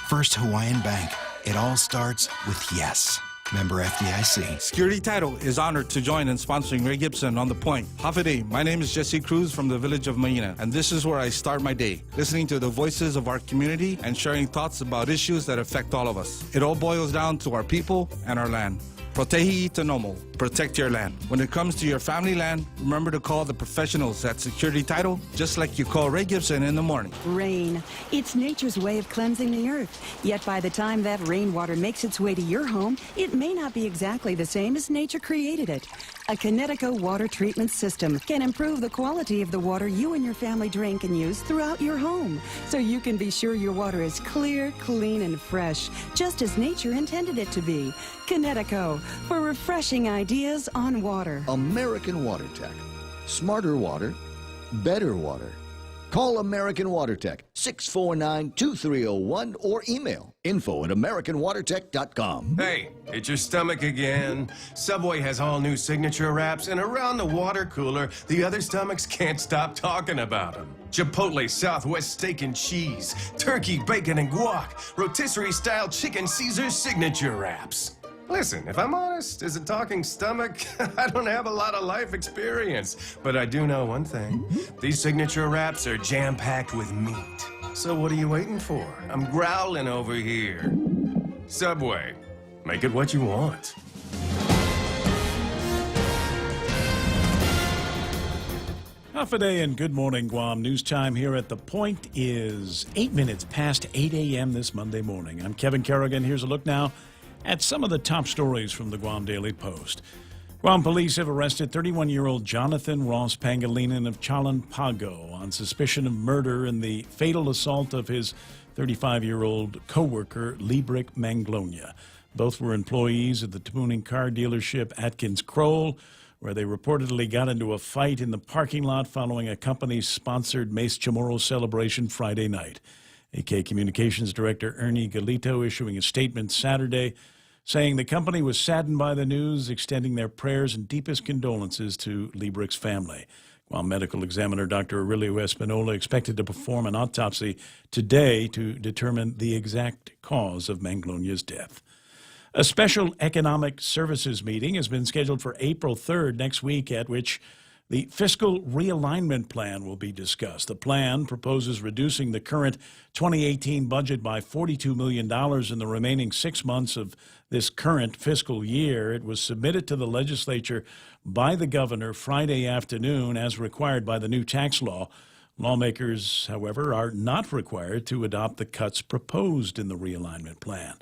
First Hawaiian Bank. It all starts with yes. Member FDIC. Security Title is honored to join in sponsoring Ray Gibson on The Point. Hafiday, my name is Jesse Cruz from the village of Maina, and this is where I start my day, listening to the voices of our community and sharing thoughts about issues that affect all of us. It all boils down to our people and our land. Protehi Itanomo. Protect your land. When it comes to your family land, remember to call the professionals at Security Title, just like you call Ray Gibson in the morning. Rain. It's nature's way of cleansing the earth. Yet by the time that rainwater makes its way to your home, it may not be exactly the same as nature created it. A Connecticut water treatment system can improve the quality of the water you and your family drink and use throughout your home, so you can be sure your water is clear, clean, and fresh, just as nature intended it to be. Connecticut, for refreshing ideas on water. American Water Tech. Smarter water, better water. Call American Water Tech, 649-2301, or email info@americanwatertech.com. Hey, it's your stomach again. Subway has all new signature wraps, and around the water cooler, the other stomachs can't stop talking about them. Chipotle Southwest steak and cheese, turkey, bacon, and guac, rotisserie-style chicken Caesar signature wraps. Listen, if I'm honest, as a talking stomach, I don't have a lot of life experience. But I do know one thing. These signature wraps are jam-packed with meat. So what are you waiting for? I'm growling over here. Subway, make it what you want. Hafiday and good morning, Guam. News time here at The Point is 8 minutes past 8 a.m. this Monday morning. I'm Kevin Kerrigan. Here's a look now at some of the top stories from the Guam Daily Post. Guam police have arrested 31-year-old Jonathan Ross Pangilinan of Chalan Pago on suspicion of murder in the fatal assault of his 35-year-old co-worker, Librick Manglonia. Both were employees at the tuning car dealership Atkins Kroll, where they reportedly got into a fight in the parking lot following a company-sponsored Mace Chamorro celebration Friday night. AK Communications Director Ernie Galito issuing a statement Saturday saying the company was saddened by the news, extending their prayers and deepest condolences to Librick's family. Guam Medical Examiner Dr. Aurelio Espinola expected to perform an autopsy today to determine the exact cause of Manglonia's death. A special economic services meeting has been scheduled for April 3rd next week, at which the fiscal realignment plan will be discussed. The plan proposes reducing the current 2018 budget by $42 million in the remaining 6 months of this current fiscal year. It was submitted to the legislature by the governor Friday afternoon as required by the new tax law. Lawmakers, however, are not required to adopt the cuts proposed in the realignment plan.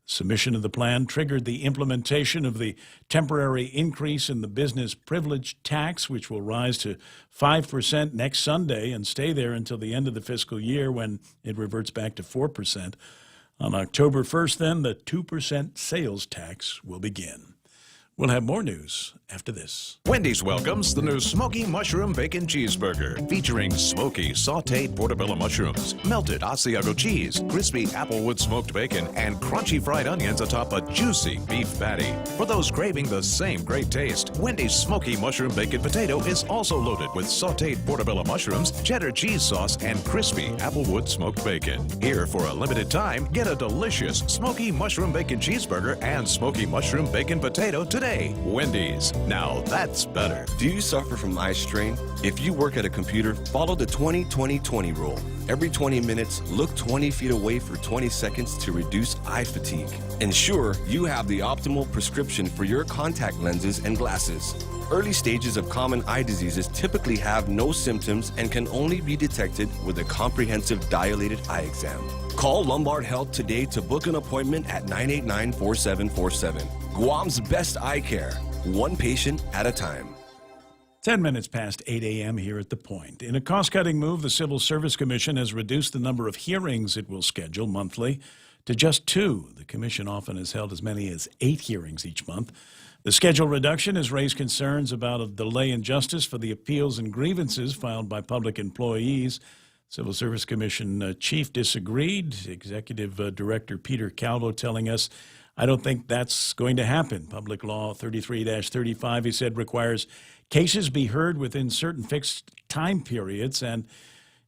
Submission of the plan triggered the implementation of the temporary increase in the business privilege tax, which will rise to 5% next Sunday and stay there until the end of the fiscal year when it reverts back to 4%. On October 1st, then, the 2% sales tax will begin. We'll have more news after this. Wendy's welcomes the new Smoky Mushroom Bacon Cheeseburger, featuring smoky sauteed portobello mushrooms, melted Asiago cheese, crispy applewood smoked bacon, and crunchy fried onions atop a juicy beef patty. For those craving the same great taste, Wendy's Smoky Mushroom Bacon Potato is also loaded with sauteed portobello mushrooms, cheddar cheese sauce, and crispy applewood smoked bacon. Here, for a limited time, get a delicious Smoky Mushroom Bacon Cheeseburger and Smoky Mushroom Bacon Potato today. Wendy's. Now that's better. Do you suffer from eye strain? If you work at a computer, follow the 20-20-20 rule. Every 20 minutes, look 20 feet away for 20 seconds to reduce eye fatigue. Ensure you have the optimal prescription for your contact lenses and glasses. Early stages of common eye diseases typically have no symptoms and can only be detected with a comprehensive dilated eye exam. Call Lombard Health today to book an appointment at 989-4747. Guam's best eye care, one patient at a time. 10 minutes past 8 a.m. here at The Point. In a cost-cutting move, the Civil Service Commission has reduced the number of hearings it will schedule monthly to just 2. The commission often has held as many as 8 hearings each month. The schedule reduction has raised concerns about a delay in justice for the appeals and grievances filed by public employees. Civil Service Commission chief disagreed. Executive Director Peter Calvo telling us, I don't think that's going to happen. Public Law 33-35, he said, requires cases be heard within certain fixed time periods, and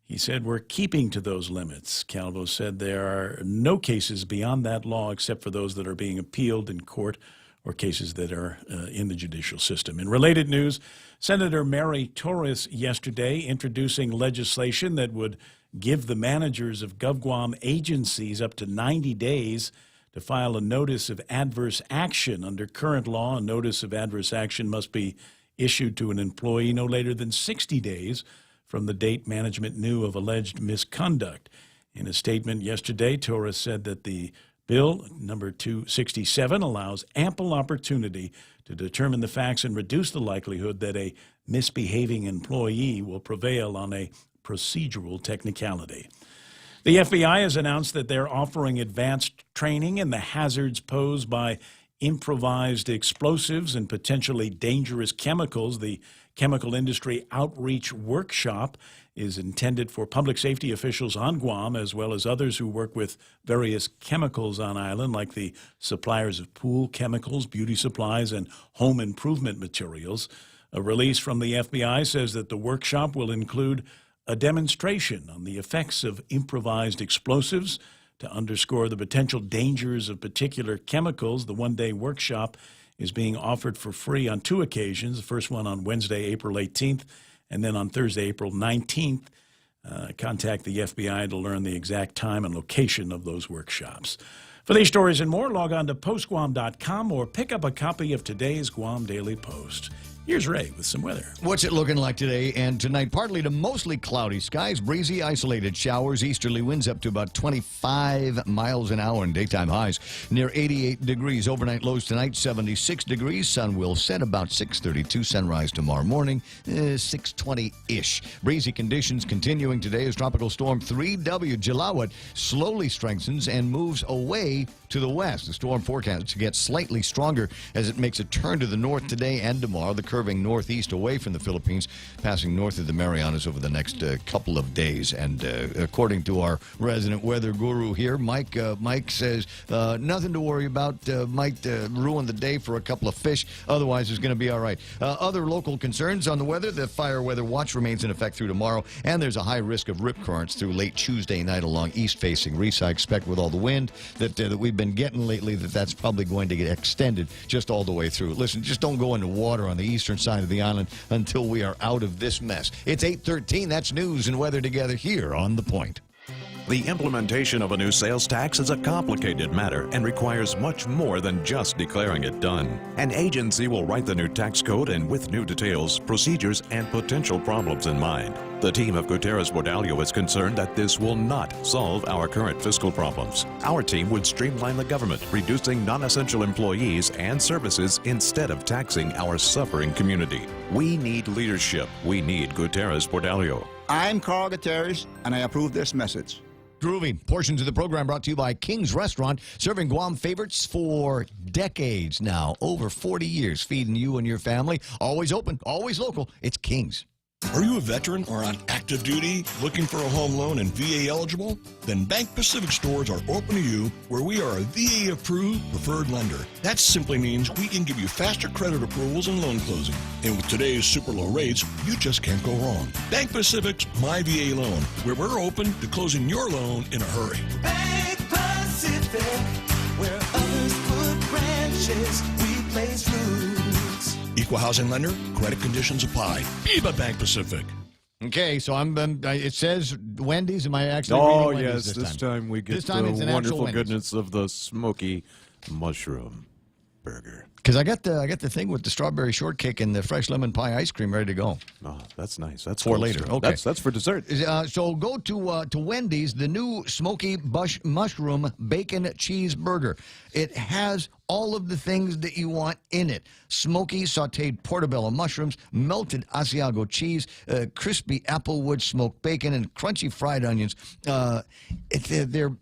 he said we're keeping to those limits. Calvo said there are no cases beyond that law except for those that are being appealed in court or cases that are in the judicial system. In related news, Senator Mary Torres yesterday introducing legislation that would give the managers of GovGuam agencies up to 90 days to file a notice of adverse action. Under current law, a notice of adverse action must be issued to an employee no later than 60 days from the date management knew of alleged misconduct. In a statement yesterday, Torres said that the Bill number 267 allows ample opportunity to determine the facts and reduce the likelihood that a misbehaving employee will prevail on a procedural technicality. The FBI has announced that they're offering advanced training in the hazards posed by improvised explosives and potentially dangerous chemicals. The Chemical Industry Outreach Workshop is intended for public safety officials on Guam, as well as others who work with various chemicals on island, like the suppliers of pool chemicals, beauty supplies, and home improvement materials. A release from the FBI says that the workshop will include a demonstration on the effects of improvised explosives to underscore the potential dangers of particular chemicals. The one-day workshop is being offered for free on 2 occasions, the first one on Wednesday, April 18th, and then on Thursday, April 19th. Contact the FBI to learn the exact time and location of those workshops. For these stories and more, log on to postguam.com or pick up a copy of today's Guam Daily Post. Here's Ray with some weather. What's it looking like today and tonight? Partly to mostly cloudy skies, breezy, isolated showers, easterly winds up to about 25 miles an hour, and daytime highs near 88 degrees. Overnight lows tonight, 76 degrees. Sun will set about 6:32. Sunrise tomorrow morning, 6:20-ish. Breezy conditions continuing today as Tropical Storm 3W Jalawat slowly strengthens and moves away to the west. The storm forecast gets slightly stronger as it makes a turn to the north today and tomorrow. The curving northeast away from the Philippines, passing north of the Marianas over the next couple of days. And according to our resident weather guru here, Mike says nothing to worry about. Might ruin the day for a couple of fish. Otherwise, it's going to be all right. Other local concerns on the weather: the fire weather watch remains in effect through tomorrow, and there's a high risk of rip currents through late Tuesday night along east-facing reefs. I expect with all the wind that we've been getting lately that's probably going to get extended just all the way through. Listen, just don't go into water on the eastern side of the island until we are out of this mess. It's 8:13. That's news and weather together here on The Point. The implementation of a new sales tax is a complicated matter and requires much more than just declaring it done. An agency will write the new tax code and with new details, procedures, and potential problems in mind. The team of Gutierrez Bordallo is concerned that this will not solve our current fiscal problems. Our team would streamline the government, reducing non-essential employees and services instead of taxing our suffering community. We need leadership. We need Gutierrez Bordallo. I'm Carl Gutierrez, and I approve this message. Groovy. Portions of the program brought to you by King's Restaurant, serving Guam favorites for decades now. Over 40 years, feeding you and your family. Always open, always local. It's King's. Are you a veteran or on active duty looking for a home loan and VA eligible? Then Bank Pacific stores are open to you, where we are a VA-approved preferred lender. That simply means we can give you faster credit approvals and loan closing. And with today's super low rates, you just can't go wrong. Bank Pacific's My VA Loan, where we're open to closing your loan in a hurry. Bank Pacific, where others put branches, we place roots. Equal housing lender, credit conditions apply. Viva Bank Pacific. Okay, so it says Wendy's. Am I actually reading Wendy's yes, this time? we get This time it's the an wonderful actual Wendy's. goodness of the smoky mushroom burger. Because I got the thing with the strawberry shortcake and the fresh lemon pie ice cream ready to go. Oh, that's nice. That's for cold later. stuff. Okay, That's for dessert. So go to Wendy's, the new smoky mushroom bacon cheeseburger. It has all of the things that you want in it: smoky sautéed portobello mushrooms, melted Asiago cheese, crispy applewood smoked bacon, and crunchy fried onions. They're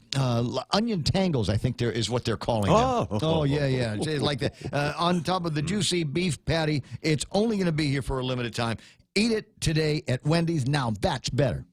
onion tangles, I think is what they're calling them. Oh, yeah. Like the on top of the juicy beef patty. It's only going to be here for a limited time. Eat it today at Wendy's. Now that's better.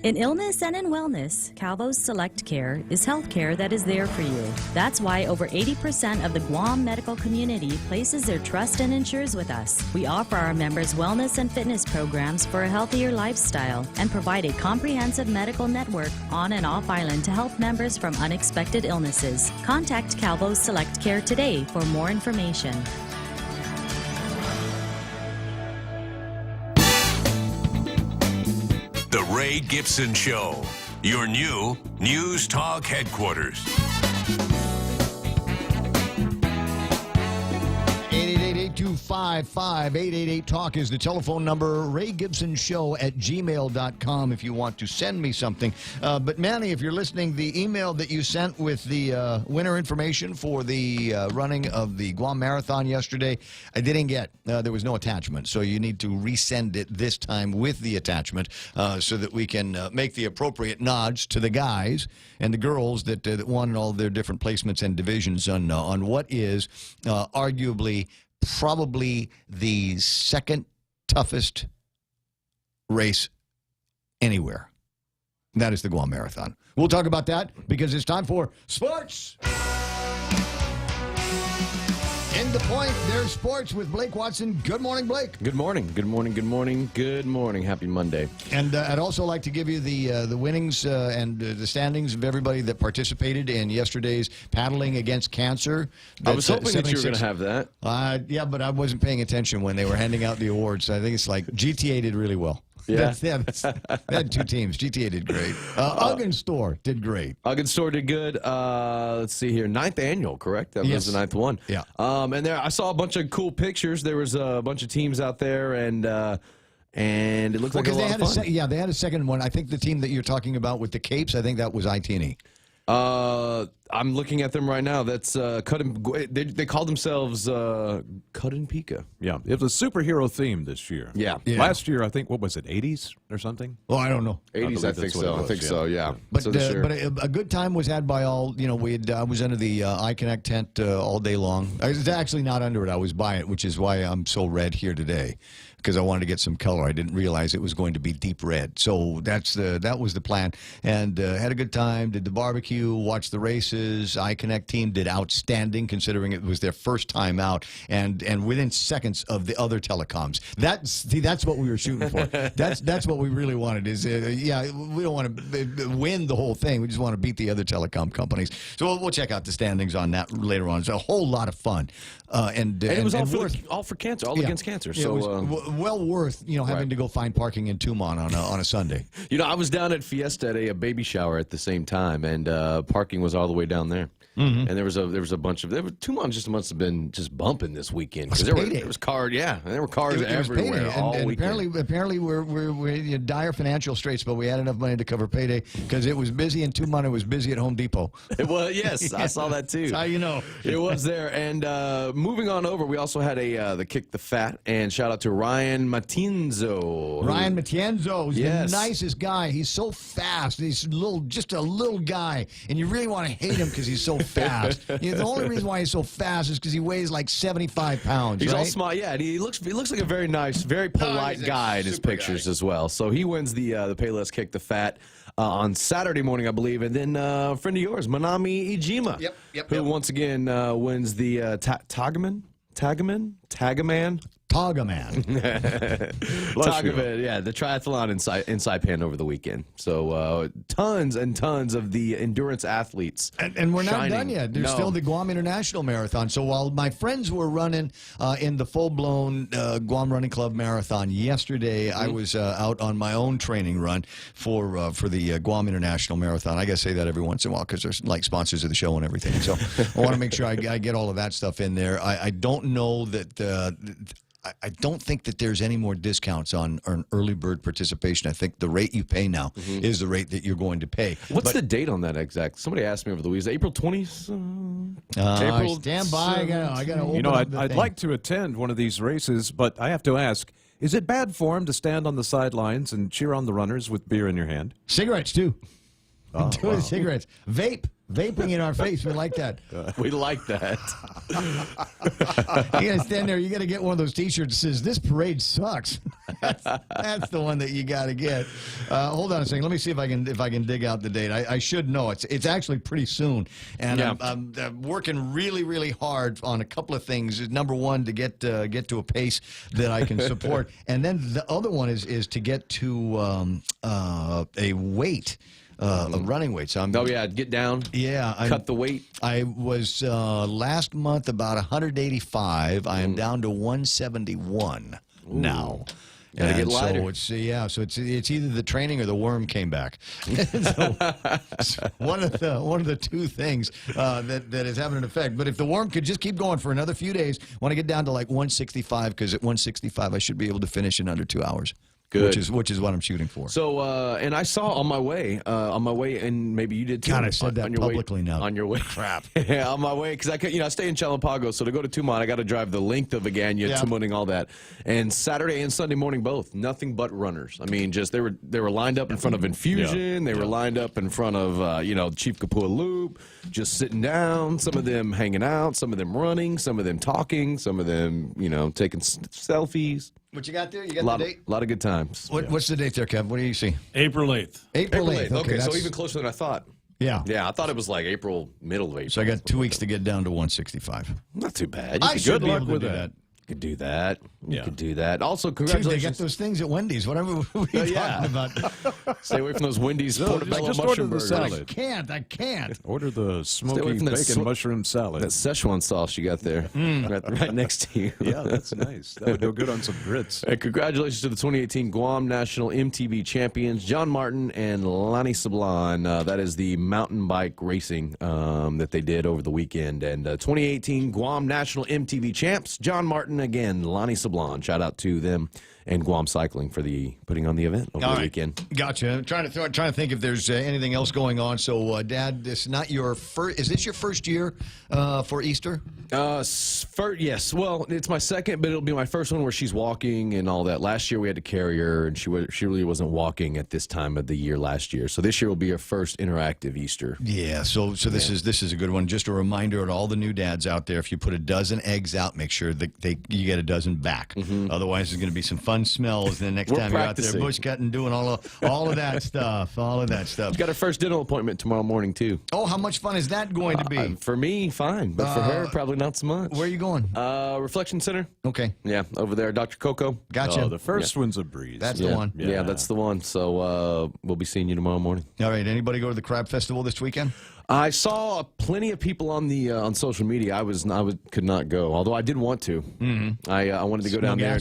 In illness and in wellness, Calvo's Select Care is health care that is there for you. That's why over 80% of the Guam medical community places their trust and insures with us. We offer our members wellness and fitness programs for a healthier lifestyle and provide a comprehensive medical network on and off island to help members from unexpected illnesses. Contact Calvo's Select Care today for more information. The Ray Gibson Show, your new News Talk headquarters. 888-825-5888-TALK is the telephone number. Ray Gibson Show at gmail.com if you want to send me something. But Manny, if you're listening, the email that you sent with the winner information for the running of the Guam Marathon yesterday, I didn't get. There was no attachment. So you need to resend it this time with the attachment so that we can make the appropriate nods to the guys and the girls that won in all their different placements and divisions on what is arguably probably the second toughest race anywhere. That is the Guam Marathon. We'll talk about that because it's time for sports. In the point, there's sports with Blake Watson. Good morning, Blake. Good morning. Good morning. Good morning. Good morning. Happy Monday. And I'd also like to give you the winnings and the standings of everybody that participated in yesterday's paddling against cancer. I was hoping that you were going to have that. Yeah, but I wasn't paying attention when they were handing out the awards. I think it's like GTA did really well. Yeah. They had two teams. GTA did great. Uggen Store did great. Uggen Store did good. Let's see here. 9th annual, correct? That was the 9th one. Yeah. And there, I saw a bunch of cool pictures. There was a bunch of teams out there, and it looked like a lot of fun. They had a second one. I think the team that you're talking about with the capes, I think that was ITNE. I'm looking at them right now. That's they call themselves Cut and Pika. Yeah, it was superhero themed this year. Yeah. Last year, I think, what was it, 80s or something? Oh, I don't know. 80s, I think so. I think so, yeah. But So this year- but a good time was had by all. You know, I was under the iConnect tent all day long. I was actually not under it. I was by it, which is why I'm so red here today, because I wanted to get some color. I didn't realize it was going to be deep red. So that was the plan. And had a good time, did the barbecue, watched the races. iConnect team did outstanding considering it was their first time out and within seconds of the other telecoms. That's what we were shooting for. That's what we really wanted is, we don't want to win the whole thing. We just want to beat the other telecom companies. So we'll check out the standings on that later on. It's a whole lot of fun. And it was all worth, for cancer, all against cancer. Yeah, So it was well worth having to go find parking in Tumon on a Sunday. I was down at Fiesta at a baby shower at the same time, and parking was all the way down there. Mm-hmm. And there was a bunch of Tumon just must have been just bumping this weekend because It's there payday. was cars. Yeah, and there were cars It was everywhere payday. all and weekend. apparently we're in dire financial straits, but we had enough money to cover payday because it was busy in Tumon. It was busy at Home Depot. It was, yes, I saw that too. That's how you know. It was there. And moving on over, we also had the Kick the Fat, and shout out to Ryan Matienzo. Ryan Matienzo is Yes. the nicest guy. He's so fast. He's just a little guy, and you really want to hate him because he's so fast. The only reason why he's so fast is because he weighs like 75 pounds. He's right? all smart, yeah. And he looks like a very nice, very polite guy in his pictures as well. So he wins the Payless Kick the Fat on Saturday morning, I believe, and then a friend of yours, Manami Ijima, who once again wins the Tagaman. Tagaman, yeah, the triathlon in Saipan over the weekend. So tons and tons of the endurance athletes. And we're not shining. done yet. There's still the Guam International Marathon. So while my friends were running in the full-blown Guam Running Club Marathon yesterday, I was out on my own training run for the Guam International Marathon. I got to say that every once in a while because they're like sponsors of the show and everything. So I want to make sure I get all of that stuff in there. I don't know that... I don't think that there's any more discounts on early bird participation. I think the rate you pay now is the rate that you're going to pay. What's the date on that exact? Somebody asked me over the weekend. April 20th? April stand by. I got to open up the I'd thing. like to attend one of these races, but I have to ask, is it bad form to stand on the sidelines and cheer on the runners with beer in your hand? Cigarettes, too. Oh, Cigarettes. Vape. Vaping in our face. We like that. We like that. You got to stand there. You got to get one of those T-shirts that says, "This parade sucks." That's the one that you got to get. Hold on a second. Let me see if I can dig out the date. I should know. It's actually pretty soon, and I'm working really, really hard on a couple of things. Number one, to get to a pace that I can support, and then the other one is to get to a weight. A running weight. So get down. Yeah, cut the weight. I was last month about 185. I am down to 171 now. Gotta get lighter. So it's either the training or the worm came back. So one of the two things that is having an effect. But if the worm could just keep going for another few days, I want to get down to like 165, because at 165 I should be able to finish in under 2 hours. Good. Which is what I'm shooting for. So, and I saw on my way, and maybe you did too. God, I said that publicly now. On your way. Crap. Yeah, on my way, because I stay in Chalampago, so to go to Tumon, I got to drive the length of Agana, Tumoning, all that. And Saturday and Sunday morning both, nothing but runners. I mean, just they were lined up in front of Infusion. They were lined up in front of Chief Kapua Loop, just sitting down. Some of them hanging out, some of them running, some of them talking, some of them taking selfies. What you got there? You got the date? A lot of good times. What's the date there, Kev? What do you see? April 8th. April 8th. Okay, so even closer than I thought. Yeah. Yeah, I thought it was like middle of April. So I got 2 weeks to get down to 165. Not too bad. Good luck with that. You could do that. Yeah. You could do that. Also, Dude, congratulations. they got those things at Wendy's. Whatever we talking about. Stay away from those Wendy's portobello just mushroom order the burgers. salad. I can't. Order the Stay away smoky from that bacon mushroom salad. That Szechuan sauce you got there, right next to you. Yeah, that's nice. That would go good on some grits. Hey, congratulations to the 2018 Guam National MTB champions, John Martin and Lonnie Sablan. That is the mountain bike racing that they did over the weekend. And 2018 Guam National MTB champs, John Martin again, Lonnie Sablan. Shout out to them and Guam Cycling for putting on the event over the weekend. Gotcha. I'm trying to think if there's anything else going on. So, Dad, this is not your first. Is this your first year for Easter? Yes. Well, it's my second, but it'll be my first one where she's walking and all that. Last year we had to carry her, and she really wasn't walking at this time of the year last year. So this year will be her first interactive Easter. Yeah. So this is a good one. Just a reminder to all the new dads out there: if you put a dozen eggs out, make sure that you get a dozen back. Otherwise, there's going to be some fun smells the next time you're out there bush cutting, doing all of that stuff. All of that stuff. She's got her first dental appointment tomorrow morning too. Oh, how much fun is that going to be? For me, fine, but for her, probably not so much. Where are you going? Reflection Center. Okay. Yeah, over there, Dr. Coco. Gotcha. Oh, the first one's a breeze. That's the one. Yeah, that's the one. So we'll be seeing you tomorrow morning. All right. Anybody go to the Crab Festival this weekend? I saw plenty of people on the on social media. I could not go, although I did want to. I wanted to go down there.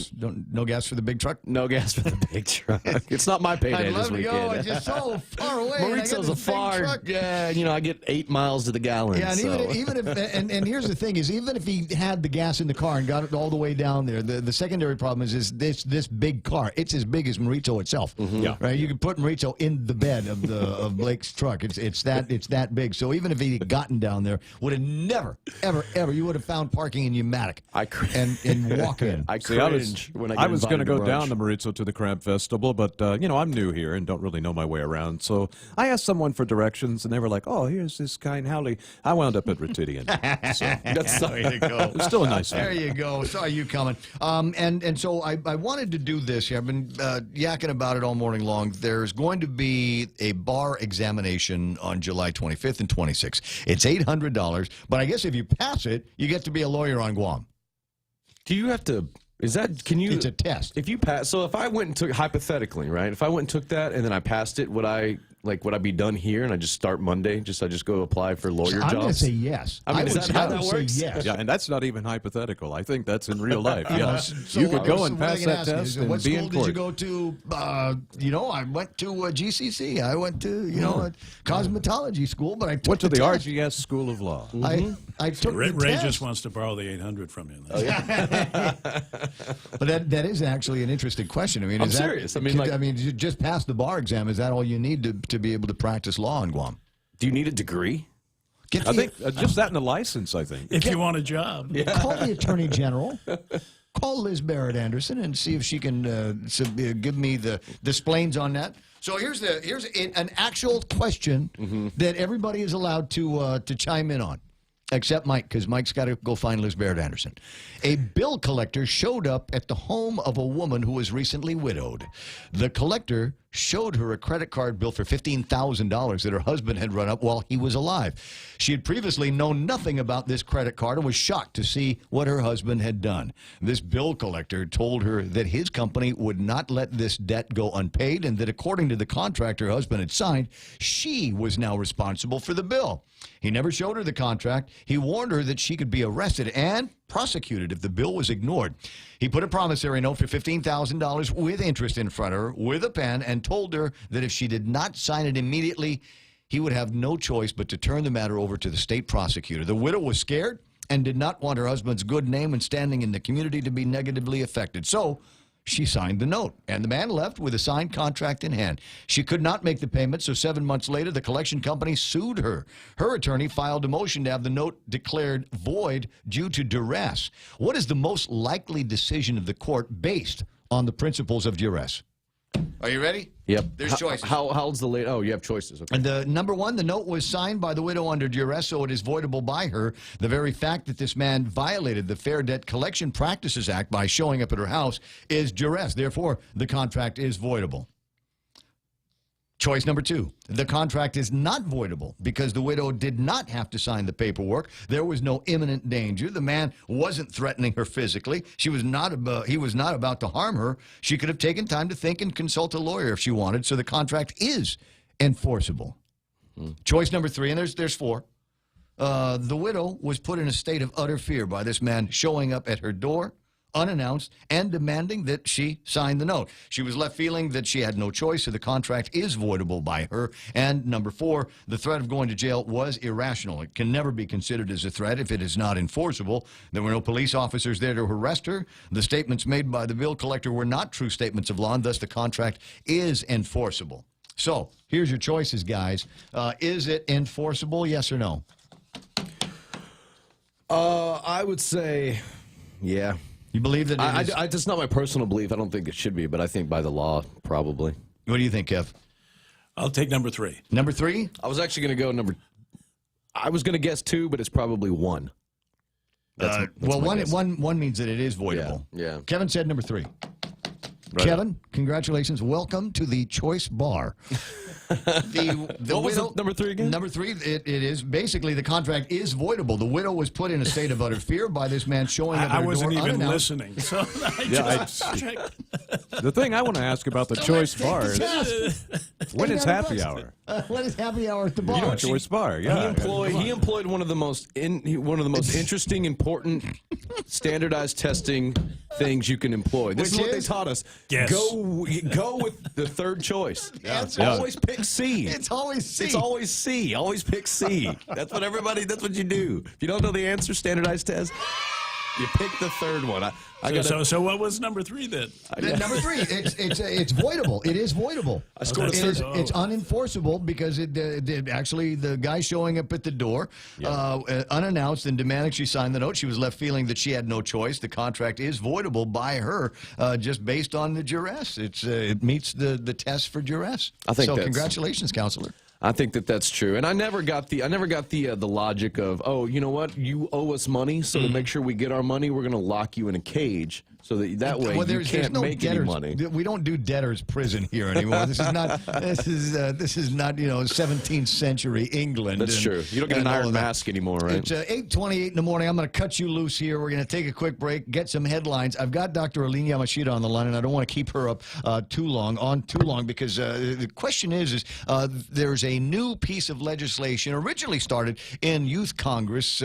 No gas for the big truck? No gas for the big truck. It's not my payday this weekend. I'd love to go. It's just so far away. Mauricio's a far. Yeah, I get 8 miles to the gallon. Yeah, and so. even if and here's the thing is, even if he had the gas in the car and got it all the way down there, the secondary problem is this big car. It's as big as Mauricio itself. Yeah. Right. You can put Mauricio in the bed of Blake's truck. It's that big. So even if he had gotten down there, would have never, ever, you would have found parking in Umatic and walk in. I cringe when I was going to go brunch. down to Mauricio to the Crab Festival, but I'm new here and don't really know my way around. So I asked someone for directions, and they were like, "Oh, here's this guy in Howley." I wound up at Retidian. So that's there you go. It's still a nice There thing. you go. Saw you coming. And so I wanted to do this here. I've been yakking about it all morning long. There's going to be a bar examination on July 25th and 26th. It's $800, but I guess if you pass it, you get to be a lawyer on Guam. Do you have to? Can you? It's a test. If you pass, so if I went and took, hypothetically, right? If I went and took that and then I passed it, would I be done here and I just start Monday? I just go apply for lawyer jobs? I'm going to say yes. I mean, is that how that works? Yes. Yeah, and that's not even hypothetical. I think that's in real life. Yeah, So you could go so and what pass I can that ask you test is, and what be school in did court. you go to? I went to GCC. I went to a cosmetology school, but I took Went to the test. RGS School of Law. I took Ray the test. just wants to borrow the 800 from you. But that is actually an interesting question. I mean, I'm is serious. That, I mean, you just pass the bar exam. Is that all you need to be able to practice law in Guam? Do you need a degree? I think just that and a license, I think. If you want a job. Call the Attorney General. call Liz Barrett Anderson and see if she can give me the splains on that. So here's an actual question that everybody is allowed to chime in on, except Mike, because Mike's got to go find Liz Barrett Anderson. A bill collector showed up at the home of a woman who was recently widowed. The collector showed her a credit card bill for $15,000 that her husband had run up while he was alive. She had previously known nothing about this credit card and was shocked to see what her husband had done. This bill collector told her that his company would not let this debt go unpaid and that according to the contract her husband had signed, she was now responsible for the bill. He never showed her the contract. He warned her that she could be arrested and prosecuted if the bill was ignored. He put a promissory note for $15,000 with interest in front of her with a pen and told her that if she did not sign it immediately, he would have no choice but to turn the matter over to the state prosecutor. The widow was scared and did not want her husband's good name and standing in the community to be negatively affected. So she signed the note, and the man left with a signed contract in hand. She could not make the payment, so 7 months later, the collection company sued her. Her attorney filed a motion to have the note declared void due to duress. What is the most likely decision of the court based on the principles of duress? Are you ready? Yep. There's choices. How old's the lady? Oh, you have choices. Okay. And the number one, the note was signed by the widow under duress, so it is voidable by her. The very fact that this man violated the Fair Debt Collection Practices Act by showing up at her house is duress. Therefore, the contract is voidable. Choice number two, the contract is not voidable because the widow did not have to sign the paperwork. There was no imminent danger. The man wasn't threatening her physically. He was not about to harm her. She could have taken time to think and consult a lawyer if she wanted, so the contract is enforceable. Choice number three, and there's four. The widow was put in a state of utter fear by this man showing up at her door unannounced and demanding that she sign the note. She was left feeling that she had no choice, so the contract is voidable by her. And number four, the threat of going to jail was irrational. It can never be considered as a threat if it is not enforceable. There were no police officers there to arrest her. The statements made by the bill collector were not true statements of law, and thus the contract is enforceable. So here's your choices, guys. Is it enforceable, yes or no? I would say, yeah. You believe that it is? That's not my personal belief. I don't think it should be, but I think by the law, probably. What do you think, Kev? I'll take number three. Number three? I was actually going to go I was going to guess two, but it's probably one. Well, one means that it is voidable. Yeah. Kevin said number three. Right. Kevin, congratulations. Welcome to the Choice Bar. What was number three again? Number three, it is basically the contract is voidable. The widow was put in a state of utter fear by this man showing up at her door. I wasn't even unannounced. listening. So The thing I want to ask about the Choice Bar is when is happy hour? When is happy hour at the bar? You know, Choice Bar, yeah. He employed one of the most interesting, important, standardized testing things you can employ. This is what they taught us. Yes. Go with the third choice. Always pick C. It's always C. It's always C. Always pick C. That's what you do. If you don't know the answer, standardized test, you pick the third one. So what was number three then? Number three, it's voidable. It is voidable. I scored It's unenforceable because actually the guy showing up at the door unannounced and demanding she sign the note. She was left feeling that she had no choice. The contract is voidable by her just based on the duress. It meets the test for duress. I think so. Congratulations, counselor. I think that's true, and I never got the logic of, oh, you know what, you owe us money, so to make sure we get our money, we're going to lock you in a cage so that way you can't make any money. We don't do debtors prison here anymore. This is not 17th century England. That's true. You don't get an iron mask anymore, right? It's 8:28 in the morning. I'm going to cut you loose here. We're going to take a quick break, get some headlines. I've got Dr. Aline Yamashita on the line, and I don't want to keep her up too long because the question is there's a new piece of legislation originally started in Youth Congress.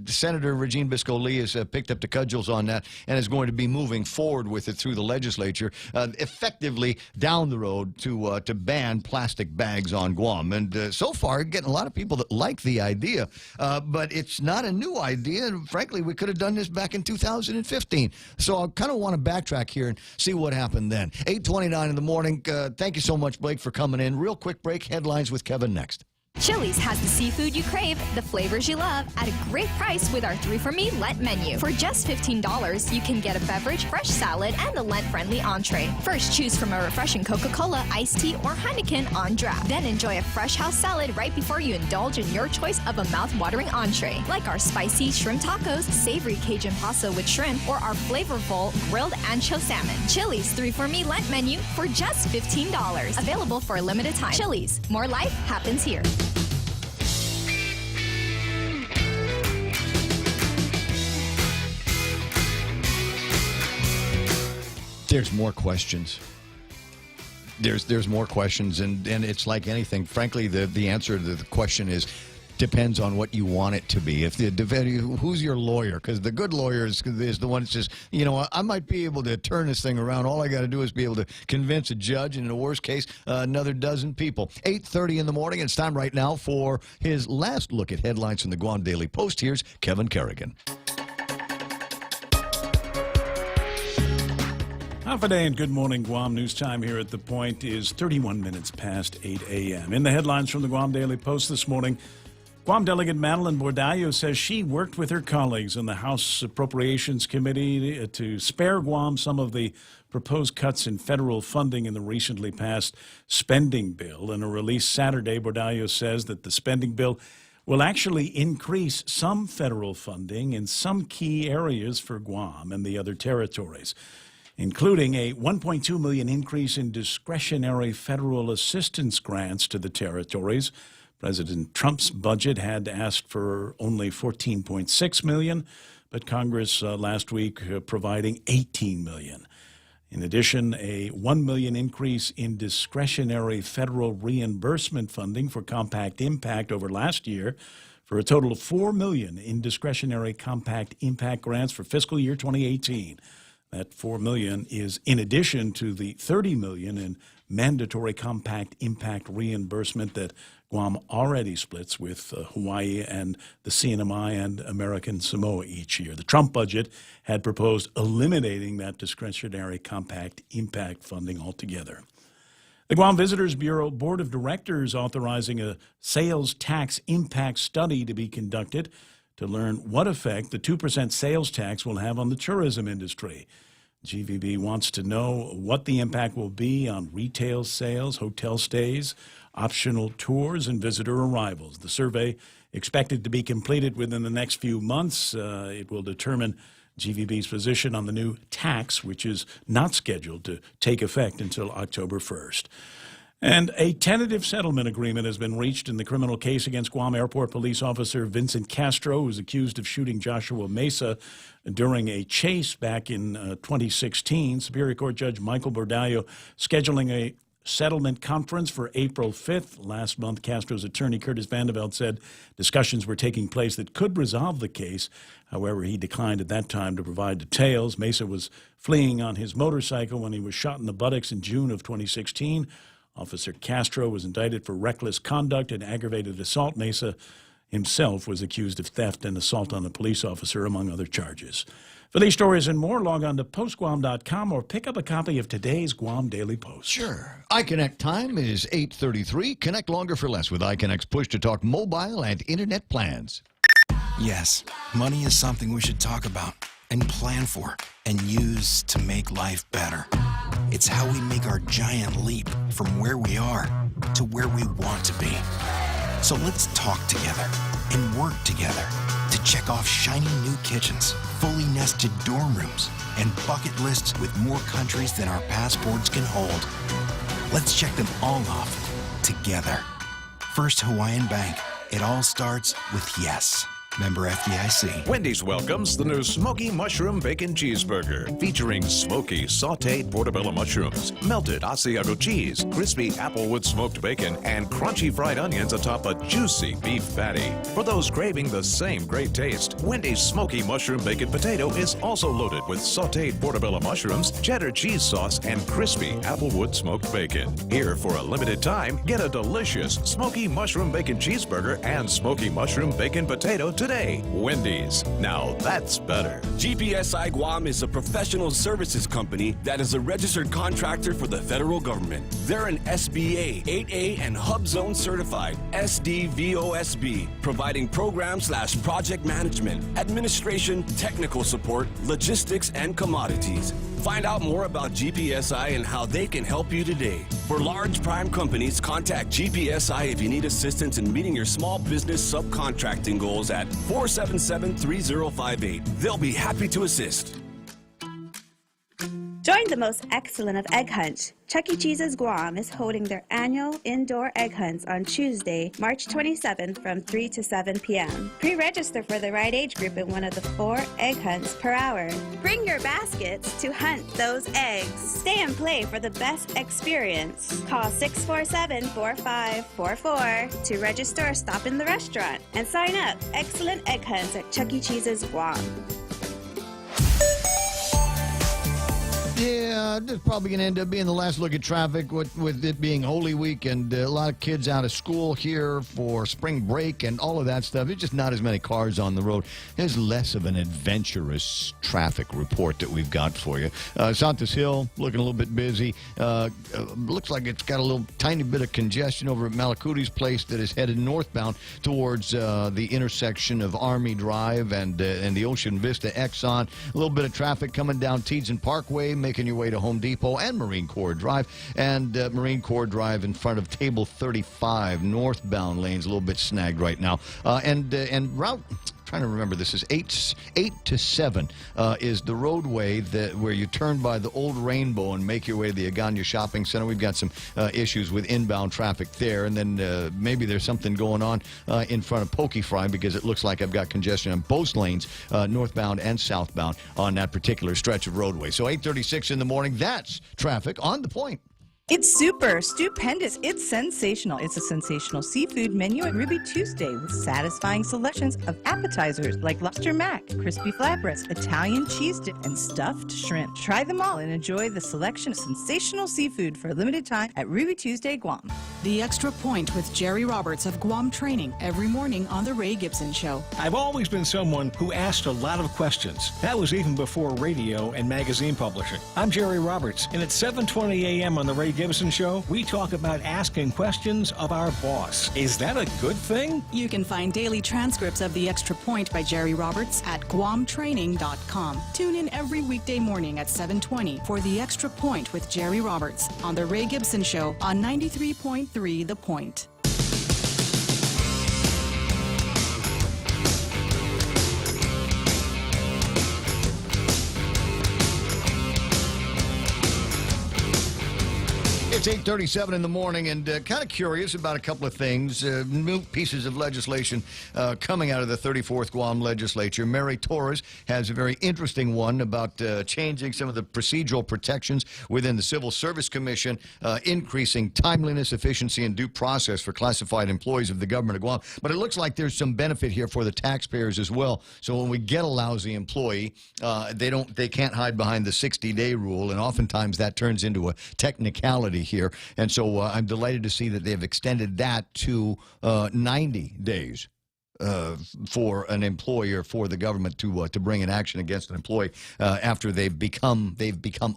Senator Regine Bisco-Lee has picked up the cudgels on that and is going to be moving forward with it through the legislature, effectively down the road to ban plastic bags on Guam. And so far, getting a lot of people that like the idea, but it's not a new idea. And frankly, we could have done this back in 2015. So I kind of want to backtrack here and see what happened then. 8:29 in the morning. Thank you so much, Blake, for coming in. Real quick break. Headlines with Kevin next. Chili's has the seafood you crave, the flavors you love, at a great price with our 3 for Me Lent menu. For just $15, you can get a beverage, fresh salad, and a Lent-friendly entree. First, choose from a refreshing Coca-Cola, iced tea, or Heineken on draft. Then enjoy a fresh house salad right before you indulge in your choice of a mouth-watering entree, like our spicy shrimp tacos, savory Cajun pasta with shrimp, or our flavorful grilled ancho salmon. Chili's 3 for Me Lent menu for just $15. Available for a limited time. Chili's, more life happens here. There's more questions. There's more questions, and it's like anything. Frankly, the answer to the question is depends on what you want it to be. If who's your lawyer? Because the good lawyer is the one that says, you know, I might be able to turn this thing around. All I got to do is be able to convince a judge, and in the worst case, another dozen people. 8:30 in the morning. It's time right now for his last look at headlines from the Guam Daily Post. Here's Kevin Kerrigan. Half a day and good morning, Guam. News time here at The Point is 31 minutes past 8 a.m. In the headlines from the Guam Daily Post this morning, Guam Delegate Madeline Bordallo says she worked with her colleagues in the House Appropriations Committee to spare Guam some of the proposed cuts in federal funding in the recently passed spending bill. In a release Saturday, Bordallo says that the spending bill will actually increase some federal funding in some key areas for Guam and the other territories, including a $1.2 million increase in discretionary federal assistance grants to the territories. President Trump's budget had asked for only $14.6 million, but Congress last week providing $18 million. In addition, a $1 million increase in discretionary federal reimbursement funding for Compact Impact over last year, for a total of $4 million in discretionary Compact Impact grants for fiscal year 2018. That $4 million is in addition to the $30 million in mandatory Compact Impact reimbursement that Guam already splits with Hawaii and the CNMI and American Samoa each year. The Trump budget had proposed eliminating that discretionary Compact Impact funding altogether. The Guam Visitors Bureau Board of Directors authorizing a sales tax impact study to be conducted to learn what effect the 2% sales tax will have on the tourism industry. GVB wants to know what the impact will be on retail sales, hotel stays, optional tours, and visitor arrivals. The survey, expected to be completed within the next few months, it will determine GVB's position on the new tax, which is not scheduled to take effect until October 1st. And a tentative settlement agreement has been reached in the criminal case against Guam Airport Police Officer Vincent Castro, who is accused of shooting Joshua Mesa during a chase back in 2016. Superior Court Judge Michael Bordallo scheduling a settlement conference for April 5th. Last month, Castro's attorney, Curtis Vandeveld, said discussions were taking place that could resolve the case. However, he declined at that time to provide details. Mesa was fleeing on his motorcycle when he was shot in the buttocks in June of 2016. Officer Castro was indicted for reckless conduct and aggravated assault. Mesa himself was accused of theft and assault on a police officer, among other charges. For these stories and more, log on to postguam.com or pick up a copy of today's Guam Daily Post. Sure. iConnect time is 8:33. Connect longer for less with iConnect's push-to-talk mobile and internet plans. Yes, money is something we should talk about and plan for and use to make life better. It's how we make our giant leap from where we are to where we want to be. So let's talk together and work together to check off shiny new kitchens, fully nested dorm rooms, and bucket lists with more countries than our passports can hold. Let's check them all off together. First Hawaiian Bank. It all starts with yes. Member FDIC. Wendy's welcomes the new Smoky Mushroom Bacon Cheeseburger, featuring smoky, sauteed portobello mushrooms, melted Asiago cheese, crispy applewood smoked bacon, and crunchy fried onions atop a juicy beef patty. For those craving the same great taste, Wendy's Smoky Mushroom Bacon Potato is also loaded with sauteed portobello mushrooms, cheddar cheese sauce, and crispy applewood smoked bacon. Here, for a limited time, get a delicious Smoky Mushroom Bacon Cheeseburger and Smoky Mushroom Bacon Potato Today, Wendy's. Now that's better. GPSI Guam is a professional services company that is a registered contractor for the federal government. They're an SBA, 8A, and Hub Zone certified SDVOSB, providing program/project management, administration, technical support, logistics, and commodities. Find out more about GPSI and how they can help you today. For large prime companies, contact GPSI if you need assistance in meeting your small business subcontracting goals at 477-3058. They'll be happy to assist. Join the most excellent of egg hunts. Chuck E. Cheese's Guam is holding their annual indoor egg hunts on Tuesday, March 27th from 3 to 7 p.m. Pre-register for the right age group in one of the 4 egg hunts per hour. Bring your baskets to hunt those eggs. Stay and play for the best experience. Call 647-4544 to register or stop in the restaurant. And sign up. Excellent egg hunts at Chuck E. Cheese's Guam. Yeah, this is probably going to end up being the last look at traffic with it being Holy Week and a lot of kids out of school here for spring break and all of that stuff. There's just not as many cars on the road. There's less of an adventurous traffic report that we've got for you. Santos Hill looking a little bit busy. Looks like it's got a little tiny bit of congestion over at Malacooties Place that is headed northbound towards the intersection of Army Drive and the Ocean Vista Exxon. A little bit of traffic coming down Teadsden Parkway, making your way to Home Depot and Marine Corps Drive, and Marine Corps Drive in front of Table 35. Northbound lanes a little bit snagged right now. And route, trying to remember, this is 8 to 7 is the roadway where you turn by the old Rainbow and make your way to the Agana Shopping Center. We've got some issues with inbound traffic there, and then maybe there's something going on in front of Pokey Fry, because it looks like I've got congestion on both lanes, northbound and southbound, on that particular stretch of roadway. So 8:36 in the morning, that's traffic on the point. It's super, stupendous, it's sensational. It's a sensational seafood menu at Ruby Tuesday with satisfying selections of appetizers like lobster mac, crispy flatbreads, Italian cheese dip, and stuffed shrimp. Try them all and enjoy the selection of sensational seafood for a limited time at Ruby Tuesday, Guam. The Extra Point with Jerry Roberts of Guam Training every morning on The Ray Gibson Show. I've always been someone who asked a lot of questions. That was even before radio and magazine publishing. I'm Jerry Roberts, and at 7:20 a.m. on The Ray Gibson Show, we talk about asking questions of our boss. Is that a good thing? You can find daily transcripts of The Extra Point by Jerry Roberts at guamtraining.com. Tune in every weekday morning at 7:20 for The Extra Point with Jerry Roberts on The Ray Gibson Show on 93.3 The Point. It's 8:37 in the morning, and kind of curious about a couple of things. New pieces of legislation coming out of the 34th Guam Legislature. Mary Torres has a very interesting one about changing some of the procedural protections within the Civil Service Commission, increasing timeliness, efficiency, and due process for classified employees of the government of Guam. But it looks like there's some benefit here for the taxpayers as well. So when we get a lousy employee, they can't hide behind the 60-day rule, and oftentimes that turns into a technicality here. And so I'm delighted to see that they've extended that to 90 days for an employer, for the government to bring an action against an employee after they've become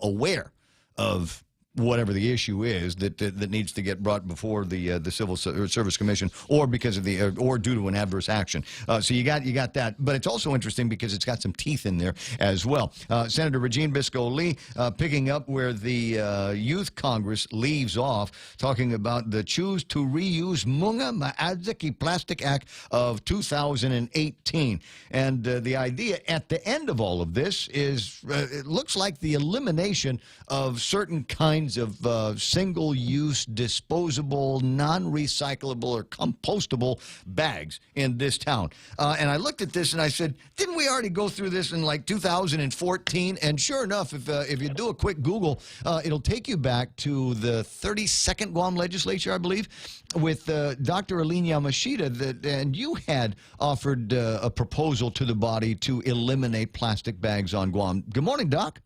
aware of whatever the issue is that needs to get brought before the Civil Service Commission, or because of or due to an adverse action. So you got that, but it's also interesting because it's got some teeth in there as well. Senator Regine Biscoe-Lee picking up where the Youth Congress leaves off, talking about the Choose to Reuse Munga Maadziki Plastic Act of 2018, and the idea at the end of all of this is it looks like the elimination of certain kinds of single-use, disposable, non-recyclable, or compostable bags in this town. And I looked at this and I said, didn't we already go through this in like 2014? And sure enough, if you do a quick Google, it'll take you back to the 32nd Guam Legislature, I believe, with Dr. Aline Yamashita, and you had offered a proposal to the body to eliminate plastic bags on Guam. Good morning, Doc.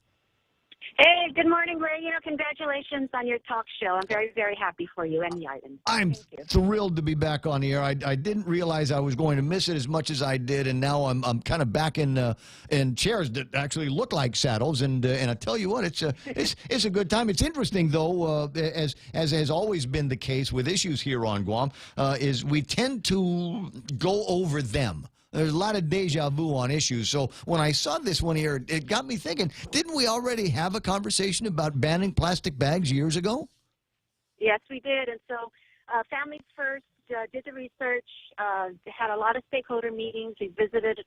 Hey, good morning, Ray. Congratulations on your talk show. I'm very, very happy for you and the island. I'm thrilled to be back on the air. I didn't realize I was going to miss it as much as I did, and now I'm kind of back in chairs that actually look like saddles. And I tell you what, it's a good time. It's interesting though, as has always been the case with issues here on Guam, is we tend to go over them. There's a lot of deja vu on issues. So when I saw this one here, it got me thinking, didn't we already have a conversation about banning plastic bags years ago? Yes, we did. And so Families First did the research, had a lot of stakeholder meetings. We visited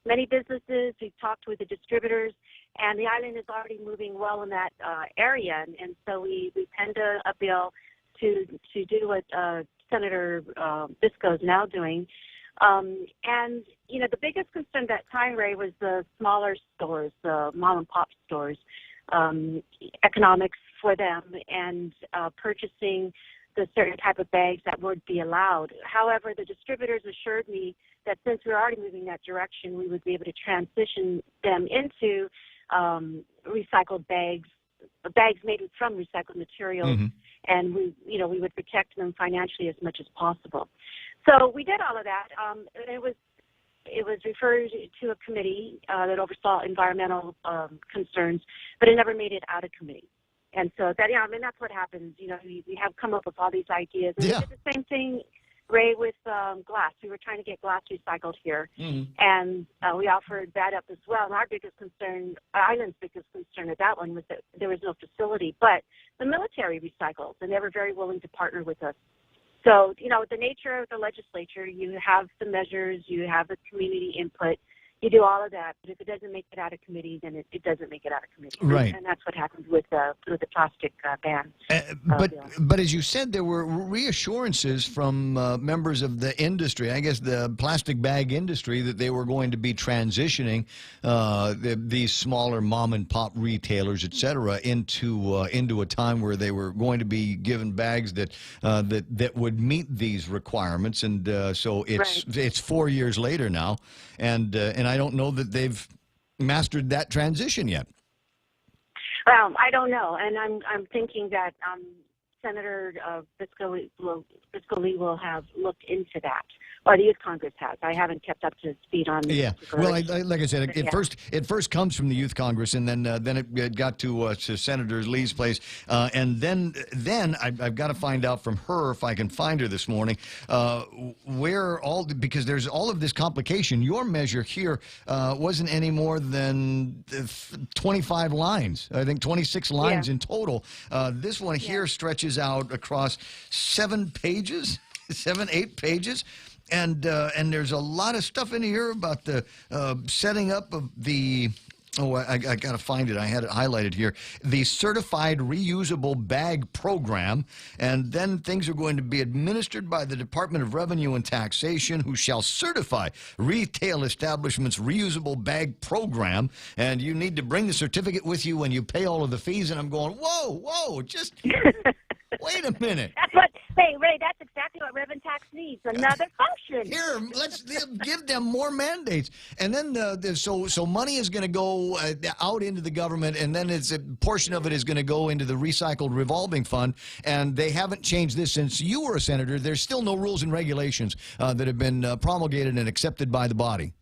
many businesses. We talked with the distributors. And the island is already moving well in that area. And so we penned a bill to do what Senator Bisco is now doing. And, the biggest concern that time, Ray, was the smaller stores, the mom-and-pop stores, economics for them and purchasing the certain type of bags that would be allowed. However, the distributors assured me that since we're already moving that direction, we would be able to transition them into recycled bags made from recycled materials, and we would protect them financially as much as possible. So we did all of that. It was referred to a committee that oversaw environmental concerns, but it never made it out of committee. And so that's what happens. We have come up with all these ideas. And we did the same thing, Ray, with glass. We were trying to get glass recycled here, and we offered that up as well. And our biggest concern, our island's biggest concern at that one was that there was no facility. But the military recycles, and they were very willing to partner with us. So, the nature of the legislature, you have the measures, you have the community input, you do all of that. But if it doesn't make it out of committee, then it doesn't make it out of committee. Right. And that's what happened with the plastic ban. But as you said, there were reassurances from members of the industry, I guess the plastic bag industry, that they were going to be transitioning these smaller mom-and-pop retailers, et cetera, into a time where they were going to be given bags that would meet these requirements. And so it's 4 years later now, and I don't know that they've mastered that transition yet. Well, I don't know, and I'm thinking that Senator Bisco Lee will have looked into that, or the Youth Congress has. I haven't kept up to speed on. Yeah, well, like I said, it first comes from the Youth Congress, and then it got to Senator Lee's place, and then I've got to find out from her, if I can find her this morning, because there's all of this complication. Your measure here wasn't any more than 25 lines. I think 26 lines in total. This one here stretches out across 7 pages, 8 pages. And there's a lot of stuff in here about the setting up of the, I got to find it. I had it highlighted here. The Certified Reusable Bag Program. And then things are going to be administered by the Department of Revenue and Taxation, who shall certify retail establishments' reusable bag program. And you need to bring the certificate with you when you pay all of the fees. And I'm going, whoa, just wait a minute. Hey, Ray, that's exactly what Rev and Tax needs, another function. Here, let's give them more mandates. And then, so money is going to go out into the government, and then a portion of it is going to go into the recycled revolving fund. And they haven't changed this since you were a senator. There's still no rules and regulations that have been promulgated and accepted by the body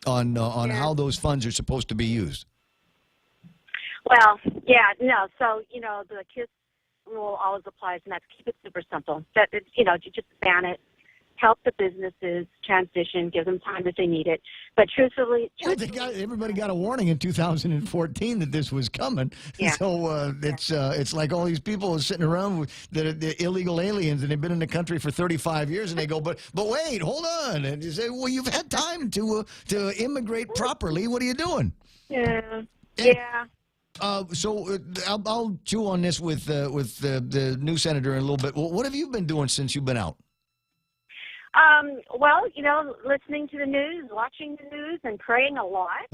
on how those funds are supposed to be used. Well, no. So, the KISS rule always applies, and that's keep it super simple. That you just ban it, help the businesses transition, give them time if they need it. But truthfully, everybody got a warning in 2014 that this was coming. Yeah. So it's like all these people are sitting around that are illegal aliens, and they've been in the country for 35 years, and they go, but wait, hold on, and you say, well, you've had time to immigrate properly. What are you doing? Yeah. So I'll chew on this with the new senator in a little bit. Well, what have you been doing since you've been out? Well, listening to the news, watching the news, and praying a lot.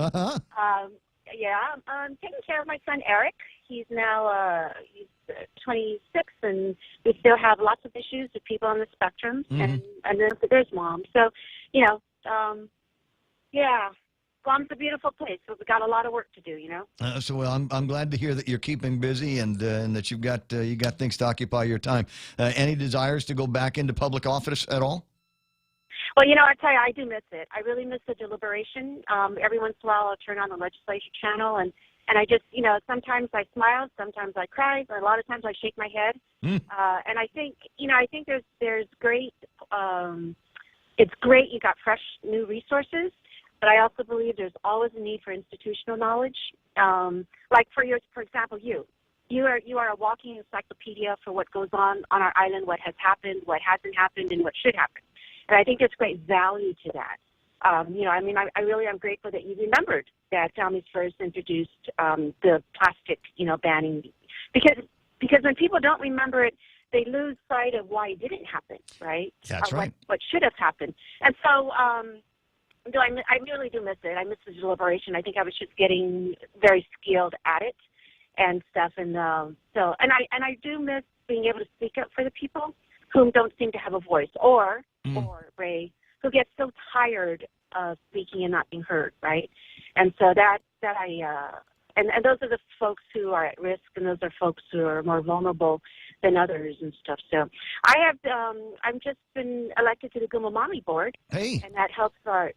Taking care of my son Eric. He's now he's 26, and we still have lots of issues with people on the spectrum, and then there's Mom. So, Guam's a beautiful place, but we got a lot of work to do, you know. I'm glad to hear that you're keeping busy and that you've got you got things to occupy your time. Any desires to go back into public office at all? Well, you know, I tell you, I do miss it. I really miss the deliberation. Every once in a while, I'll turn on the legislature channel, and I just, you know, sometimes I smile, sometimes I cry, but a lot of times I shake my head. And I think, you know, there's great. It's great you got fresh new resources, but I also believe there's always a need for institutional knowledge. Like for example, you are a walking encyclopedia for what goes on our island, what has happened, what hasn't happened, and what should happen. And I think there's great value to that. You know, I mean, I really am grateful that you remembered that Families First introduced the plastic, you know, banning, because when people don't remember it, they lose sight of why it didn't happen, right? That's right. What should have happened. And so, I really do miss it. I miss the deliberation. I think I was just getting very skilled at it and stuff. And so, I do miss being able to speak up for the people who don't seem to have a voice, or Ray, who gets so tired of speaking and not being heard, right? And so and those are the folks who are at risk, and those are folks who are more vulnerable than others and stuff. So I've just been elected to the Gumamami board. Hey. And that helps our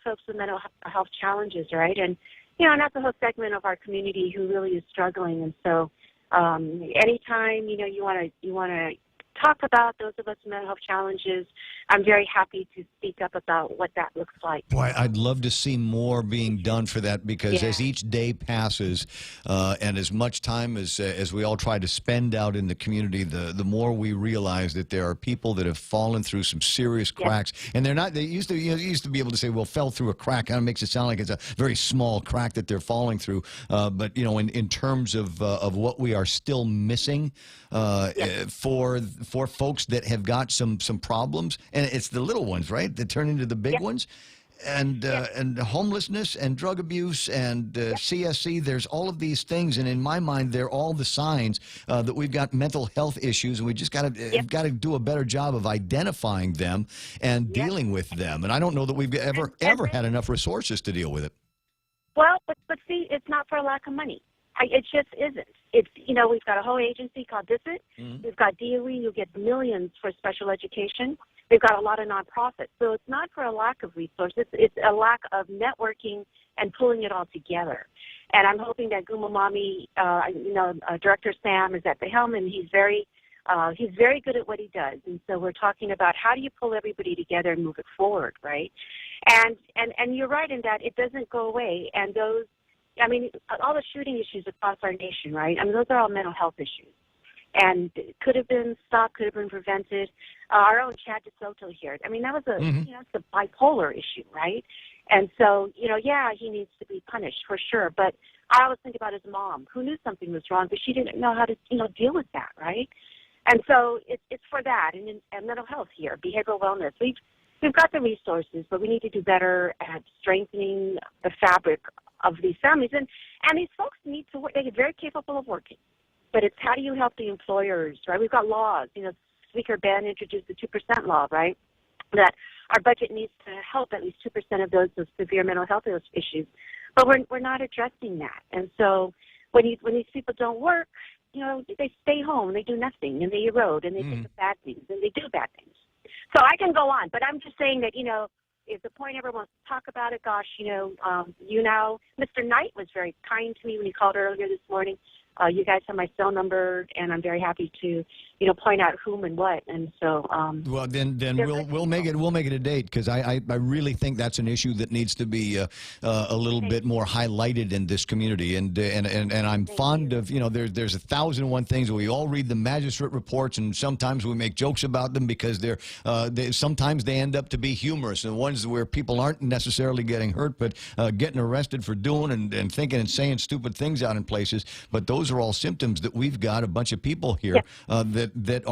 folks with mental health challenges, right? And, you know, and that's a whole segment of our community who really is struggling. And so anytime, you know, you want to talk about those of us with mental health challenges, I'm very happy to speak up about what that looks like. Boy, I'd love to see more being done for that, because as each day passes and as much time as we all try to spend out in the community, the more we realize that there are people that have fallen through some serious cracks. And they used to be able to say, well, fell through a crack. Kind of makes it sound like it's a very small crack that they're falling through. But, you know, in terms of what we are still missing for folks that have got some problems, and it's the little ones, right, that turn into the big ones, and homelessness and drug abuse and CSC. There's all of these things, and in my mind, they're all the signs that we've got mental health issues, and we just got to do a better job of identifying them and dealing with them. And I don't know that we've ever had enough resources to deal with it. Well, but see, it's not for a lack of money. It just isn't. It's, you know, we've got a whole agency called DISIT. We've got DOE, who gets millions for special education. We've got a lot of nonprofits. So it's not for a lack of resources. It's a lack of networking and pulling it all together. And I'm hoping that Gumamami, Director Sam is at the helm, and he's very good at what he does. And so we're talking about how do you pull everybody together and move it forward, right? And you're right in that it doesn't go away. And those, I mean, all the shooting issues across our nation, right? I mean, those are all mental health issues. And could have been stopped, could have been prevented. Our own Chad DeSoto here. I mean, that was it's a bipolar issue, right? And so, you know, he needs to be punished for sure. But I always think about his mom, who knew something was wrong, but she didn't know how to, you know, deal with that, right? And so it's for that, and mental health here, behavioral wellness. We've got the resources, but we need to do better at strengthening the fabric of these families. And these folks need to work. They're very capable of working. But it's how do you help the employers, right? We've got laws. You know, Speaker Ben introduced the 2% law, right? That our budget needs to help at least 2% of those with severe mental health issues. But we're not addressing that. And so when these people don't work, you know, they stay home, they do nothing, and they erode, and they think of bad things, and they do bad things. So I can go on, but I'm just saying that, you know, if the point ever wants to talk about it, gosh, you know, Mr. Knight was very kind to me when he called earlier this morning. You guys have my cell number, and I'm very happy to, you know, point out whom and what. And so, well, then we'll make it a date, because I really think that's an issue that needs to be a little bit more highlighted in this community. And I'm fond of, you know, there's 1,001 things. We all read the magistrate reports, and sometimes we make jokes about them because sometimes they end up to be humorous, and ones where people aren't necessarily getting hurt, but getting arrested for doing and thinking and saying stupid things out in places. But those are all symptoms that we've got a bunch of people here that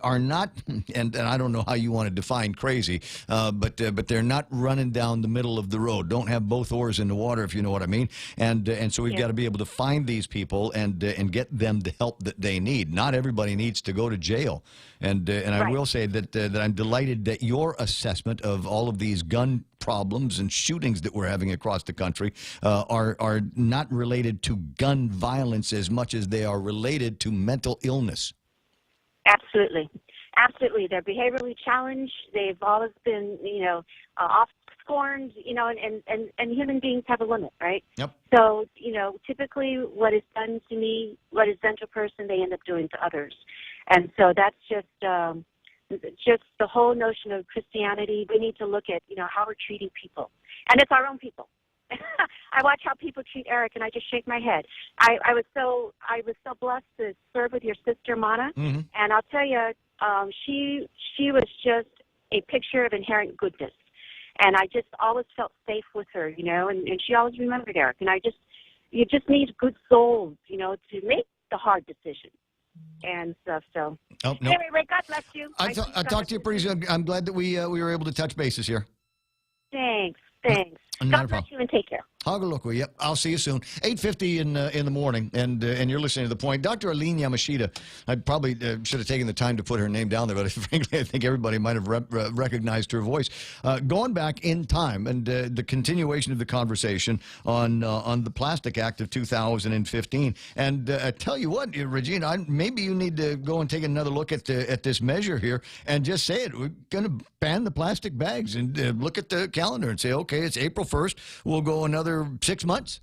are not, and I don't know how you want to define crazy, but they're not running down the middle of the road. Don't have both oars in the water, if you know what I mean. And so we've got to be able to find these people and get them the help that they need. Not everybody needs to go to jail. And I will say that I'm delighted that your assessment of all of these gun problems and shootings that we're having across the country are not related to gun violence as much as they are related to mental illness. Absolutely. Absolutely. They're behaviorally challenged. They've always been, off-scorned, and human beings have a limit, right? Yep. So, typically what is done to me, what is done to a person, they end up doing to others. And so that's just the whole notion of Christianity. We need to look at, how we're treating people. And it's our own people. I watch how people treat Eric, and I just shake my head. I was so blessed to serve with your sister, Mana, and I'll tell you, she was just a picture of inherent goodness, and I just always felt safe with her, and she always remembered Eric, and you just need good souls, to make the hard decision and stuff. So anyway, Ray, God bless you. I'll talk to you pretty soon. I'm glad that we were able to touch bases here. Thanks. Not God bless you and take care. Hagalukwe, yep. I'll see you soon. 8:50 in the morning, and you're listening to The Point. Dr. Aline Yamashita, I probably should have taken the time to put her name down there, but frankly, I think everybody might have recognized her voice. Going back in time, and the continuation of the conversation on the Plastic Act of 2015. And I tell you what, Regina, maybe you need to go and take another look at this measure here and just say it. We're going to ban the plastic bags, and look at the calendar and say, okay, it's April 1st. We'll go another 6 months,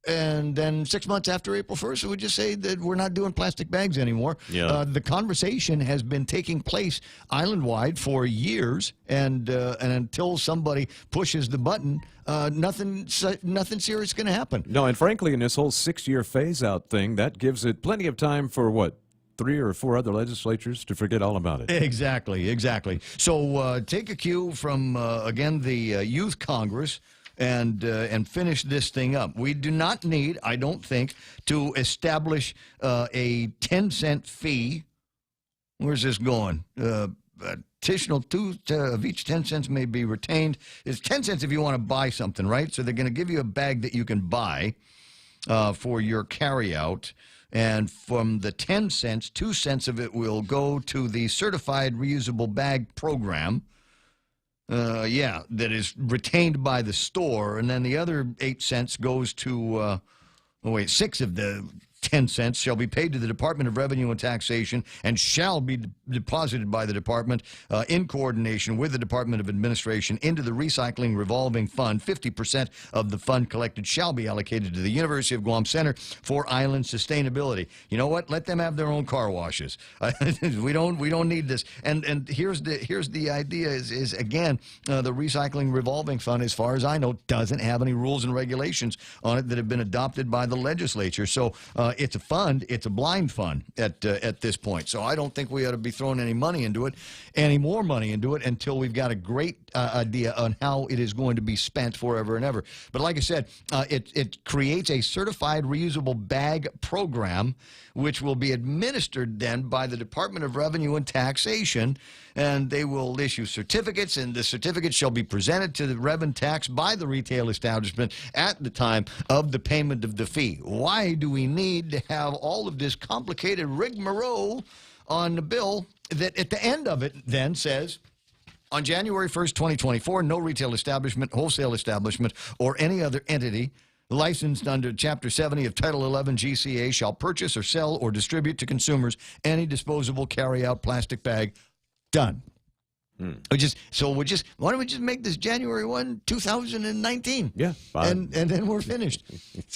and then 6 months after April 1st, we just say that we're not doing plastic bags anymore. Yeah. The conversation has been taking place island-wide for years, and until somebody pushes the button, nothing serious is going to happen. No, and frankly, in this whole 6-year phase-out thing, that gives it plenty of time for, 3 or 4 other legislatures to forget all about it. Exactly. So take a cue from, again, the Youth Congress, and finish this thing up. We do not need, I don't think, to establish a 10-cent fee. Where's this going? Additional 2 of each 10 cents may be retained. It's 10 cents if you want to buy something, right? So they're going to give you a bag that you can buy for your carryout. And from the 10 cents, 2 cents of it will go to the Certified Reusable Bag Program. That is retained by the store, and then the other 8 cents goes to, 6 of the 10 cents shall be paid to the Department of Revenue and Taxation and shall be deposited by the department in coordination with the Department of Administration into the Recycling Revolving Fund. 50% of the fund collected shall be allocated to the University of Guam Center for Island Sustainability. You know what? Let them have their own car washes. We don't need this. And here's the idea is again, the Recycling Revolving Fund, as far as I know, doesn't have any rules and regulations on it that have been adopted by the legislature. So it's a fund. It's a blind fund at this point. So I don't think we ought to be throwing any money into it, any more money into it, until we've got a great idea on how it is going to be spent forever and ever. But like I said, it creates a certified reusable bag program, which will be administered then by the Department of Revenue and Taxation, and they will issue certificates, and the certificates shall be presented to the Rev and Tax by the retail establishment at the time of the payment of the fee. Why do we need to have all of this complicated rigmarole on the bill that at the end of it then says, on January 1st, 2024, no retail establishment, wholesale establishment, or any other entity licensed under Chapter 70 of Title 11 GCA shall purchase or sell or distribute to consumers any disposable carry-out plastic bag. Done. Why don't we just make this January 1, 2019? Yeah, fine. And then we're finished.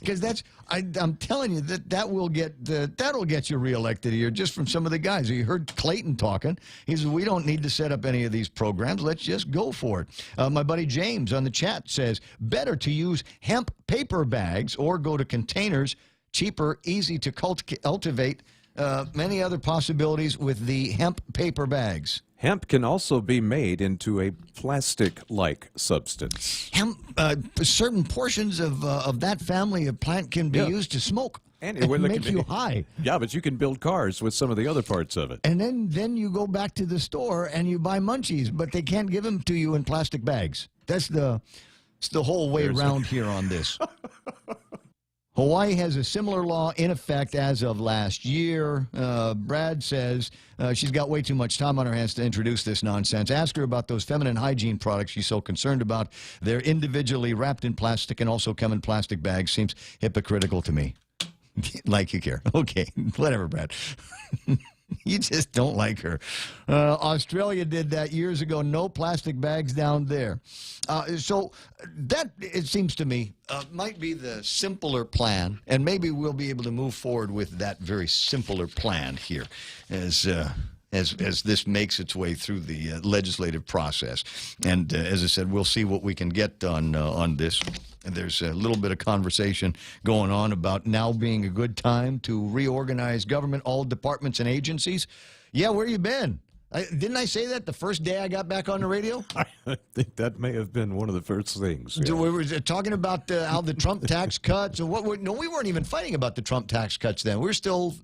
Because I'm telling you that'll get you reelected here just from some of the guys. You heard Clayton talking. He says, we don't need to set up any of these programs. Let's just go for it. My buddy James on the chat says, better to use hemp paper bags or go to containers, cheaper, easy to cultivate. Many other possibilities with the hemp paper bags. Hemp can also be made into a plastic-like substance. Hemp, certain portions of that family of plant can be used to smoke. And it make you high. Yeah, but you can build cars with some of the other parts of it. And then you go back to the store and you buy munchies, but they can't give them to you in plastic bags. It's the whole way around here on this. Hawaii has a similar law in effect as of last year. Brad says she's got way too much time on her hands to introduce this nonsense. Ask her about those feminine hygiene products she's so concerned about. They're individually wrapped in plastic and also come in plastic bags. Seems hypocritical to me. Like you care. Okay, whatever, Brad. You just don't like her. Australia did that years ago. No plastic bags down there. So that, it seems to me, might be the simpler plan, and maybe we'll be able to move forward with that very simpler plan here as this makes its way through the legislative process. And as I said, we'll see what we can get on this. And there's a little bit of conversation going on about now being a good time to reorganize government, all departments and agencies. Yeah, where you been? Didn't I say that the first day I got back on the radio? I think that may have been one of the first things. Yeah. We were talking about how the Trump tax cuts. And no, we weren't even fighting about the Trump tax cuts then. We were still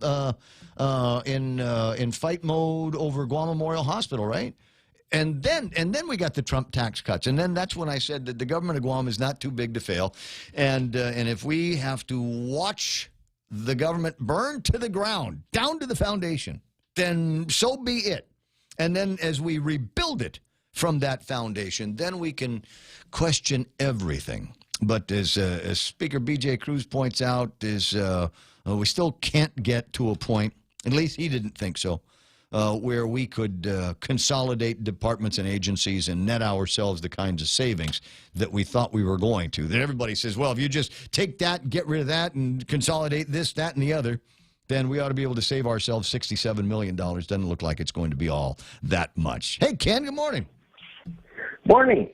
in fight mode over Guam Memorial Hospital, right? And then we got the Trump tax cuts, and then that's when I said that the government of Guam is not too big to fail, and if we have to watch the government burn to the ground, down to the foundation, then so be it. And then as we rebuild it from that foundation, then we can question everything. But as Speaker B.J. Cruz points out, we still can't get to a point, at least he didn't think so, where we could consolidate departments and agencies and net ourselves the kinds of savings that we thought we were going to. That everybody says, well, if you just take that, get rid of that, and consolidate this, that, and the other, then we ought to be able to save ourselves $67 million. Doesn't look like it's going to be all that much. Hey, Ken, good morning. Morning.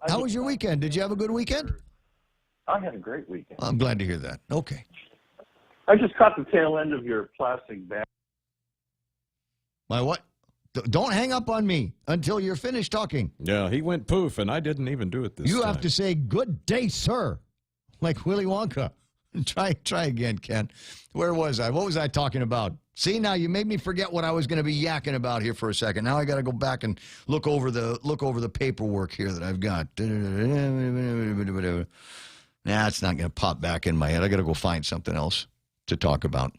How was your weekend? Did you have a good weekend? I had a great weekend. I'm glad to hear that. Okay. I just caught the tail end of your plastic bag. My what? Don't hang up on me until you're finished talking. Yeah, he went poof, and I didn't even do it this time. You have to say, good day, sir, like Willy Wonka. Try again, Ken. Where was I? What was I talking about? See, now you made me forget what I was going to be yakking about here for a second. Now I got to go back and look over the paperwork here that I've got. Nah, it's not going to pop back in my head. I got to go find something else to talk about.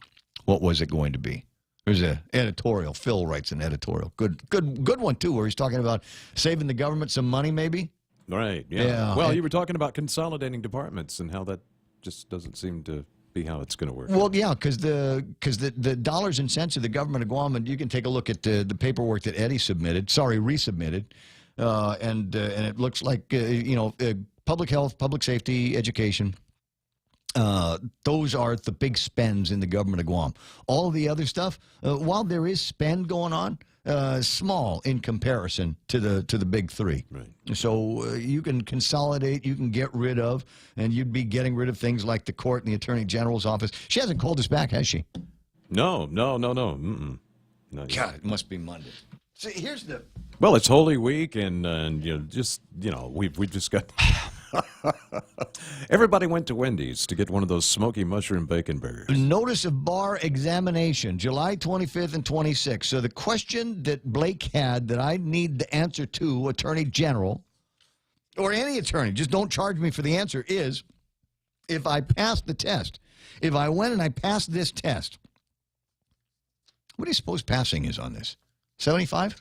What was it going to be? There's an editorial. Phil writes an editorial. Good one, too, where he's talking about saving the government some money, maybe? Right, yeah. Well, you were talking about consolidating departments and how that just doesn't seem to be how it's going to work. Well, yeah, because the dollars and cents of the government of Guam, and you can take a look at the paperwork that Eddie resubmitted, and it looks like, public health, public safety, education, those are the big spends in the government of Guam. All the other stuff, while there is spend going on, small in comparison to the big three. Right. So you can consolidate, you can get rid of, and you'd be getting rid of things like the court and the Attorney General's office. She hasn't called us back, has she? No. Mm-mm. God, it must be Monday. See, here's the... Well, it's Holy Week, and we've just got... Everybody went to Wendy's to get one of those smoky mushroom bacon burgers. Notice of bar examination, July 25th and 26th. So the question that Blake had that I need the answer to, Attorney General, or any attorney, just don't charge me for the answer, is if I pass the test, if I went and I passed this test, what do you suppose passing is on this? 75?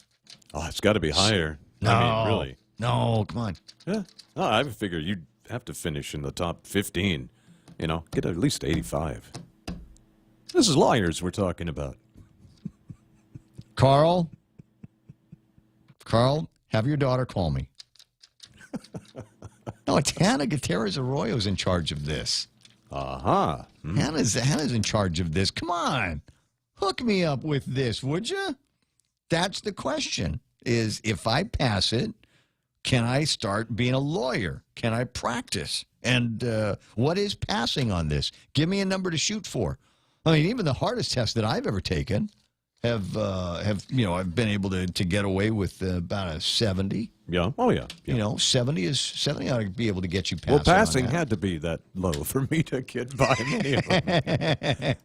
Oh, it's got to be higher. No. I mean, really. No, come on. Yeah. Oh, I figure you'd have to finish in the top 15. Get at least 85. This is lawyers we're talking about. Carl, have your daughter call me. No, it's Hannah Gutierrez Arroyo's in charge of this. Uh-huh. Hannah's in charge of this. Come on. Hook me up with this, would you? That's the question, is if I pass it, can I start being a lawyer? Can I practice? And what is passing on this? Give me a number to shoot for. I mean, even the hardest test that I've ever taken, have been able to get away with about a 70. Yeah. Oh, yeah. 70 ought to be able to get you past. Well, passing had to be that low for me to get by many of them.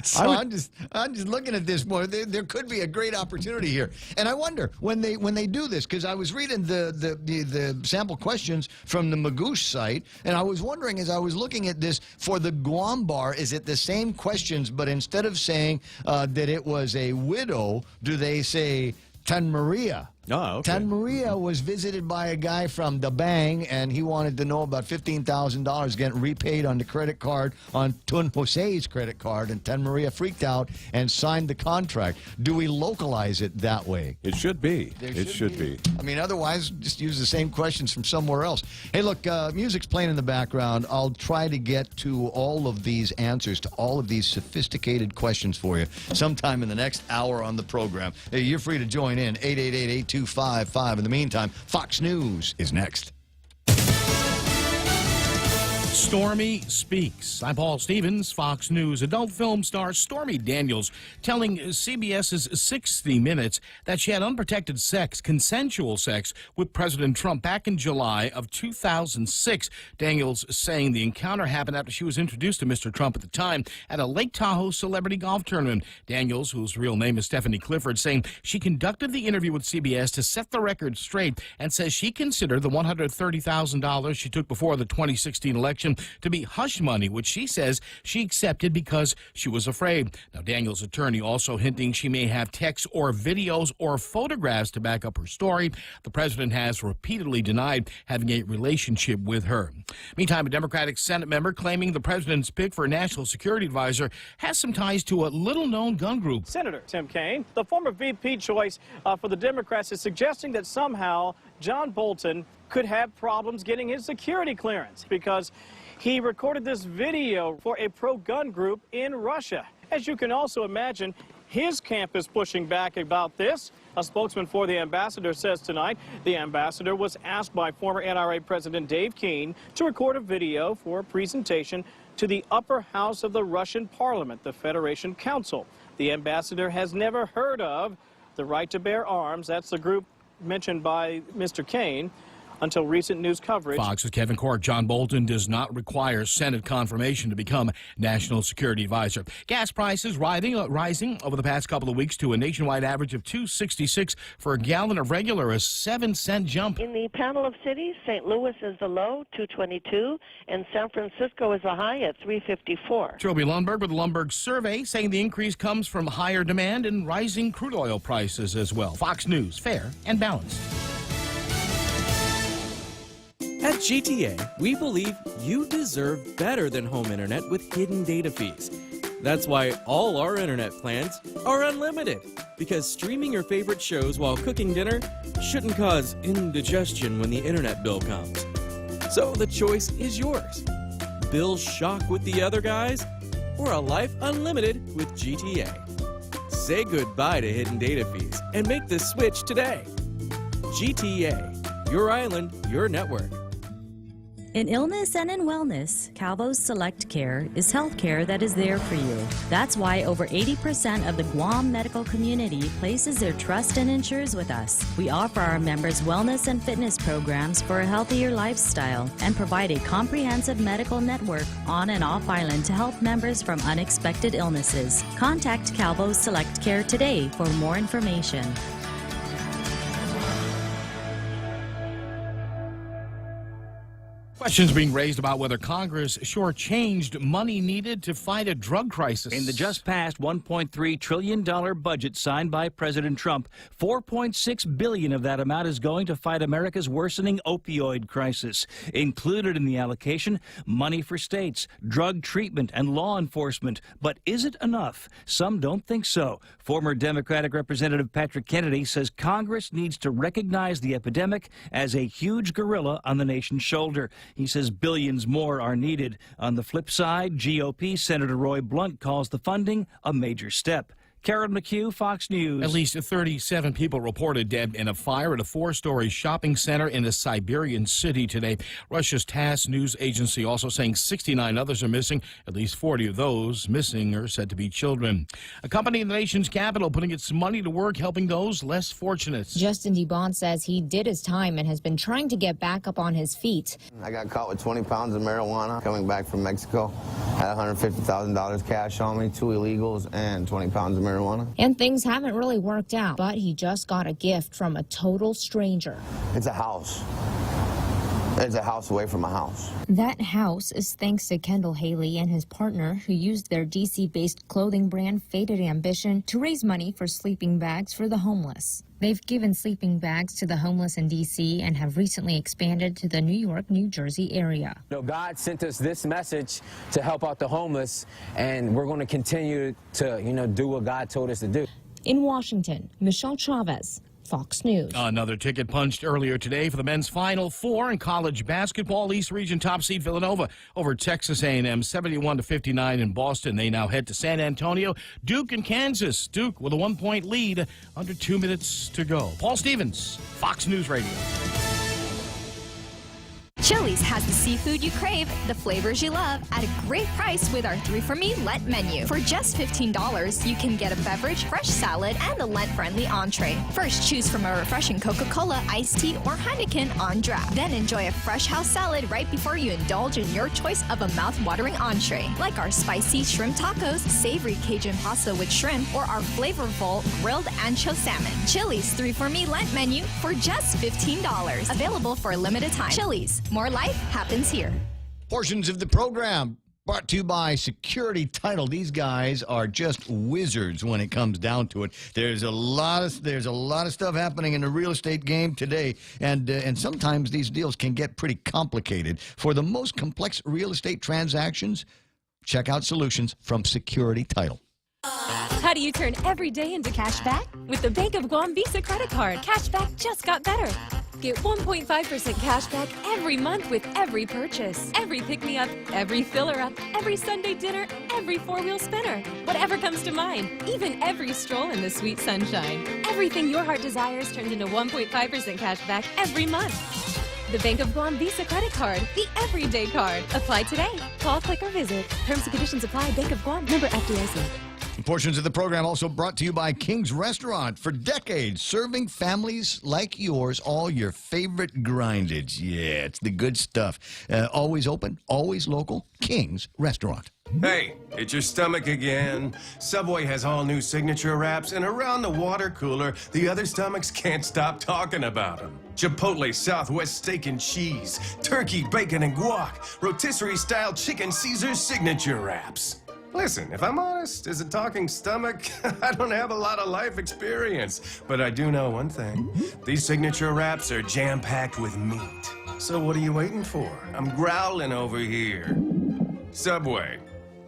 So I'm just looking at this more. There could be a great opportunity here, and I wonder when they do this, because I was reading the sample questions from the Magoosh site, and I was wondering as I was looking at this for the Guam bar, is it the same questions, but instead of saying that it was a widow, do they say Tan Maria? Oh, okay. Tan Maria was visited by a guy from Da Bang, and he wanted to know about $15,000 getting repaid on the credit card, on Tun Jose's credit card, and Tan Maria freaked out and signed the contract. Do we localize it that way? It should be. It should be. I mean, otherwise, just use the same questions from somewhere else. Hey, look, music's playing in the background. I'll try to get to all of these answers to all of these sophisticated questions for you sometime in the next hour on the program. Hey, you're free to join in, 888-8255. In the meantime, Fox News is next. Stormy Speaks. I'm Paul Stevens, Fox News. Adult film star Stormy Daniels telling CBS's 60 Minutes that she had unprotected sex, consensual sex, with President Trump back in July of 2006. Daniels saying the encounter happened after she was introduced to Mr. Trump at the time at a Lake Tahoe celebrity golf tournament. Daniels, whose real name is Stephanie Clifford, saying she conducted the interview with CBS to set the record straight and says she considered the $130,000 she took before the 2016 election to be hush money, which she says she accepted because she was afraid. Now, Daniels' attorney also hinting she may have texts or videos or photographs to back up her story. The president has repeatedly denied having a relationship with her. Meantime, a Democratic Senate member claiming the president's pick for a national security advisor has some ties to a little-known gun group. Senator Tim Kaine, the former VP choice for the Democrats, is suggesting that somehow John Bolton could have problems getting his security clearance because he recorded this video for a pro-gun group in Russia. As you can also imagine, his camp is pushing back about this. A spokesman for the ambassador says tonight the ambassador was asked by former NRA President Dave Keene to record a video for a presentation to the upper house of the Russian parliament, the Federation Council. The ambassador has never heard of the Right to Bear Arms. That's the group mentioned by Mr. Kaine until recent news coverage. Fox's Kevin Corke. John Bolton does not require Senate confirmation to become National Security Advisor. Gas prices rising over the past couple of weeks to a nationwide average of $2.66 for a gallon of regular, a 7-cent jump. In the panel of cities, St. Louis is the low, $2.22, and San Francisco is the high at $3.54. Trilby Lundberg with the Lundberg survey saying the increase comes from higher demand and rising crude oil prices as well. Fox News, fair and balanced. At GTA, we believe you deserve better than home internet with hidden data fees. That's why all our internet plans are unlimited, because streaming your favorite shows while cooking dinner shouldn't cause indigestion when the internet bill comes. So the choice is yours. Bill shock with the other guys, or a life unlimited with GTA. Say goodbye to hidden data fees and make the switch today. GTA, your island, your network. In illness and in wellness, Calvo's Select Care is health care that is there for you. That's why over 80% of the Guam medical community places their trust and insures with us. We offer our members wellness and fitness programs for a healthier lifestyle and provide a comprehensive medical network on and off island to help members from unexpected illnesses. Contact Calvo's Select Care today for more information. Questions being raised about whether Congress shortchanged money needed to fight a drug crisis. In the just passed $1.3 trillion budget signed by President Trump, $4.6 billion of that amount is going to fight America's worsening opioid crisis. Included in the allocation, money for states, drug treatment, and law enforcement. But is it enough? Some don't think so. Former Democratic Representative Patrick Kennedy says Congress needs to recognize the epidemic as a huge gorilla on the nation's shoulder. He says billions more are needed. On the flip side, GOP Senator Roy Blunt calls the funding a major step. Karen McHugh, Fox News. At least 37 people reported dead in a fire at a 4-story shopping center in a Siberian city today. Russia's TASS news agency also saying 69 others are missing. At least 40 of those missing are said to be children. A company in the nation's capital putting its money to work helping those less fortunate. Justin DeBond says he did his time and has been trying to get back up on his feet. I got caught with 20 pounds of marijuana coming back from Mexico. I had $150,000 cash on me, 2 illegals, and 20 pounds of marijuana. And things haven't really worked out, but he just got a gift from a total stranger. It's a house. It's a house away from a house. That house is thanks to Kendall Haley and his partner, who used their DC-based clothing brand Faded Ambition to raise money for sleeping bags for the homeless. They've given sleeping bags to the homeless in D.C. and have recently expanded to the New York, New Jersey area. God sent us this message to help out the homeless, and we're going to continue to, do what God told us to do. In Washington, Michelle Chavez, Fox News. Another ticket punched earlier today for the men's Final Four in college basketball. East Region top seed Villanova over Texas A&M 71-59 in Boston. They now head to San Antonio. Duke and Kansas. Duke with a 1-point lead. Under 2 minutes to go. Paul Stevens, Fox News Radio. Chili's has the seafood you crave, the flavors you love, at a great price with our 3 for Me Lent menu. For just $15, you can get a beverage, fresh salad, and a Lent-friendly entree. First, choose from a refreshing Coca-Cola, iced tea, or Heineken on draft. Then enjoy a fresh house salad right before you indulge in your choice of a mouth-watering entree, like our spicy shrimp tacos, savory Cajun pasta with shrimp, or our flavorful grilled ancho salmon. Chili's 3 for Me Lent menu for just $15. Available for a limited time. Chili's. More life happens here. Portions of the program brought to you by Security Title. These guys are just wizards when it comes down to it. There's a lot of stuff happening in the real estate game today, and sometimes these deals can get pretty complicated. For the most complex real estate transactions, check out solutions from Security Title. How do you turn every day into cash back? With the Bank of Guam Visa credit card, cash back just got better. Get 1.5% cash back every month with every purchase, every pick-me-up, every filler-up, every Sunday dinner, every four-wheel spinner. Whatever comes to mind, even every stroll in the sweet sunshine. Everything your heart desires turns into 1.5% cash back every month. The Bank of Guam Visa credit card, the everyday card. Apply today. Call, click, or visit. Terms and conditions apply. Bank of Guam. Member FDIC. Portions of the program also brought to you by King's Restaurant. For decades, serving families like yours all your favorite grindage. Yeah, it's the good stuff. Always open, always local. King's Restaurant. Hey, it's your stomach again. Subway has all new signature wraps, and around the water cooler, the other stomachs can't stop talking about them. Chipotle Southwest steak and cheese, turkey, bacon, and guac, rotisserie-style chicken Caesar's signature wraps. Listen, if I'm honest, as a talking stomach, I don't have a lot of life experience. But I do know one thing. These signature wraps are jam-packed with meat. So what are you waiting for? I'm growling over here. Subway.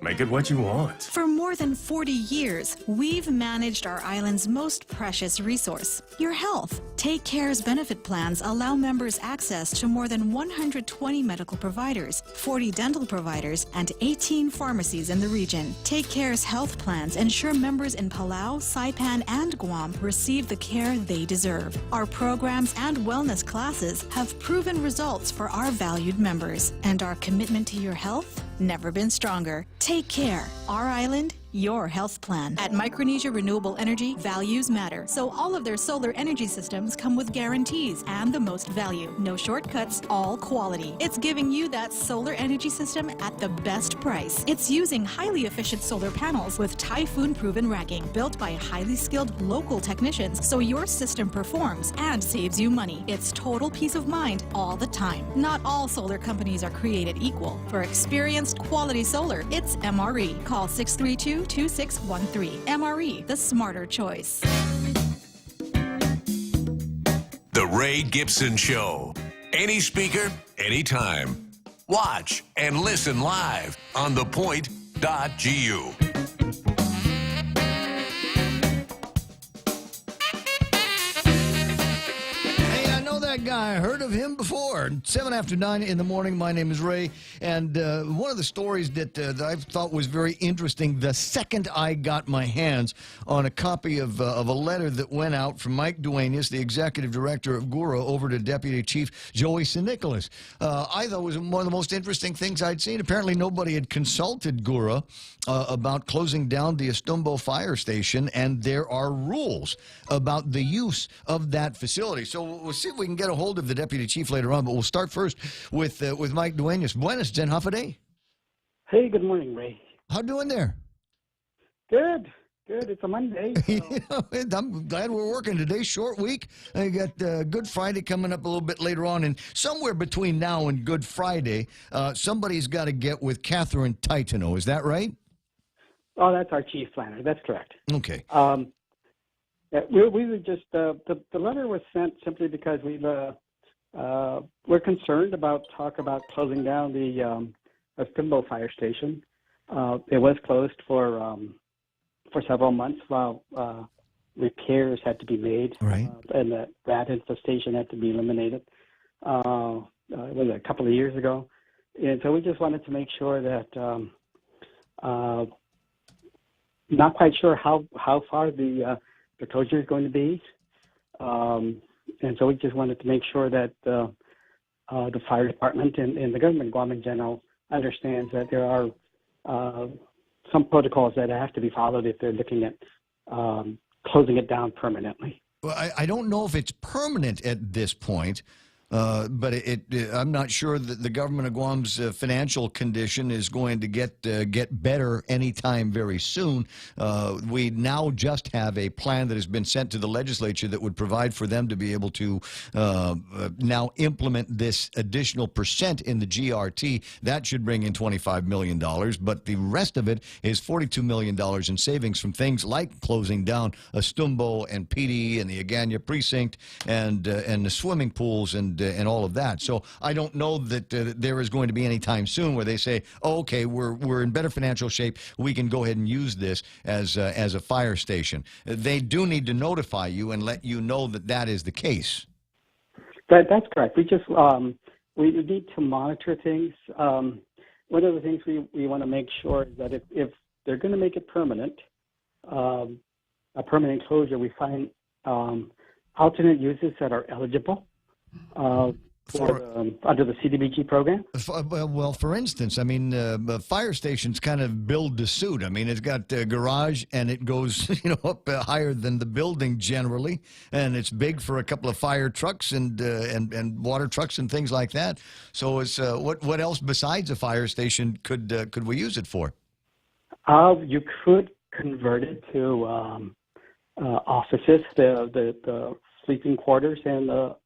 Make it what you want. For more than 40 years, we've managed our island's most precious resource, your health. Take Care's benefit plans allow members access to more than 120 medical providers, 40 dental providers, and 18 pharmacies in the region. Take Care's health plans ensure members in Palau, Saipan, and Guam receive the care they deserve. Our programs and wellness classes have proven results for our valued members, and our commitment to your health never been stronger. Take Care. Our island, your health plan. At Micronesia Renewable Energy, values matter. So all of their solar energy systems come with guarantees and the most value. No shortcuts, all quality. It's giving you that solar energy system at the best price. It's using highly efficient solar panels with typhoon-proven racking, built by highly skilled local technicians, so your system performs and saves you money. It's total peace of mind all the time. Not all solar companies are created equal. For experienced quality solar, it's MRE. Call 632-2613. MRE, the smarter choice. The Ray Gibson Show. Any speaker, anytime. Watch and listen live on thepoint.gu. that guy. I heard of him before. 7 after 9 in the morning. My name is Ray. And one of the stories that I thought was very interesting, the second I got my hands on a copy of a letter that went out from Mike Duenas, the executive director of GURA, over to Deputy Chief Joey St. Nicholas. I thought it was one of the most interesting things I'd seen. Apparently nobody had consulted GURA about closing down the Estumbo fire station, and there are rules about the use of that facility. So we'll see if we can get a hold of the deputy chief later on, but we'll start first with Mike Duenas. Buenas, Jen Huffaday. Hey, good morning, Ray. How doing there? Good. It's a Monday. So. I'm glad we're working. Today's short week. I got Good Friday coming up a little bit later on, and somewhere between now and Good Friday, somebody's got to get with Catherine Titano. Is that right? Oh, that's our chief planner. That's correct. Okay. We were just the letter was sent simply because we're concerned about closing down the Estumbo fire station. It was closed for several months while repairs had to be made, right? And the rat infestation had to be eliminated. It was a couple of years ago, and so we just wanted to make sure that. Not quite sure how far the closure is going to be, and so we just wanted to make sure that the fire department and the government, Guam in general, understands that there are some protocols that have to be followed if they're looking at closing it down permanently. Well, I don't know if it's permanent at this point. But I'm not sure that the government of Guam's financial condition is going to get better anytime very soon. We now just have a plan that has been sent to the legislature that would provide for them to be able to now implement this additional percent in the GRT. That should bring in $25 million, but the rest of it is $42 million in savings from things like closing down Estumbo and PD and the Agana precinct and the swimming pools and all of that. So I don't know that there is going to be any time soon where they say, oh, okay, we're in better financial shape. We can go ahead and use this as a fire station. They do need to notify you and let you know that that is the case. That's correct. We just we need to monitor things. One of the things we want to make sure is that if they're going to make it permanent, a permanent closure, we find alternate uses that are eligible. Under the CDBG program? Well, for instance, I mean, fire stations kind of build to suit. I mean, it's got a garage and it goes, up higher than the building generally, and it's big for a couple of fire trucks and water trucks and things like that. So, it's what else besides a fire station could we use it for? You could convert it to offices, the sleeping quarters, and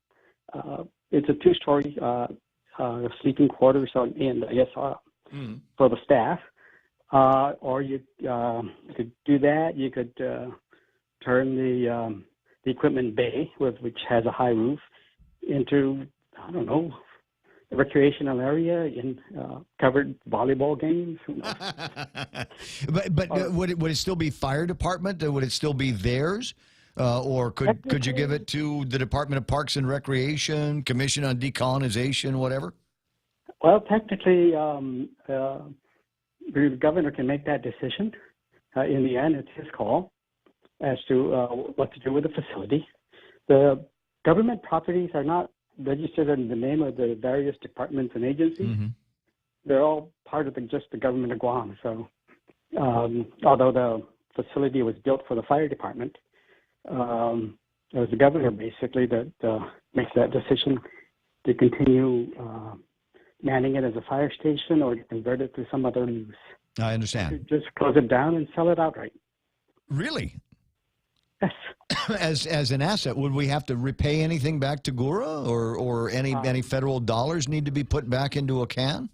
it's a 2-story sleeping quarters in for the staff. Or you could do that. You could turn the equipment bay, which has a high roof, into, I don't know, a recreational area in covered volleyball games. But would it still be fire department? Would it still be theirs? Or could you give it to the Department of Parks and Recreation, Commission on Decolonization, whatever? Well, technically, the governor can make that decision. In the end, it's his call as to what to do with the facility. The government properties are not registered in the name of the various departments and agencies. Mm-hmm. They're all part of just the government of Guam. So, although the facility was built for the fire department, it was the governor basically that makes that decision to continue manning it as a fire station or to convert it to some other use. I understand. Just close it down and sell it outright. Really? Yes. As an asset, would we have to repay anything back to GURA, or any federal dollars need to be put back into a can?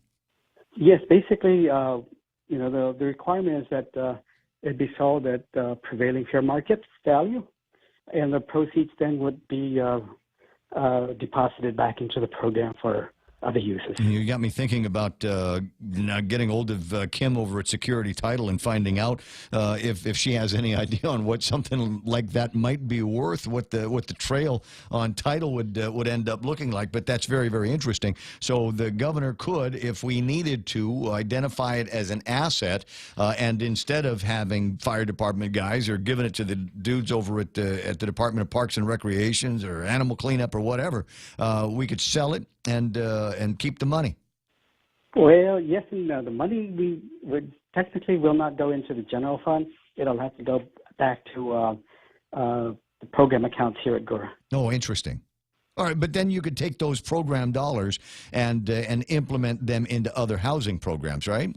Yes, basically, the requirement is that it be sold at prevailing fair market value, and the proceeds then would be deposited back into the program for other uses. You got me thinking about now getting hold of Kim over at Security Title and finding out if she has any idea on what something like that might be worth, what the trail on title would end up looking like. But that's very, very interesting. So the governor could, if we needed to, identify it as an asset, and instead of having fire department guys or giving it to the dudes over at the Department of Parks and Recreations or animal cleanup or whatever, we could sell it and keep the money. Well, yes and no. The money we would technically will not go into the general fund. It'll have to go back to the program accounts here at GURA. Oh, interesting. All right, but then you could take those program dollars and implement them into other housing programs, right?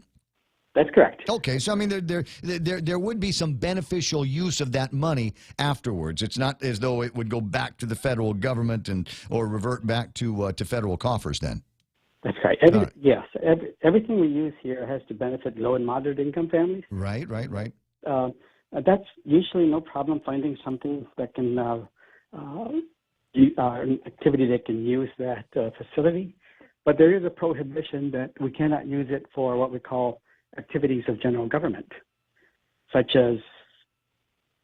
That's correct. Okay, so I mean, there would be some beneficial use of that money afterwards. It's not as though it would go back to the federal government or revert back to federal coffers. Then. That's right. Yes, everything we use here has to benefit low and moderate income families. Right. That's usually no problem finding something that can an activity that can use that facility, but there is a prohibition that we cannot use it for what we call activities of general government, such as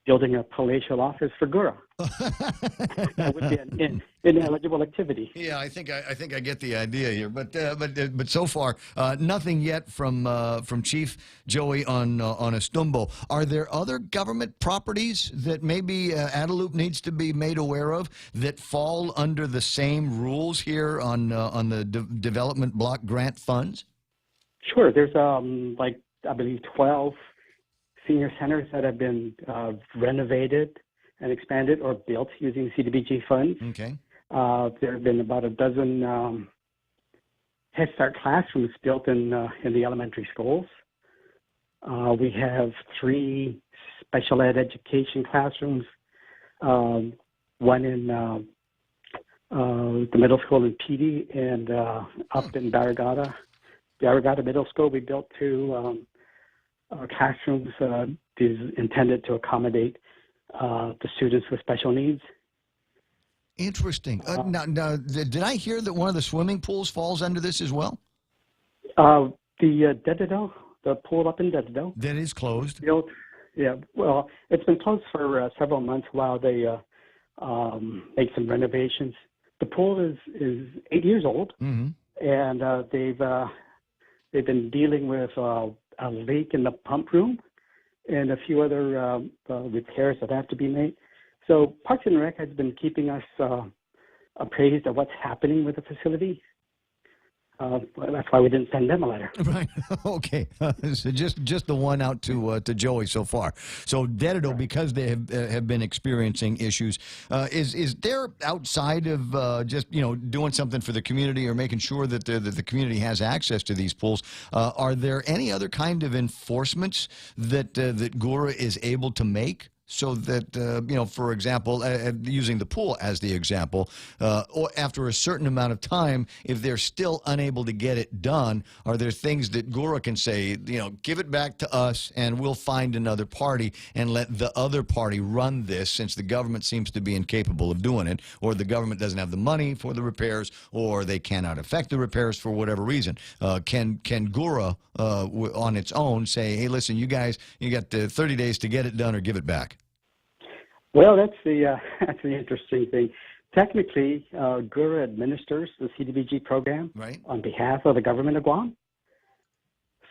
building a palatial office for GURA. That would be an ineligible activity. Yeah, I think I get the idea here, but so far nothing yet from Chief Joey on Estumbo. Are there other government properties that maybe Adelup needs to be made aware of that fall under the same rules here on the development block grant funds? Sure. There's I believe 12 senior centers that have been renovated and expanded or built using CDBG funds. Okay. There have been about a dozen Head Start classrooms built in the elementary schools. We have 3 special ed education classrooms, one in the middle school in Petey and up in Barragata Middle School. We built 2 classrooms intended to accommodate the students with special needs. Interesting. Now, did I hear that one of the swimming pools falls under this as well? The Dededo, the pool up in Dededo. That is closed. Yeah, well, it's been closed for several months while they make some renovations. The pool is 8 years old, and they've been dealing with a leak in the pump room and a few other repairs that have to be made. So Parks and Rec has been keeping us appraised of what's happening with the facility. That's why we didn't send them a letter. Right. Okay. So just the one out to Joey so far. So Dededo, because they have been experiencing issues, is there outside of just doing something for the community or making sure that the community has access to these pools? Are there any other kind of enforcements that GURA is able to make? So that, for example, using the pool as the example, or after a certain amount of time, if they're still unable to get it done, are there things that GURA can say, give it back to us and we'll find another party and let the other party run this, since the government seems to be incapable of doing it, or the government doesn't have the money for the repairs, or they cannot effect the repairs for whatever reason? Can GURA on its own say, hey, listen, you guys, you got 30 days to get it done or give it back? Well, that's the interesting thing. Technically, GURA administers the CDBG program on behalf of the government of Guam.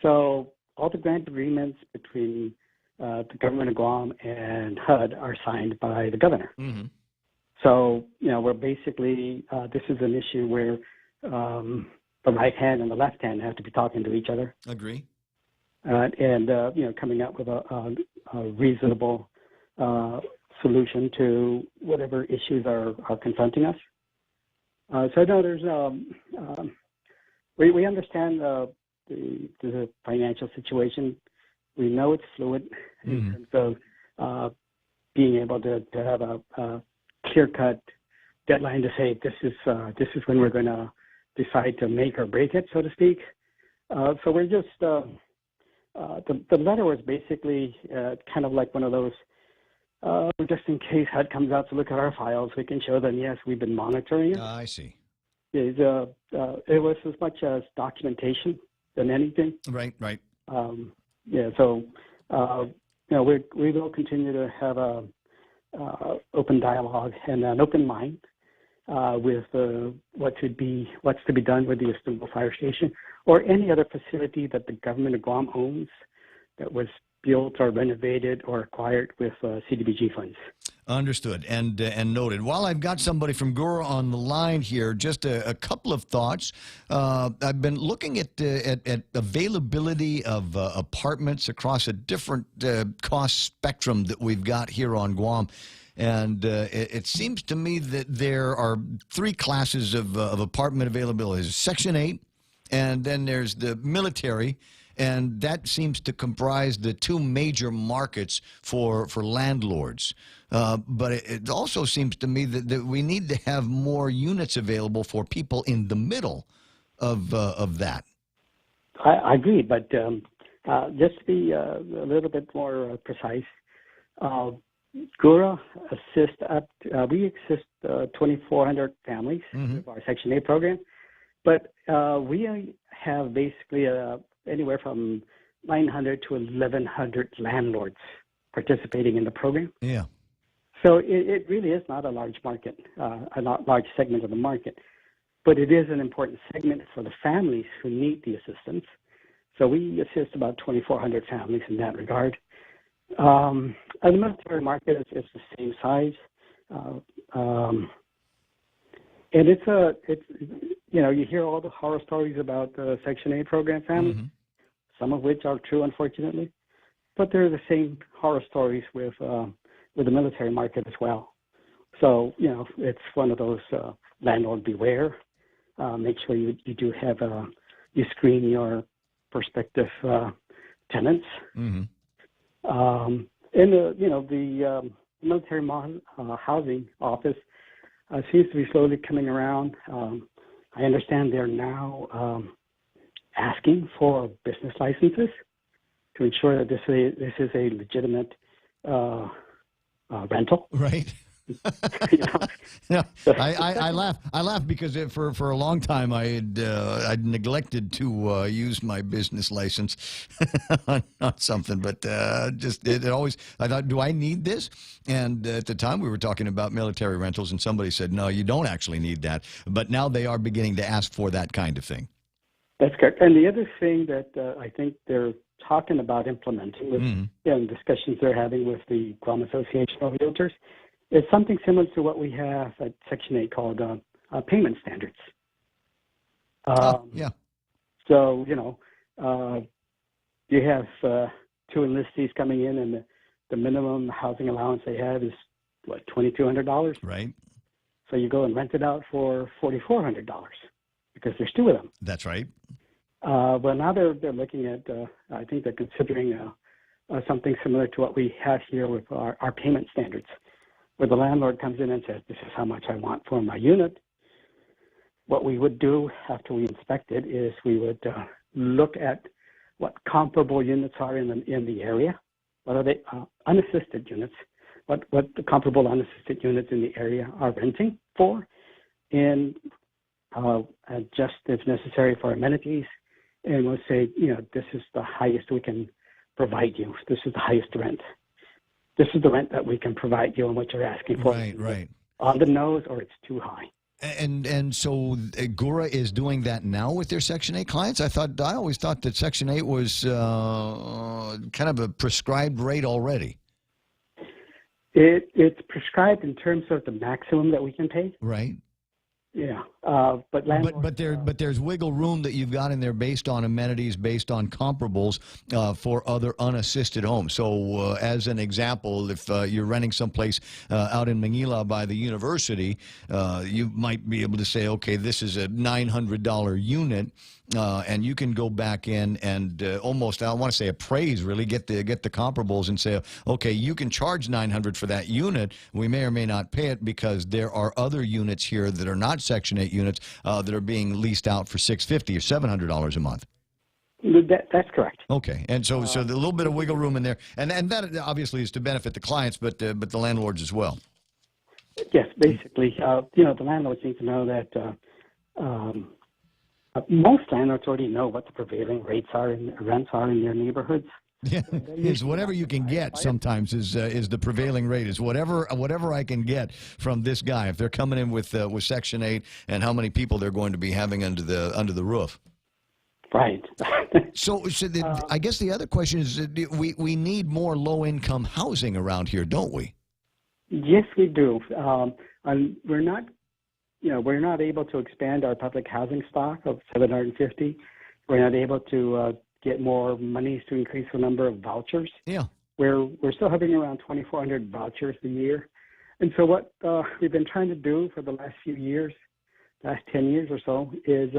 So all the grant agreements between the government of Guam and HUD are signed by the governor. Mm-hmm. So, we're basically, this is an issue where the right hand and the left hand have to be talking to each other. Agree. And coming up with a reasonable solution to whatever issues are confronting us. So no, there's we understand the financial situation. We know it's fluid in terms of being able to have a clear-cut deadline to say this is when we're going to decide to make or break it, so to speak. So we're just the letter was basically kind of like one of those. Just in case HUD comes out to look at our files, we can show them, yes, we've been monitoring it. I see. it was as much as documentation than anything. Right. So we will continue to have a open dialogue and an open mind with what's to be done with the Istanbul Fire Station or any other facility that the government of Guam owns that was built or renovated or acquired with CDBG funds. Understood and noted. While I've got somebody from Gura on the line here, just a couple of thoughts. I've been looking at availability of apartments across a different cost spectrum that we've got here on Guam. And it seems to me that there are three classes of apartment availability. There's Section 8, and then there's the military, and that seems to comprise the two major markets for landlords. But it also seems to me that we need to have more units available for people in the middle of that. I agree, but just to be a little bit more precise, Gura we assist 2,400 families with our Section 8 program, but we have basically anywhere from 900 to 1,100 landlords participating in the program. Yeah. So it really is not a large market, a large segment of the market, but it is an important segment for the families who need the assistance. So we assist about 2,400 families in that regard. The military market is the same size, and it's you hear all the horror stories about the Section 8 program families, some of which are true, unfortunately, but there are the same horror stories with the military market as well. So it's one of those landlord beware. Make sure you do have you screen your prospective tenants. And the military housing office seems to be slowly coming around. I understand they're now asking for business licenses to ensure that this is a legitimate rental. Right. Yeah, I laugh because for a long time I'd neglected to use my business license on something, but it always, I thought, do I need this? And at the time we were talking about military rentals, and somebody said, no, you don't actually need that. But now they are beginning to ask for that kind of thing. That's correct. And the other thing that I think they're talking about implementing with discussions they're having with the Guam Association of Realtors is something similar to what we have at Section 8 called payment standards. Yeah. So, you have two enlistees coming in, and the minimum housing allowance they have is, what, $2,200? Right. So you go and rent it out for $4,400 because there's two of them. That's right. Well, now they're looking at, I think they're considering something similar to what we have here with our payment standards, where the landlord comes in and says, this is how much I want for my unit. What we would do after we inspect it is we would look at what comparable units are in the area. What are they? Unassisted units. What the comparable unassisted units in the area are renting for, and adjust if necessary for amenities. And we'll say, this is the highest we can provide you. This is the highest rent. This is the rent that we can provide you and what you're asking for. Right. On the nose, or it's too high. And so Gura is doing that now with their Section 8 clients? I always thought that Section 8 was kind of a prescribed rate already. It's prescribed in terms of the maximum that we can pay. Right. Yeah, but there's wiggle room that you've got in there based on amenities, based on comparables for other unassisted homes. So as an example, if you're renting someplace out in Manila by the university, you might be able to say, okay, this is a $900 unit. And you can go back in and almost, I want to say appraise, really get the comparables and say, okay, you can charge $900 for that unit. We may or may not pay it because there are other units here that are not Section 8 units that are being leased out for $650 or $700 a month. That's correct. Okay, and so a little bit of wiggle room in there, and that obviously is to benefit the clients, but the landlords as well. Yes, basically, the landlords need to know that Most landlords already know what the prevailing rates are and rents are in their neighborhoods. Yeah, is whatever you can get sometimes is the prevailing rate, is whatever I can get from this guy. If they're coming in with Section 8 and how many people they're going to be having under the roof. Right. I guess the other question is we need more low-income housing around here, don't we? Yes, we do. And we're not able to expand our public housing stock of 750. We're not able to get more monies to increase the number of vouchers. Yeah. We're still having around 2,400 vouchers a year. And so what we've been trying to do for the last few years, last 10 years or so, is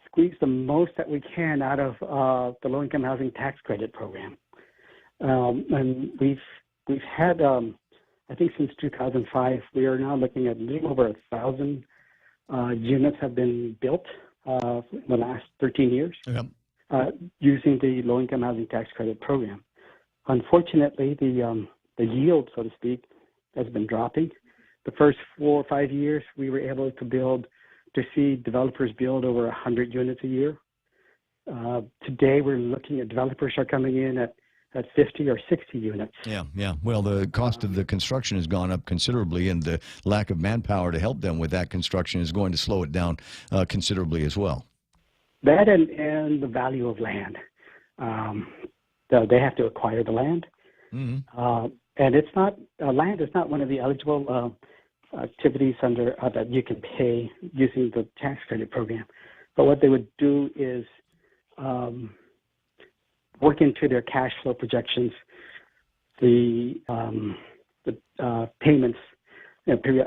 squeeze the most that we can out of the low-income housing tax credit program. And we've had, I think since 2005, we are now looking at a little over 1,000 units have been built in the last 13 years. Yep. Using the low-income housing tax credit program. Unfortunately, the yield, so to speak, has been dropping. The first 4 or 5 years, we were able to see developers build over 100 units a year. Today, we're looking at developers are coming in at 50 or 60 units. Yeah. Well, the cost of the construction has gone up considerably, and the lack of manpower to help them with that construction is going to slow it down considerably as well. That and the value of land. They have to acquire the land. Mm-hmm. And it's not, land is not one of the eligible activities under that you can pay using the tax credit program. But what they would do is work into their cash flow projections the payments,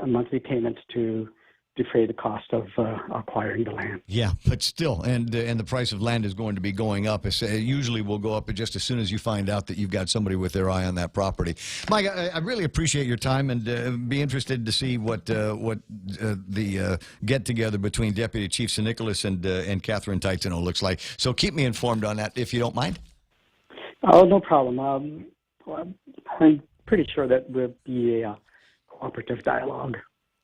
monthly payments to defray the cost of acquiring the land. Yeah, but still, and the price of land is going to be going up. It usually will go up just as soon as you find out that you've got somebody with their eye on that property. Mike, I really appreciate your time, and be interested to see what the get-together between Deputy Chief St. Nicholas and Catherine Taitano looks like. So keep me informed on that, if you don't mind. Oh, no problem. I'm pretty sure that will be a cooperative dialogue.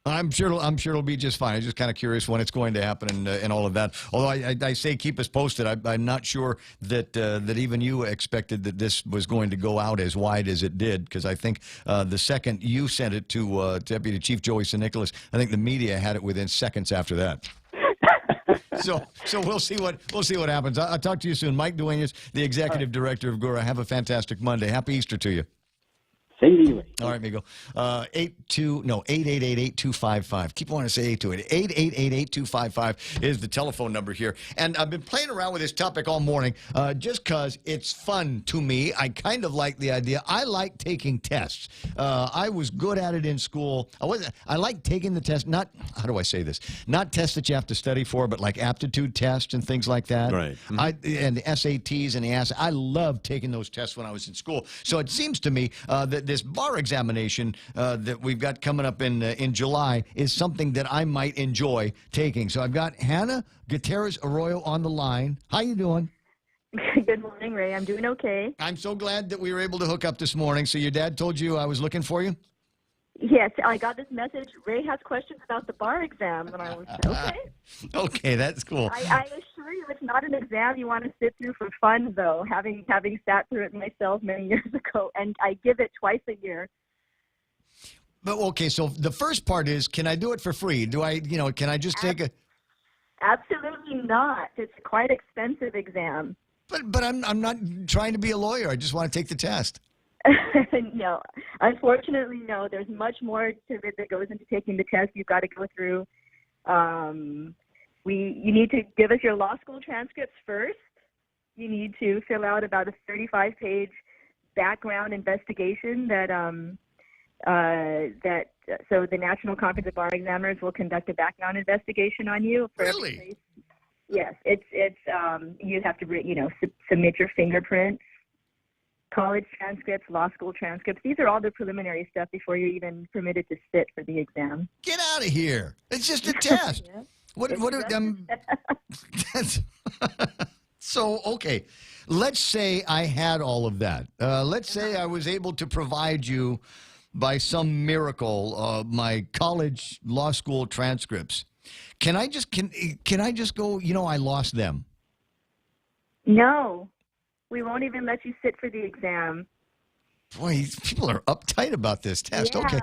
I'm sure it'll be just fine. I'm just kind of curious when it's going to happen and all of that. Although I say keep us posted. I'm not sure that even you expected that this was going to go out as wide as it did, because I think the second you sent it to Deputy Chief Joey St. Nicholas, I think the media had it within seconds after that. So we'll see what happens. I'll talk to you soon. Mike Duenas, the Executive Director of GURA. Have a fantastic Monday. Happy Easter to you. Same to you. All right, Migo. 888-8255. Keep wanting to say 8 to it. 888-8255 is the telephone number here. And I've been playing around with this topic all morning just because it's fun to me. I kind of like the idea. I like taking tests. I was good at it in school. I like taking the test, not, how do I say this? Not tests that you have to study for, but like aptitude tests and things like that. Right. Mm-hmm. And the SATs and the AS. I loved taking those tests when I was in school. So it seems to me that this bar examination that we've got coming up in July is something that I might enjoy taking. So I've got Hannah Gutierrez Arroyo on the line. How you doing? Good morning, Ray. I'm doing okay. I'm so glad that we were able to hook up this morning. So your dad told you I was looking for you? Yes, I got this message. Ray has questions about the bar exam, and I was okay. Okay, that's cool. I assure you, it's not an exam you want to sit through for fun, though. Having sat through it myself many years ago, and I give it twice a year. But okay, so the first part is, can I do it for free? Can I just take a? Absolutely not. It's a quite expensive exam. But I'm not trying to be a lawyer. I just want to take the test. No, unfortunately, no. There's much more to it that goes into taking the test. You've got to go through. You need to give us your law school transcripts first. You need to fill out about a 35-page background investigation so the National Conference of Bar Examiners will conduct a background investigation on you. Really? Yes, it's you have to submit your fingerprints, college transcripts, law school transcripts. These are all the preliminary stuff before you're even permitted to sit for the exam. Get out of here! It's just a test. So, okay, let's say I had all of that. Let's say I was able to provide you, by some miracle, my college law school transcripts. Can I just go? I lost them. No, we won't even let you sit for the exam. Boy, people are uptight about this test. Yeah, Okay.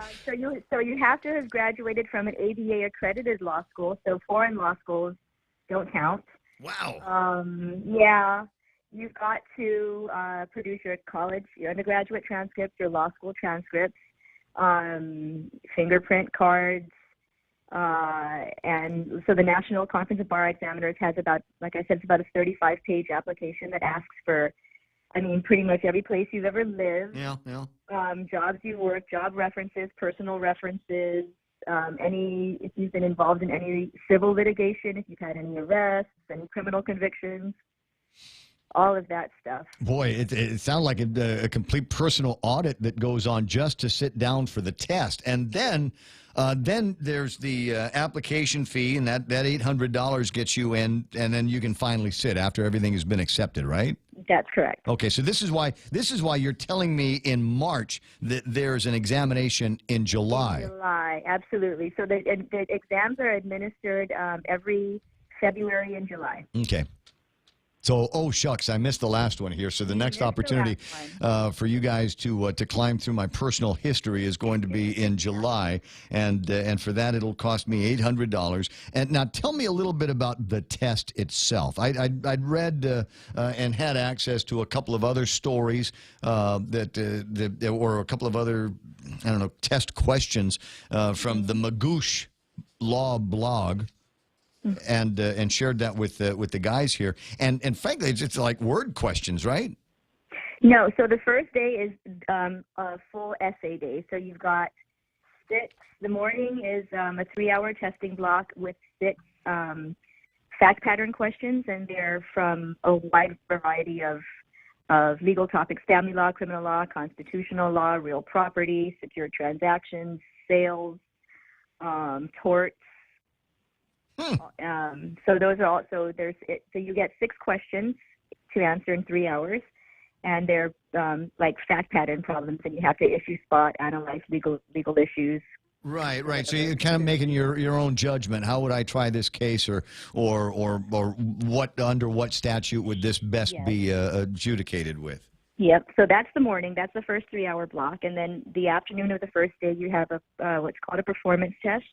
So you have to have graduated from an ABA accredited law school. So foreign law schools don't count. Wow. Yeah, you've got to produce your undergraduate transcripts, your law school transcripts, fingerprint cards, and so the National Conference of Bar Examiners has about, like I said, it's about a 35-page application that asks for, pretty much every place you've ever lived. Yeah. Jobs you work, job references, personal references, if you've been involved in any civil litigation, if you've had any arrests, any criminal convictions, all of that stuff. Boy, it sounds like a complete personal audit that goes on just to sit down for the test. And then there's the application fee, and that $800 gets you in, and then you can finally sit after everything has been accepted, right? That's correct. Okay, so this is why you're telling me in March that there's an examination in July. July, absolutely. So the exams are administered every February and July. Okay. So, oh shucks, I missed the last one here. So the next opportunity for you guys to climb through my personal history is going to be in July, and for that it'll cost me $800. And now tell me a little bit about the test itself. I'd read and had access to a couple of other stories that or a couple of other test questions from the Magoosh Law blog. And shared that with the guys here, and frankly, it's like word questions, right? No, so the first day is a full essay day. So you've got 6. The morning is a 3-hour testing block with 6 fact pattern questions, and they're from a wide variety of legal topics: family law, criminal law, constitutional law, real property, secure transactions, sales, torts. So those are all. So you get 6 questions to answer in 3 hours, and they're like fact pattern problems, and you have to issue spot analyze legal issues. Right. So you're kind of making your own judgment. How would I try this case, or what under what statute would this best be adjudicated with? Yep. So that's the morning. That's the first 3-hour block, and then the afternoon of the first day you have what's called a performance test.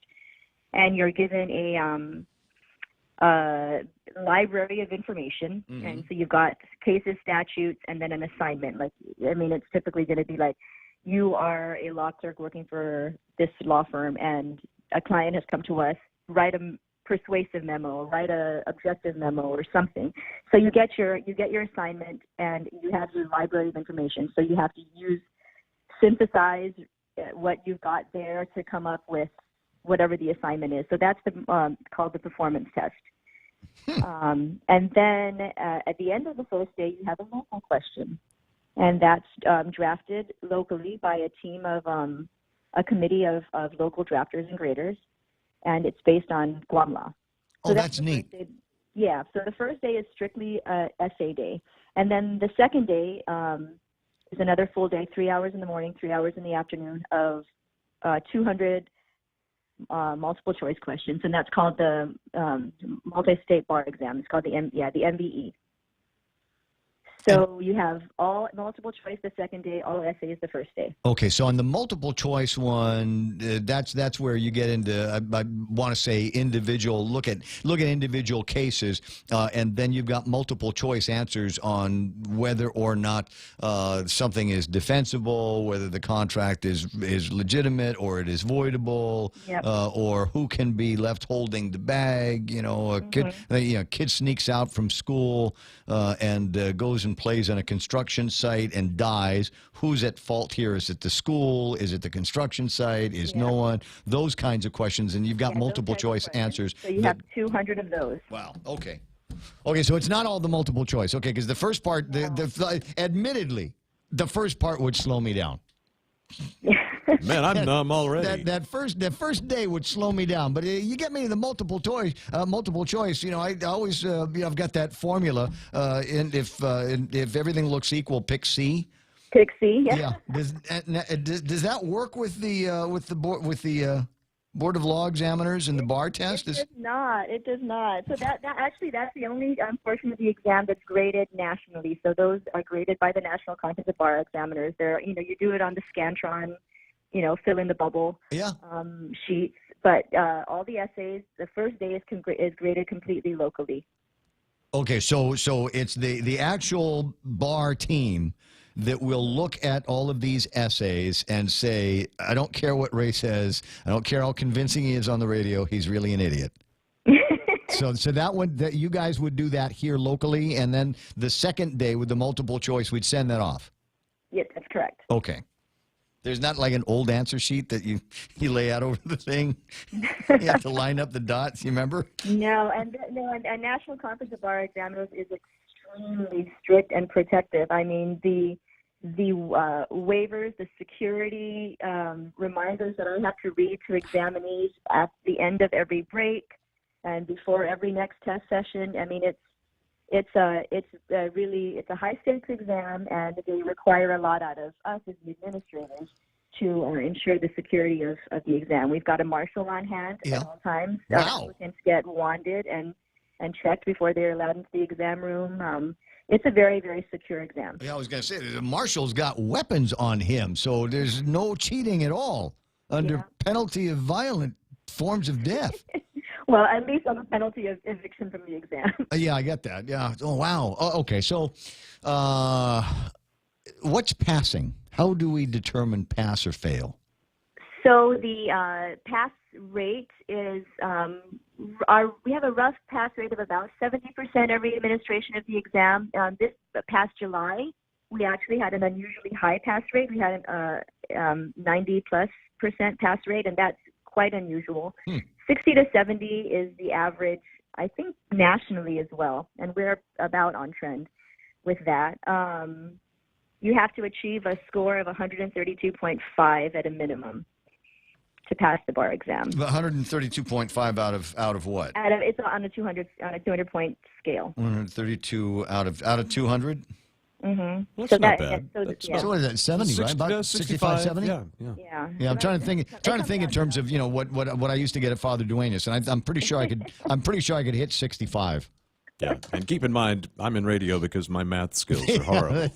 And you're given a library of information, and so you've got cases, statutes, and then an assignment. It's typically going to be like, you are a law clerk working for this law firm, and a client has come to us. Write a persuasive memo, write a objective memo, or something. So you get your assignment, and you have your library of information. So you have to synthesize what you've got there to come up with whatever the assignment is. So that's called the performance test. And then at the end of the first day, you have a local question, and that's drafted locally by a team of a committee of local drafters and graders, and it's based on Guam law. So that's neat. Yeah. So the first day is strictly essay day, and then the second day is another full day, 3 hours in the morning, 3 hours in the afternoon of 200 multiple choice questions, and that's called the multi-state bar exam. It's called the MBE. So you have all multiple choice the second day, all essays the first day. Okay, so on the multiple choice one, that's where you get into I want to say individual look at individual cases, and then you've got multiple choice answers on whether or not something is defensible, whether the contract is legitimate or it is voidable, or who can be left holding the bag. Kid sneaks out from school and goes and plays on a construction site and dies. Who's at fault here? Is it the school? Is it the construction site? Is no one? Those kinds of questions, and you've got multiple choice answers. So you have 200 of those. Wow. Okay. Okay, so it's not all the multiple choice. Okay, because the first part, admittedly, the first part would slow me down. Man, I'm numb already. That first day would slow me down, but you get me to the multiple choice. I always I've got that formula. And if everything looks equal, pick C. Pick C. Yeah. Does that work with the Board of Law Examiners and the bar test? It does not. It does not. So that's the only portion of the exam that's graded nationally. So those are graded by the National Conference of Bar Examiners. You do it on the Scantron, fill in the bubble sheets. But all the essays, the first day is graded completely locally. Okay, so it's the actual bar team that will look at all of these essays and say, I don't care what Ray says, I don't care how convincing he is on the radio, he's really an idiot. So that you guys would do that here locally, and then the second day with the multiple choice, we'd send that off. Yes, that's correct. Okay. There's not like an old answer sheet that you lay out over the thing. You have to line up the dots. You remember? No, and National Conference of Bar Examiners is extremely strict and protective. I mean, the waivers, the security reminders that I have to read to examinees at the end of every break and before every next test session. I mean, it's a high stakes exam, and they require a lot out of us as the administrators to ensure the security of the exam. We've got a marshal on hand at all times. Wow. Applicants get wanded and checked before they're allowed into the exam room. It's a very, very secure exam. Yeah, I was going to say, the marshal's got weapons on him, so there's no cheating at all under penalty of violent forms of death. Well, at least on the penalty of eviction from the exam. Yeah, I get that. Yeah. Oh, wow. Oh, okay. So what's passing? How do we determine pass or fail? So the pass rate is, we have a rough pass rate of about 70% every administration of the exam. This past July, we actually had an unusually high pass rate. We had a 90+% pass rate, and that's quite unusual. 60 to 70 is the average, I think, nationally as well, and we're about on trend with that. You have to achieve a score of 132.5 at a minimum to pass the bar exam. 132.5 out of what? It's on a 200 point scale. 132 out of 200. Mm-hmm. Well, that's not bad. So what is that? 70, right? About 65, 70. Yeah. I'm trying to think in terms of what I used to get at Father Duenas, and I'm pretty sure I could hit 65. Yeah, and keep in mind, I'm in radio because my math skills are horrible.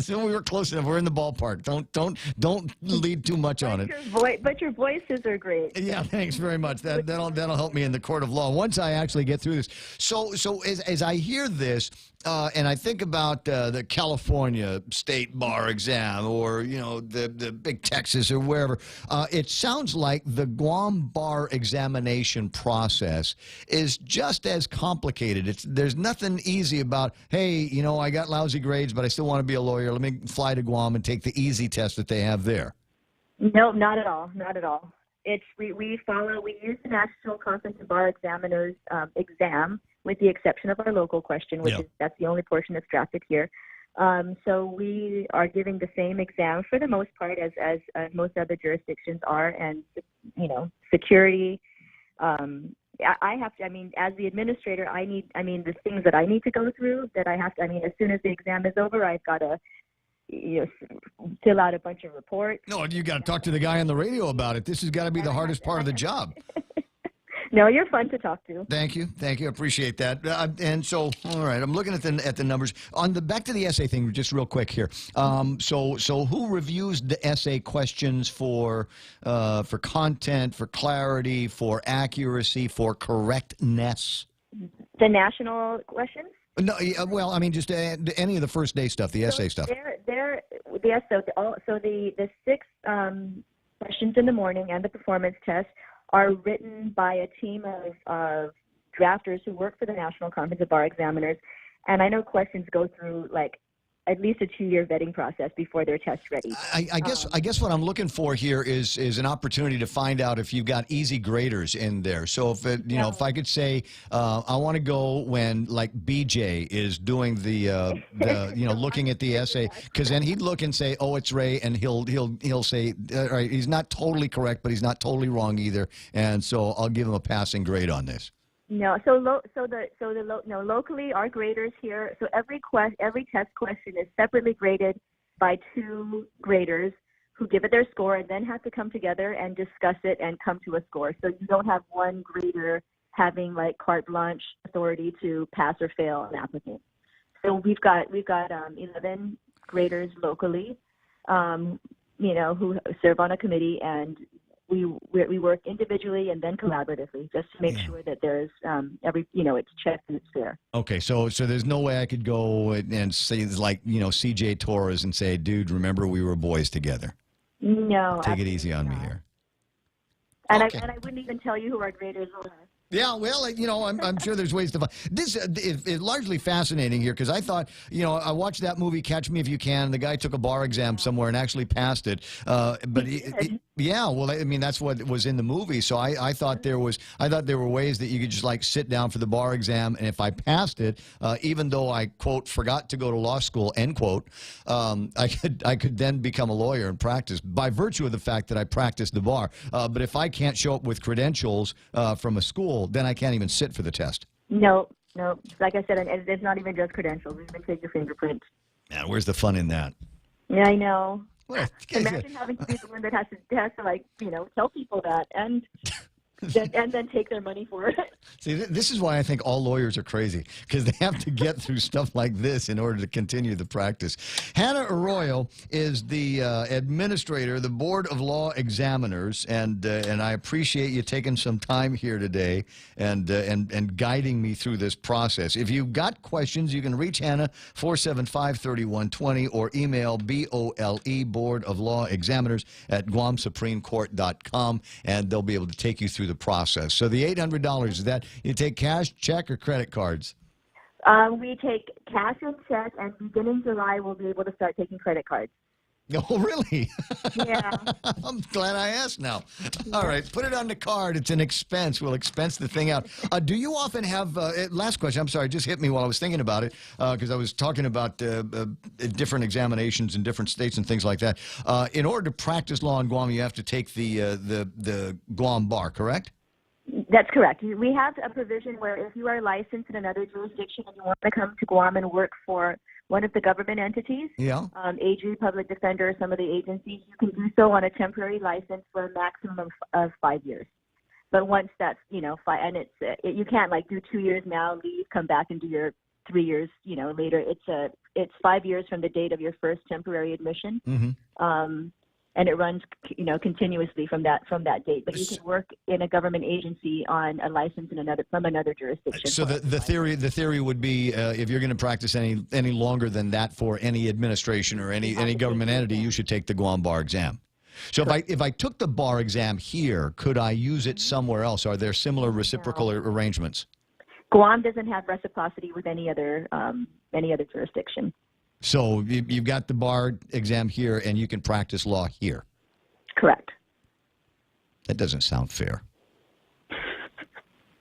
So we were close enough. We're in the ballpark. Don't lead too much on it. But your voices are great. Yeah, thanks very much. That'll help me in the court of law once I actually get through this. So as I hear this, and I think about the California State Bar exam, or the big Texas or wherever, it sounds like the Guam Bar examination process is just as complicated. There's nothing easy about, hey, I got lousy grades, but I still want to be a lawyer. Let me fly to Guam and take the easy test that they have there. No, not at all. Not at all. We use the National Conference of Bar Examiners exam, with the exception of our local question, that's the only portion that's drafted here. So we are giving the same exam for the most part as most other jurisdictions are, and security. As the administrator, the things that I need to go through, that I have to, as soon as the exam is over, I've got to fill out a bunch of reports. No, you got to talk to the guy on the radio about it. This has got to be the hardest part of the job. No, you're fun to talk to. Thank you. I appreciate that. And so, all right, I'm looking at the numbers. Back to the essay thing, just real quick here. So who reviews the essay questions for content, for clarity, for accuracy, for correctness? The national questions? No, well, just any of the first day stuff, the essay stuff. So the 6 questions in the morning and the performance test are written by a team of drafters who work for the National Conference of Bar Examiners. And I know questions go through at least a 2-year vetting process before they're test ready. I guess what I'm looking for here is an opportunity to find out if you've got easy graders in there. So if I could say I want to go when BJ is doing the looking at the essay, because then he'd look and say, oh, it's Ray, and he'll say, all right, he's not totally correct, but he's not totally wrong either, and so I'll give him a passing grade on this. No, locally our graders here. So every test question is separately graded by 2 graders who give it their score and then have to come together and discuss it and come to a score. So you don't have one grader having like carte blanche authority to pass or fail an applicant. So we've got 11 graders locally, who serve on a committee, and we work individually and then collaboratively just to make sure that there's it's checked and it's fair. Okay, so there's no way I could go and say like CJ Torres and say, dude, remember we were boys together. No, take it easy on me here. And Okay. I wouldn't even tell you who our graders are. Yeah, well, I'm sure there's ways to find. This is largely fascinating here because I thought, I watched that movie Catch Me If You Can. The guy took a bar exam somewhere and actually passed it. Yeah, well, I mean, that's what was in the movie. So I thought there were ways that you could just like sit down for the bar exam, and if I passed it, even though I quote forgot to go to law school end quote, I could then become a lawyer and practice by virtue of the fact that I practiced the bar. But if I can't show up with credentials from a school, then I can't even sit for the test. No. Like I said, and it's not even just credentials. We even take your fingerprint. Man, where's the fun in that? Yeah, I know. Well, imagine having to be the one that has to like, tell people that and then take their money for it. See, this is why I think all lawyers are crazy, because they have to get through stuff like this in order to continue the practice. Hannah Arroyo is the administrator, the Board of Law Examiners, and I appreciate you taking some time here today and guiding me through this process. If you've got questions, you can reach Hannah 475-3120 or email BOLE, Board of Law Examiners, at GuamSupremeCourt.com, and they'll be able to take you through the process. So the $800, is that you take cash, check, or credit cards? We take cash and check, and beginning July, we'll be able to start taking credit cards. Oh, really? Yeah. I'm glad I asked now. All right, put it on the card. It's an expense. We'll expense the thing out. Do you often have, last question, I'm sorry, it just hit me while I was thinking about it, because I was talking about different examinations in different states and things like that. In order to practice law in Guam, you have to take the Guam bar, correct? That's correct. We have a provision where if you are licensed in another jurisdiction and you want to come to Guam and work for one of the government entities, AG, Public Defender, some of the agencies, you can do so on a temporary license for a maximum of 5 years. But once that's, and you can't like do 2 years now, leave, come back and do your 3 years, later. It's 5 years from the date of your first temporary admission. Mm-hmm. And it runs, continuously from that date. But you can work in a government agency on a license from another jurisdiction. So the theory would be if you're going to practice any longer than that for any administration or any government entity, you should take the Guam bar exam. So if I took the bar exam here, could I use it somewhere else? Are there similar reciprocal arrangements? Guam doesn't have reciprocity with any other jurisdiction. So you've got the bar exam here, and you can practice law here. Correct. That doesn't sound fair.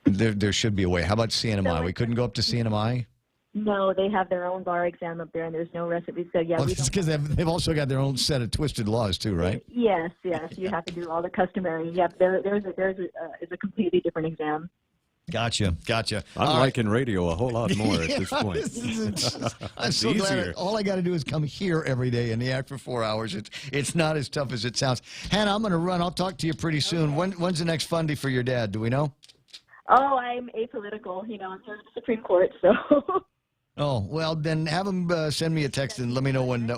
There should be a way. How about CNMI? We couldn't go up to CNMI? No, they have their own bar exam up there, and there's no recipe. So yeah, well, it's because they've also got their own set of twisted laws too, right? Yes. You have to do all the customary. Yep, there's a completely different exam. Gotcha. I'm liking radio a whole lot more at this point. I'm so glad. All I got to do is come here every day and act for 4 hours. It's not as tough as it sounds. Hannah, I'm going to run. I'll talk to you pretty soon. When's the next fundy for your dad? Do we know? Oh, I'm apolitical. I'm here at the Supreme Court, so. Oh, well, then have him send me a text and let me know when.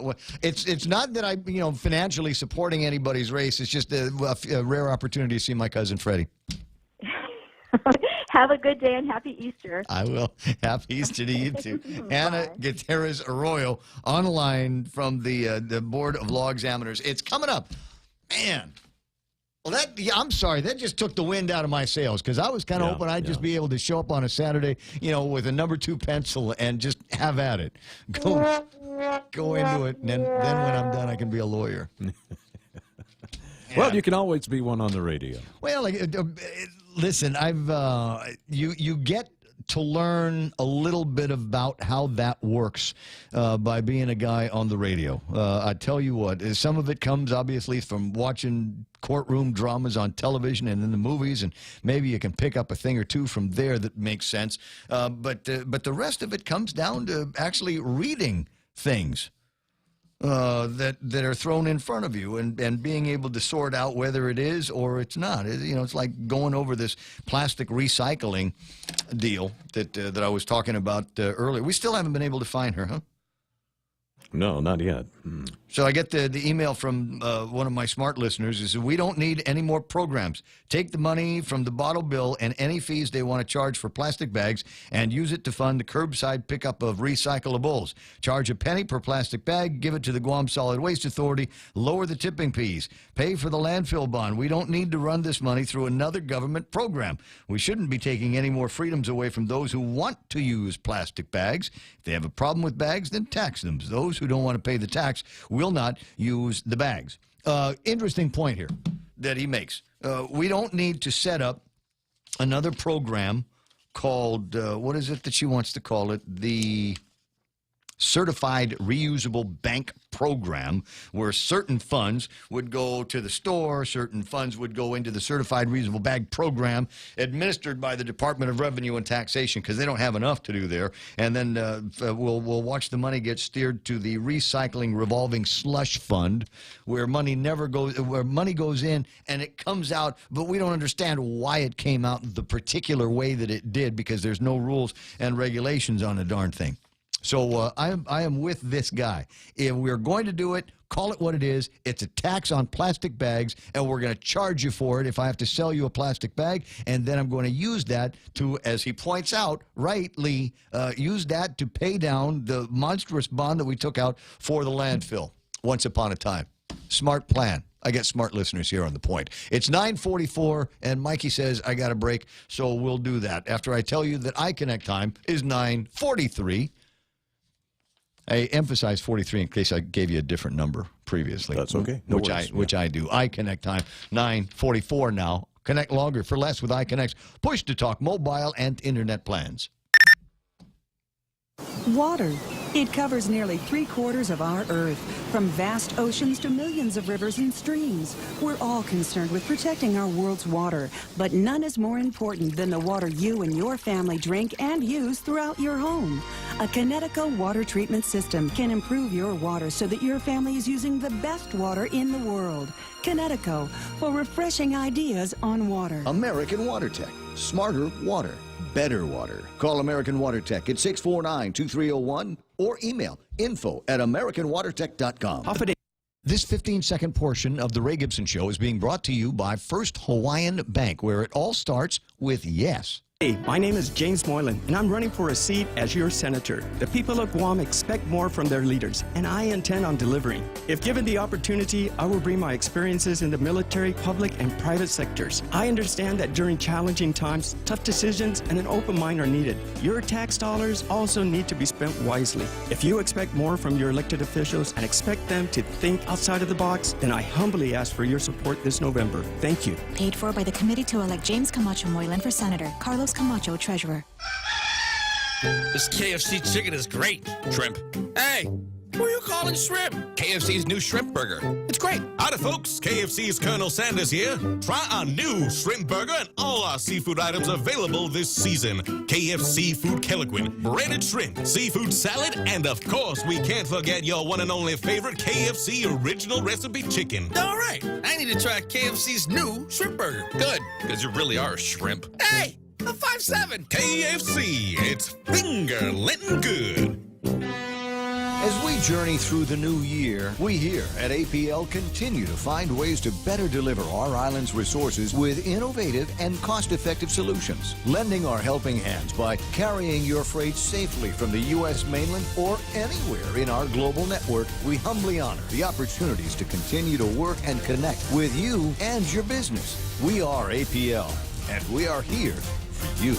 It's not that I'm financially supporting anybody's race. It's just a rare opportunity to see my cousin Freddie. Have a good day and happy Easter. I will. Happy Easter to you too. Hannah Gutierrez Arroyo on the line from the Board of Law Examiners. It's coming up. Man. Well, I'm sorry. That just took the wind out of my sails because I was kind of hoping I'd just be able to show up on a Saturday, with a number 2 pencil and just have at it. Go into it. And then when I'm done, I can be a lawyer. Well, you can always be one on the radio. Well, listen, you get to learn a little bit about how that works by being a guy on the radio. I tell you what, some of it comes obviously from watching courtroom dramas on television and in the movies, and maybe you can pick up a thing or two from there that makes sense. But the rest of it comes down to actually reading things. that are thrown in front of you, and being able to sort out whether it is or it's not. It's like going over this plastic recycling deal that I was talking about earlier. We still haven't been able to find her, huh? No, not yet. So I get the email from one of my smart listeners. Is we don't need any more programs. Take the money from the bottle bill and any fees they want to charge for plastic bags and use it to fund the curbside pickup of recyclables. Charge a penny per plastic bag, give it to the Guam Solid Waste Authority, lower the tipping fees, pay for the landfill bond. We don't need to run this money through another government program. We shouldn't be taking any more freedoms away from those who want to use plastic bags. If they have a problem with bags, then tax them. Those who don't want to pay the tax will not use the bags. Interesting point here that he makes. We don't need to set up another program called, what is it that she wants to call it? The Certified Reusable Bank Program, where certain funds would go to the store, certain funds would go into the Certified Reusable Bag Program administered by the Department of Revenue and Taxation, because they don't have enough to do there. And then we'll watch the money get steered to the Recycling Revolving Slush Fund, where money goes in and it comes out, but we don't understand why it came out the particular way that it did, because there's no rules and regulations on the darn thing. So I am with this guy. If we're going to do it, call it what it is. It's a tax on plastic bags, and we're going to charge you for it if I have to sell you a plastic bag, and then I'm going to use that to, as he points out, rightly, use that to pay down the monstrous bond that we took out for the landfill once upon a time. Smart plan. I get smart listeners here on The Point. It's 9:44, and Mikey says I got a break, so we'll do that after I tell you that iConnect time is 9:43. I emphasize 43 in case I gave you a different number previously. That's okay. No worries. Which I do. iConnect time, 9:44 now. Connect longer for less with iConnect's push-to-talk mobile and internet plans. Water. It covers nearly 3/4 of our Earth, from vast oceans to millions of rivers and streams. We're all concerned with protecting our world's water, but none is more important than the water you and your family drink and use throughout your home. A Connecticut water treatment system can improve your water so that your family is using the best water in the world. Connecticut, for refreshing ideas on water. American Water Tech. Smarter water. Better water. Call American Water Tech at 649-2301 or email info@americanwatertech.com. This 15-second portion of the Ray Gibson Show is being brought to you by First Hawaiian Bank, where it all starts with yes. Hey, my name is James Moylan, and I'm running for a seat as your senator. The people of Guam expect more from their leaders, and I intend on delivering. If given the opportunity, I will bring my experiences in the military, public, and private sectors. I understand that during challenging times, tough decisions and an open mind are needed. Your tax dollars also need to be spent wisely. If you expect more from your elected officials and expect them to think outside of the box, then I humbly ask for your support this November. Thank you. Paid for by the committee to elect James Camacho Moylan for Senator, Carlos Camacho, Treasurer. This KFC chicken is great. Shrimp. Hey, who are you calling shrimp? KFC's new shrimp burger. It's great. Howdy, folks. KFC's Colonel Sanders here. Try our new shrimp burger and all our seafood items available this season. KFC Food Keliquin, breaded shrimp, seafood salad, and of course, we can't forget your one and only favorite KFC original recipe chicken. All right, I need to try KFC's new shrimp burger. Good, because you really are a shrimp. Hey, a 5-7. KFC, it's finger-licking good. As we journey through the new year, we here at APL continue to find ways to better deliver our island's resources with innovative and cost-effective solutions, lending our helping hands by carrying your freight safely from the U.S. mainland or anywhere in our global network. We humbly honor the opportunities to continue to work and connect with you and your business. We are APL, and we are here for you.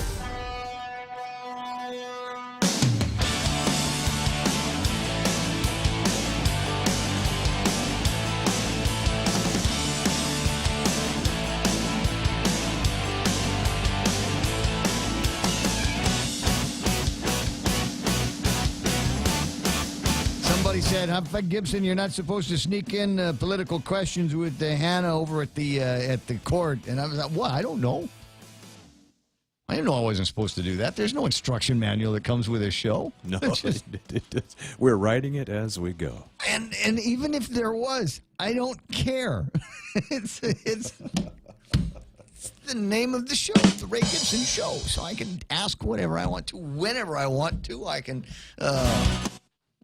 Said, Gibson, you're not supposed to sneak in political questions with Hannah over at the court. And I was like, what? I don't know. I didn't know I wasn't supposed to do that. There's no instruction manual that comes with a show. No, we're writing it as we go. And even if there was, I don't care. It's the name of the show, the Ray Gibson Show. So I can ask whatever I want to, whenever I want to. I can.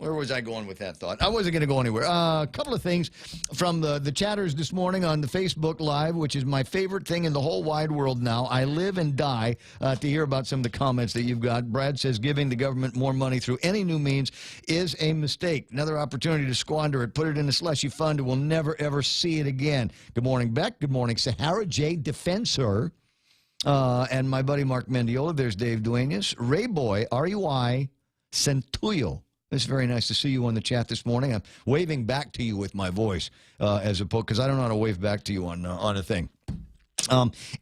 Where was I going with that thought? I wasn't going to go anywhere. A couple of things from the chatters this morning on the Facebook Live, which is my favorite thing in the whole wide world now. I live and die to hear about some of the comments that you've got. Brad says giving the government more money through any new means is a mistake. Another opportunity to squander it. Put it in a slushy fund and we'll never, ever see it again. Good morning, Beck. Good morning, Sahara J. Defensor. And my buddy Mark Mendiola. There's Dave Duenas. Ray Boy, R-E-Y, Centuyo. It's very nice to see you on the chat this morning. I'm waving back to you with my voice as opposed, because I don't know how to wave back to you on a thing.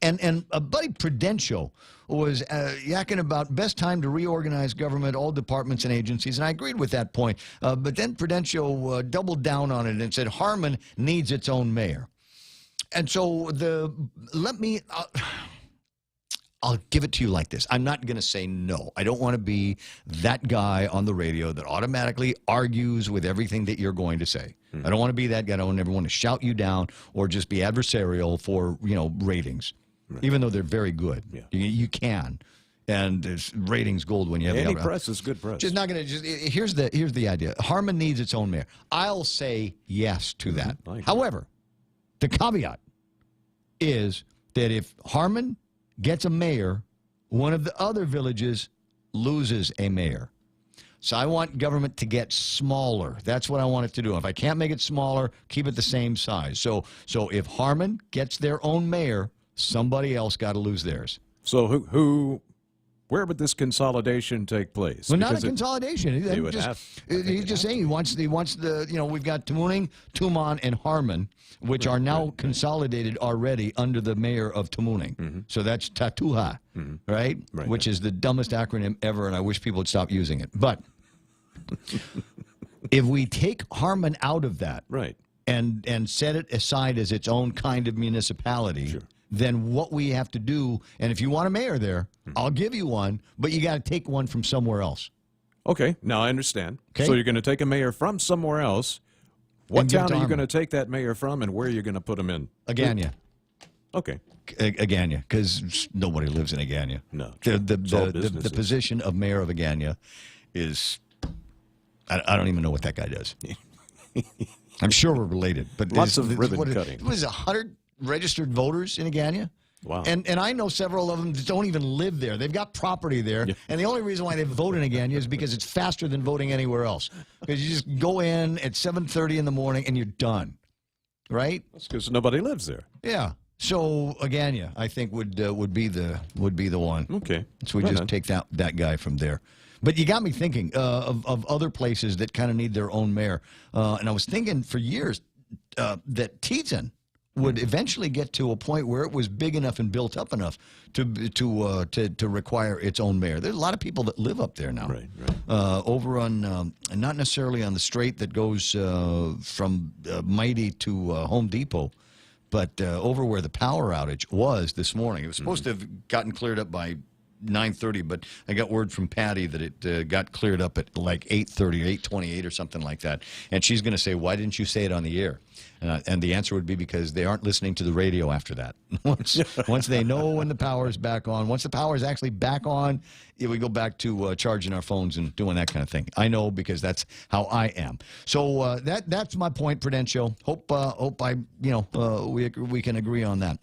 And a buddy Prudential was yakking about best time to reorganize government, all departments and agencies, and I agreed with that point. But then Prudential doubled down on it and said Harmon needs its own mayor. And so I'll give it to you like this. I'm not going to say no. I don't want to be that guy on the radio that automatically argues with everything that you're going to say. I don't want to be that guy. I don't ever want to shout you down or just be adversarial for, ratings, even though they're very good. Yeah. You can. And there's ratings gold when you have any press is good press. Just not going to. Here's the idea. Harmon needs its own mayor. I'll say yes to that. However, the caveat is that if Harmon gets a mayor, one of the other villages loses a mayor. So I want government to get smaller. That's what I want it to do. If I can't make it smaller, keep it the same size. So if Harmon gets their own mayor, somebody else got to lose theirs. So where would this consolidation take place? Well, not a consolidation. He's just saying he wants the, we've got Tamuning, Tumon, and Harmon, which are now consolidated already under the mayor of Tamuning. So that's Tatuha, right? Which is the dumbest acronym ever, and I wish people would stop using it. But if we take Harmon out of that and set it aside as its own kind of municipality, then what we have to do, and if you want a mayor there, I'll give you one, but you got to take one from somewhere else. Okay, now I understand. Okay. So you're going to take a mayor from somewhere else. What town are you going to take that mayor from, and where are you going to put him in? Agania. Okay. Agania, because nobody lives in Agania. No. The position of mayor of Agania is, I don't even know what that guy does. I'm sure we're related. But lots of ribbon cutting. What is it, 100 registered voters in Agania? Wow. And I know several of them that don't even live there. They've got property there. Yeah. And the only reason why they vote in Agania is because it's faster than voting anywhere else. Because you just go in at 7:30 in the morning and you're done. Right? That's because nobody lives there. Yeah. So Agania, I think, would be the one. Okay. So we just take that guy from there. But you got me thinking of other places that kind of need their own mayor. And I was thinking for years that Teton would eventually get to a point where it was big enough and built up enough to require its own mayor. There's a lot of people that live up there now. Right. Over on, not necessarily on the strait that goes from Mighty to Home Depot, but over where the power outage was this morning. It was supposed to have gotten cleared up by 9:30, but I got word from Patty that it got cleared up at like 8:30 or 8:28 or something like that. And she's going to say, why didn't you say it on the air? And the answer would be because they aren't listening to the radio after that. Once they know when the power is back on, once the power is actually back on, we go back to charging our phones and doing that kind of thing. I know because that's how I am. So that's my point, Prudential. Hope we can agree on that.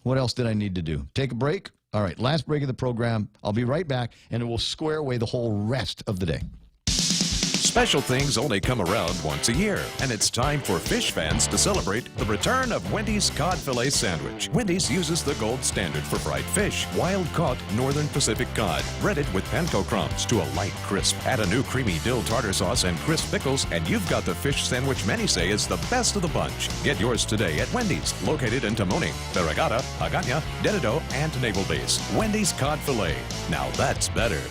What else did I need to do? Take a break? All right, last break of the program. I'll be right back, and it will square away the whole rest of the day. Special things only come around once a year, and it's time for fish fans to celebrate the return of Wendy's Cod Filet Sandwich. Wendy's uses the gold standard for fried fish, wild-caught Northern Pacific cod, breaded with panko crumbs to a light crisp. Add a new creamy dill tartar sauce and crisp pickles, and you've got the fish sandwich many say is the best of the bunch. Get yours today at Wendy's, located in Tamuning, Veragata, Agana, Dededo, and Naval Base. Wendy's Cod Filet. Now that's better.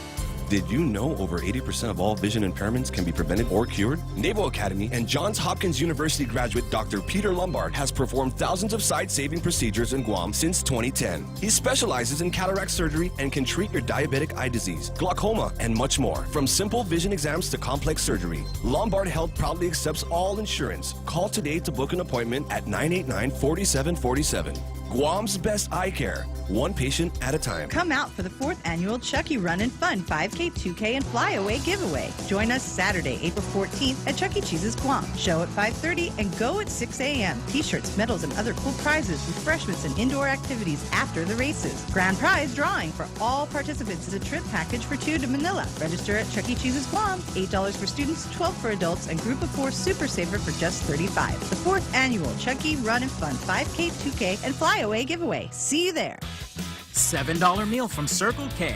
Did you know over 80% of all vision impairments can be prevented or cured? Naval Academy and Johns Hopkins University graduate Dr. Peter Lombard has performed thousands of sight-saving procedures in Guam since 2010. He specializes in cataract surgery and can treat your diabetic eye disease, glaucoma, and much more. From simple vision exams to complex surgery, Lombard Health proudly accepts all insurance. Call today to book an appointment at 989-4747. Guam's best eye care, one patient at a time. Come out for the 4th annual Chucky Run and Fun 5K, 2K, and Flyaway giveaway. Join us Saturday, April 14th at Chuck E. Cheese's Guam. Show at 5:30 and go at 6 a.m. T-shirts, medals, and other cool prizes, refreshments, and indoor activities after the races. Grand prize drawing for all participants is a trip package for 2 to Manila. Register at Chuck E. Cheese's Guam. $8 for students, $12 for adults, and Group of 4 Super Saver for just $35. The 4th annual Chuck E. Run and Fun 5K, 2K, and Flyaway giveaway. See you there. $7 meal from Circle K.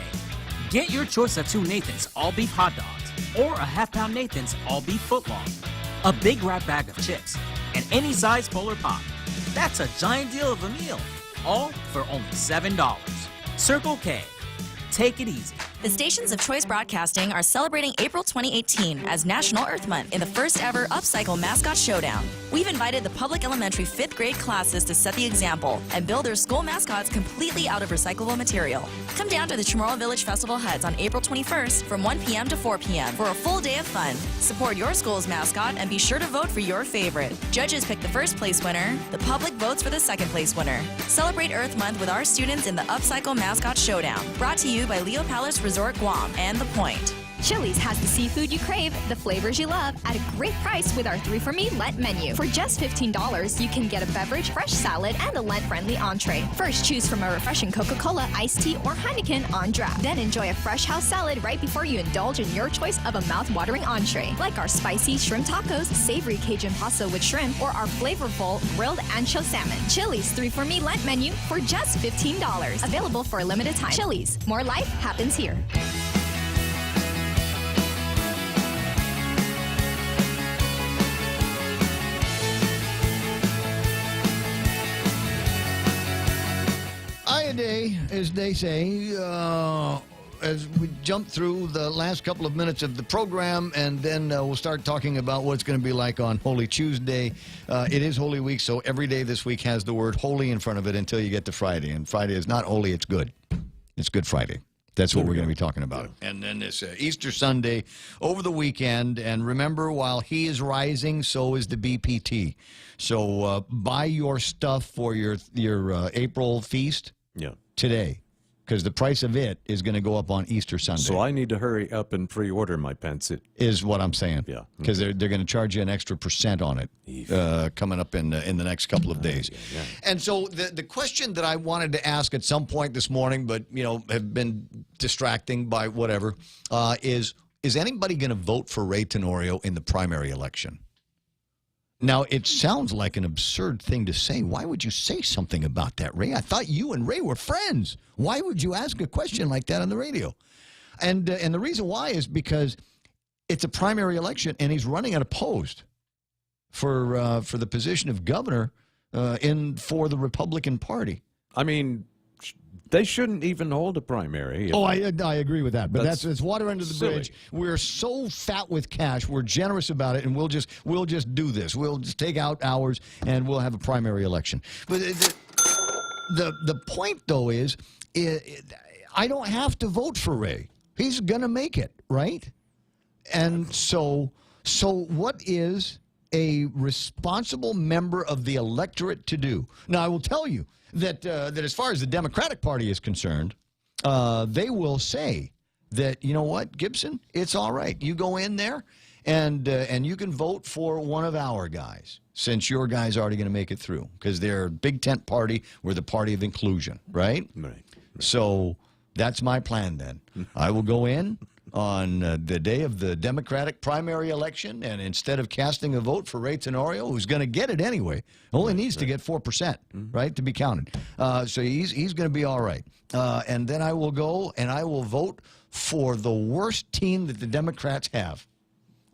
Get your choice of 2 Nathan's all-beef hot dogs or a half-pound Nathan's all-beef footlong, a big wrap bag of chips, and any size Polar Pop. That's a giant deal of a meal, all for only $7. Circle K. Take it easy. The stations of Choice Broadcasting are celebrating April 2018 as National Earth Month in the first ever Upcycle Mascot Showdown. We've invited the public elementary 5th grade classes to set the example and build their school mascots completely out of recyclable material. Come down to the Chamorro Village Festival Huts on April 21st from 1 p.m. to 4 p.m. for a full day of fun. Support your school's mascot and be sure to vote for your favorite. Judges pick the first place winner. The public votes for the second place winner. Celebrate Earth Month with our students in the Upcycle Mascot Showdown. Brought to you by Leo Palace Resort Guam and The Point. Chili's has the seafood you crave, the flavors you love, at a great price with our 3 for Me Lent menu. For just $15, you can get a beverage, fresh salad, and a Lent-friendly entree. First, choose from a refreshing Coca-Cola, iced tea, or Heineken on draft. Then enjoy a fresh house salad right before you indulge in your choice of a mouth-watering entree, like our spicy shrimp tacos, savory Cajun pasta with shrimp, or our flavorful grilled ancho salmon. Chili's 3 for Me Lent menu for just $15. Available for a limited time. Chili's, more life happens here. A day, as they say, as we jump through the last couple of minutes of the program, and then we'll start talking about what it's going to be like on Holy Tuesday. It is Holy Week, so every day this week has the word holy in front of it until you get to Friday. And Friday is not holy, it's good. It's Good Friday. That's what we're going to be talking about. And then this Easter Sunday over the weekend. And remember, while he is rising, so is the BPT. So buy your stuff for your April feast today, because the price of it is going to go up on Easter Sunday. So I need to hurry up and pre-order my pants. Is what I'm saying. Yeah. Because they're going to charge you an extra % on it coming up in the next couple of days. And so the question that I wanted to ask at some point this morning, but have been distracting by whatever, is anybody going to vote for Ray Tenorio in the primary election? Now, it sounds like an absurd thing to say. Why would you say something about that, Ray? I thought you and Ray were friends. Why would you ask a question like that on the radio? And the reason why is because it's a primary election, and he's running unopposed for the position of governor for the Republican Party. I mean, they shouldn't even hold a primary. Oh, I agree with that. But that's water under the bridge. We're so fat with cash. We're generous about it, and we'll just do this. We'll just take out hours, and we'll have a primary election. But the point, though, is I don't have to vote for Ray. He's going to make it, right? And so what is a responsible member of the electorate to do? Now, I will tell you that as far as the Democratic Party is concerned, they will say that, you know what, Gibson, it's all right. You go in there and you can vote for one of our guys, since your guy's already going to make it through, because they're a big tent party. We're the party of inclusion, right? Right. So that's my plan then. I will go in on the day of the Democratic primary election, and instead of casting a vote for Ray Tenorio, who's going to get it anyway, only needs to get 4%, right, to be counted. So he's going to be all right. And then I will go and I will vote for the worst team that the Democrats have.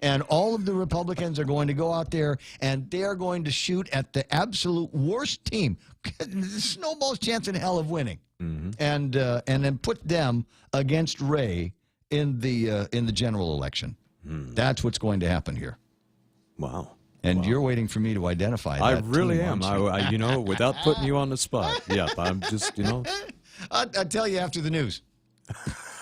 And all of the Republicans are going to go out there, and they're going to shoot at the absolute worst team. Snowball's chance in hell of winning. And then put them against Ray in the general election. That's what's going to happen here. Wow. And you're waiting for me to identify that. I really team, am. aren't you? Without putting you on the spot. Yeah, I'm just, I'll tell you after the news.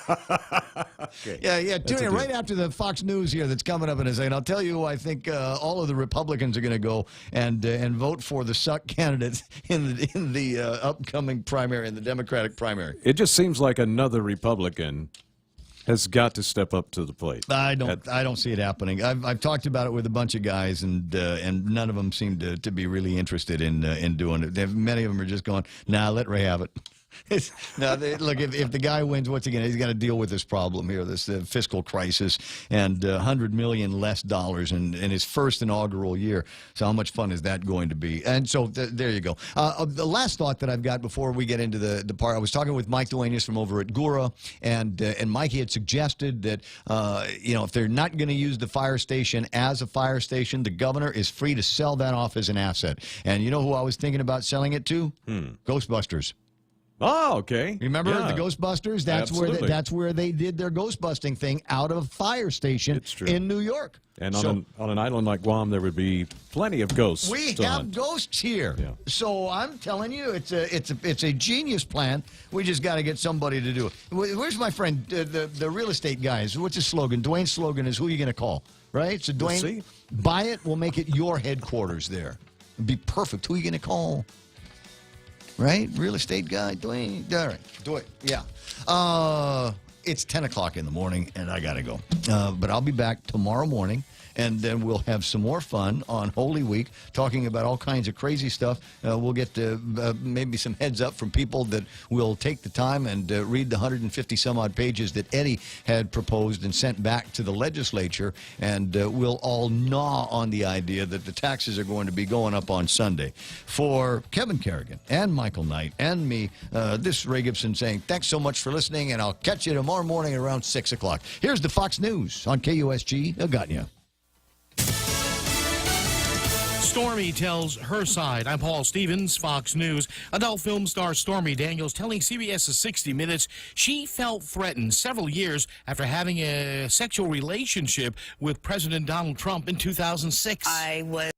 Okay. Yeah. Tune in a right deal. after the Fox News here that's coming up in a second. I'll tell you who I think all of the Republicans are going to go and vote for the suck candidates in the upcoming primary, in the Democratic primary. It just seems like another Republican has got to step up to the plate. I don't see it happening. I've talked about it with a bunch of guys, and none of them seem to be really interested in doing it. Many of them are just going, nah, let Ray have it. Look, if the guy wins, what's he going to? He's got to deal with this problem here, this fiscal crisis, and $100 million less dollars in his first inaugural year. So how much fun is that going to be? And so there you go. The last thought that I've got before we get into the part, I was talking with Mike Duenas from over at Gura, and Mikey had suggested that if they're not going to use the fire station as a fire station, the governor is free to sell that off as an asset. And you know who I was thinking about selling it to? Ghostbusters. Oh, okay. Remember the Ghostbusters? That's where they did their ghost busting thing out of a fire station in New York. And on an island like Guam, there would be plenty of ghosts. We have ghosts here. Yeah. So I'm telling you, it's a genius plan. We just got to get somebody to do it. Where's my friend, the real estate guys? What's his slogan? Dwayne's slogan is, who are you going to call? Right? So Dwayne, buy it, we'll make it your headquarters there. It'd be perfect. Who are you going to call? Right? Real estate guy, Dwayne. All right, do it. Yeah. It's 10 o'clock in the morning, and I got to go. But I'll be back tomorrow morning, and then we'll have some more fun on Holy Week, talking about all kinds of crazy stuff. We'll get maybe some heads up from people that will take the time and read the 150-some-odd pages that Eddie had proposed and sent back to the legislature, and we'll all gnaw on the idea that the taxes are going to be going up on Sunday. For Kevin Kerrigan and Michael Knight and me, this is Ray Gibson saying thanks so much for listening, and I'll catch you tomorrow morning around 6 o'clock. Here's the Fox News on KUSG Agutya. Stormy tells her side. I'm Paul Stevens, Fox News. Adult film star Stormy Daniels telling CBS's 60 Minutes she felt threatened several years after having a sexual relationship with President Donald Trump in 2006. I was